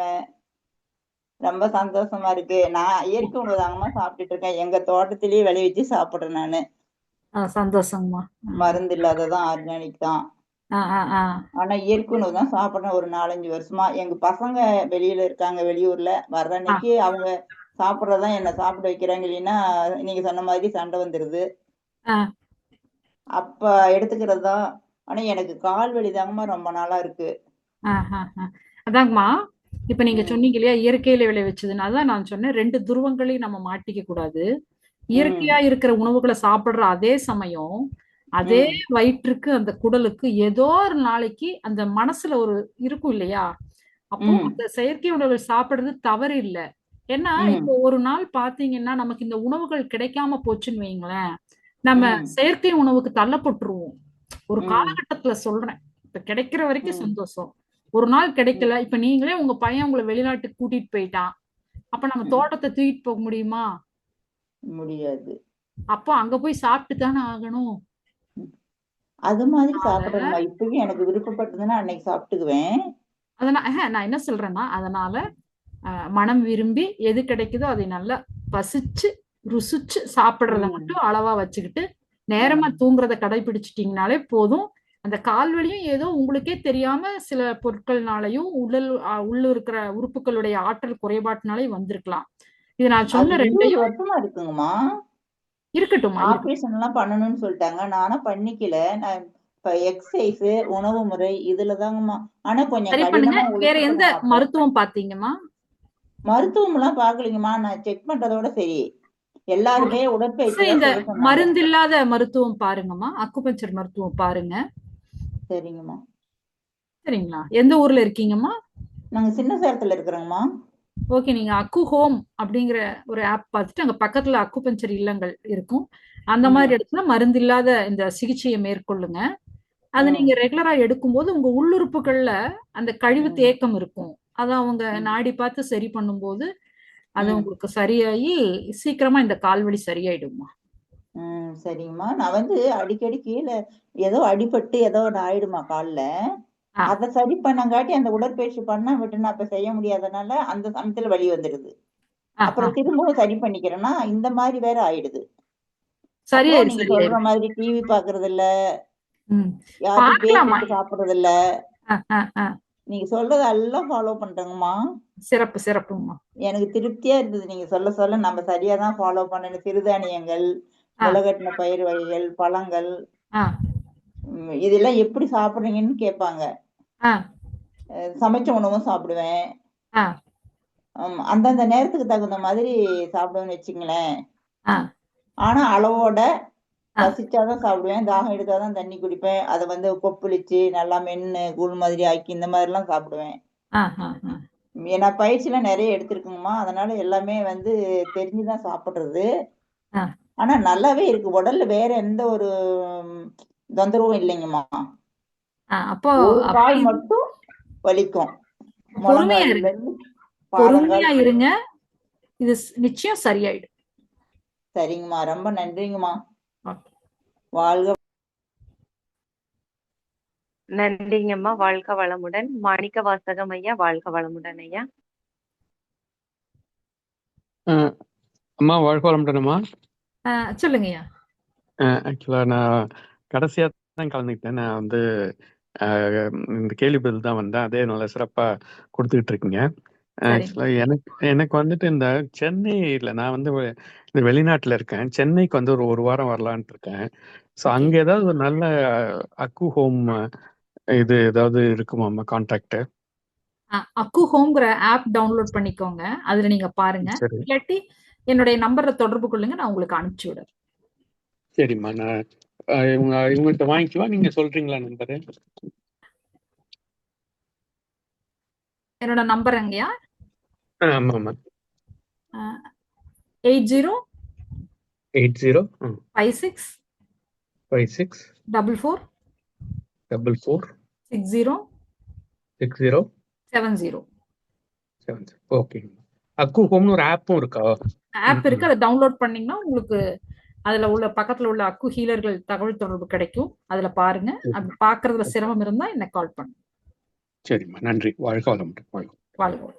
ரொம்ப சந்தோஷமா இருக்கு. நான் இயற்கை உணவு தாங்கம்மா சாப்பிட்டுட்டு இருக்கேன். எங்க தோட்டத்திலேயே விளைவிச்சு சாப்பிடுறேன் நானு. சந்தோஷங்கம்மா. மருந்து இல்லாததான், ஆர்கானிக் தான். ஆனா இயற்கை உணவு தான் சாப்பிடுறேன் ஒரு 4-5 வருஷமா. எங்க பசங்க வெளியில இருக்காங்க, வெளியூர்ல. வர்ற அன்னைக்கு அவங்க சாப்பிடுறதான் என்ன சாப்பிட வைக்கிறாங்க, இல்லைன்னா நீங்க சொன்ன மாதிரி சண்டை வந்துருது. அப்ப எடுத்துக்கிறது தான். ஆனா எனக்கு கால் வலி தாங்கம்மா ரொம்ப நாளா இருக்கு. அதாங்கம்மா, இப்ப நீங்க சொன்னீங்க இல்லையா இயற்கையில விளைவிச்சதுன்னு, அதான் நான் சொன்னேன் 2 துருவங்களையும் நம்ம மாட்டிக்க கூடாது. இயற்கையா இருக்கிற உணவுகளை சாப்பிடுற அதே சமயம் அதே வயிற்றுக்கு அந்த குடலுக்கு ஏதோ ஒரு நாளைக்கு அந்த மனசுல ஒரு இருக்கும் இல்லையா, அப்போ அந்த செயற்கை உணவுகள் சாப்பிடுறது தவறு இல்லை. ஏன்னா இப்போ ஒரு நாள் பாத்தீங்கன்னா நமக்கு இந்த உணவுகள் கிடைக்காம போச்சுன்னு வைங்களேன், நம்ம செயற்கை உணவுக்கு தள்ளப்பட்டுருவோம். ஒரு காலகட்டத்துல சொல்றேன். இப்ப கிடைக்கிற வரைக்கும் சந்தோஷம். ஒரு நாள் கிடைக்கல, இப்ப நீங்களே உங்க பையன் உங்களை வெளிநாட்டுக்கு கூட்டிட்டு போயிட்டான், அப்ப நம்ம தோட்டத்தை தூக்கிட்டு போக முடியுமா? முடியாது. அப்போ அங்க போய் சாப்பிட்டு தானே ஆகணும். அது மாதிரி சாப்பிடுறேன்மா. இப்பவும் எனக்கு விருப்பப்பட்டதுன்னா அன்னைக்கு சாப்பிட்டுக்குவேன். அதனால நான் என்ன சொல்றேன்னா, அதனால மனம் விரும்பி எது கிடைக்குதோ அதை நல்லா பசிச்சு ருசிச்சு சாப்பிடுறத மட்டும் அளவா வச்சுக்கிட்டு நேரமா தூங்குறத கடைபிடிச்சிட்டீங்கனாலே போதும். அந்த கால்வலியும் ஏதோ உங்களுக்கே தெரியாம சில பொருட்கள்னாலையும் உள்ள இருக்கிற உறுப்புகளுடைய ஆற்றல் குறைபாட்டினாலையும் வந்திருக்கலாம். இது நான் சொன்ன 2 வருஷமா இருக்குங்கம்மா. இருக்கட்டும். ஆபரேஷன் எல்லாம் பண்ணணும்னு சொல்லிட்டாங்க. நானும் பண்ணிக்கல. நான் இப்ப எக்ஸசைஸ் உணவு முறை இதுலதாங்கம்மா. ஆனா கொஞ்சம் சரி பண்ணுங்க. கடினமா வேற எந்த உழைக்கணுங்க. அப்ப மருத்துவம் பாத்தீங்கம்மா? மருத்துவம் எல்லாம் பாக்கலீங்கம்மா. நான் செக் பண்றதோட சரி. எல்லாருமே உடற்பயிற்சி தான் இந்த செய்ய சொன்னாங்க. மருந்தில்லாத மருத்துவம் பாருங்கம்மா. அக்குபஞ்சர் மருத்துவம் பாருங்க. சரிங்கம்மா. சரிங்களா? எந்த ஊர்ல இருக்கீங்கம்மா? நாங்க சின்ன சேலத்துல இருக்கிறோங்கம்மா. ஓகே. நீங்க அக்கு ஹோம் அப்படிங்கிற ஒரு ஆப் பார்த்துட்டு அங்க பக்கத்துல அக்குபஞ்சர் இல்லங்கள் இருக்கும். அந்த மாதிரி இடத்துல மருந்தில்லாத இந்த சிகிச்சையை மேற்கொள்ளுங்க. அது நீங்க ரெகுலரா எடுக்கும்போது உங்க உள்ளுறுப்புகள்ல அந்த கழிவு தேக்கம் இருக்கும். அதை அவங்க நாடி பார்த்து சரி பண்ணும்போது அது உங்களுக்கு சரியாகி சீக்கிரமா இந்த கால்வலி சரியாயிடுமா. சரிங்கம்மா. நான் வந்து அடிக்கடி கீழே ஏதோ அடிபட்டு ஏதோ ஒன்று ஆயிடுமா கால்ல. அதை சரி பண்ணங்காட்டி அந்த உடற்பயிற்சி பண்ணா விட்டுனா அப்ப செய்ய முடியாதனால அந்த சமயத்துல வலி வந்துடுது. அப்புறம் திரும்பவும் சரி பண்ணிக்கிறேன்னா இந்த மாதிரி வேற ஆயிடுது. அப்புறம் நீங்க சொல்ற மாதிரி டிவி பாக்குறது இல்ல, யாரும் பேர் போட்டு சாப்பிடுறது இல்ல. நீங்க சொல்றது எல்லாம் ஃபாலோ பண்றேங்கம்மா. சிறப்பு சிறப்புமா. எனக்கு திருப்தியா இருந்தது நீங்க சொல்ல சொல்ல. நம்ம சரியாதான் ஃபாலோ பண்ணணும். சிறுதானியங்கள், முளைகட்டின பயிர் வகைகள், பழங்கள், இதெல்லாம் எப்படி சாப்பிடுறீங்கன்னு கேட்பாங்க. சமைச்ச உணவும் சாப்பிடுவேன். அந்தந்த நேரத்துக்கு தகுந்த மாதிரி சாப்பிடுவேன்னு வச்சுங்களேன். ஆனா அளவோட பசிச்சாதான் சாப்பிடுவேன். தாகம் எடுத்தாதான் தண்ணி குடிப்பேன். அதை வந்து கொப்பளிச்சு நல்லா மென்னு கூழ் மாதிரி ஆக்கி இந்த மாதிரி எல்லாம் சாப்பிடுவேன். ஏன்னா பயிற்சியெல்லாம் நிறைய எடுத்திருக்குங்கம்மா. அதனால எல்லாமே வந்து தெரிஞ்சுதான் சாப்பிடுறது. ஆனா நல்லாவே இருக்கு. உடல்ல வேற எந்த ஒரு தொந்தரவும் இல்லைங்கம்மா. அப்போ ஒரு கால் மட்டும் வலிக்கும். பொறுமையா இருங்க. இது நிச்சயம் சரியாயிடும். சரிங்கம்மா. ரொம்ப நன்றிங்கம்மா. வாழ்க. நன்றிங்கம்மா. வாழ்க வளமுடன். மாணிக்க வாசகம் ஐயா, வாழ்க வளமுடன் ஐயா. அம்மா வாழ்க வளமுடன்மா. சொல்லுங்கய்யா. ஆக்சுவலா நான் கடைசியா தான் கலந்துக்கிட்டேன். நான் வந்து இந்த கேள்வி பதில் தான் வந்தேன். அதே நல்லா சிறப்பா கொடுத்துக்கிட்டு இருக்கீங்க. ஆக்சுவலா எனக்கு வந்துட்டு இந்த சென்னையில நான் வந்து இந்த வெளிநாட்டுல இருக்கேன். சென்னைக்கு வந்து ஒரு வாரம் வரலான்ட்டு இருக்கேன். ஸோ அங்க ஏதாவது ஒரு நல்ல அக்கு ஹோம் இது ஏதாவது இருக்குமாம்மா கான்டாக்ட்? அக்கு ஹோம்ங்கிற ஆப் டவுன்லோட் பண்ணிக்கோங்க. அதுல நீங்க பாருங்க. இல்லாட்டி என்னுடைய நம்பரை தொடர்பு கொள்ளுங்க. நான் உங்களுக்கு அனுப்பிச்சு விடுறேன். சரிம்மா. நான் இவங்ககிட்ட வாங்கிக்குவா. நீங்க சொல்றீங்களா நம்பரு? என்னோட நம்பர் எங்கயா? ஆமாம்மா. 80 80 56 56 44 44 60 60 70. ஓகே. அக்கு ஹோம்னு ஒரு ஆப்பும் இருக்கா? ஆப் இருக்கு. அதை டவுன்லோட் பண்ணீங்கன்னா உங்களுக்கு அதுல உள்ள பக்கத்துல உள்ள அக்கு ஹீலர்கள் தகவல் தொடர்பு கிடைக்கும். அதுல பாருங்க. அப்படி பாக்குறதுல சிரமம் இருந்தா என்ன கால் பண்ணுங்க. சரிம்மா. நன்றி. வாழ்க வளமுடன். வாழ்க.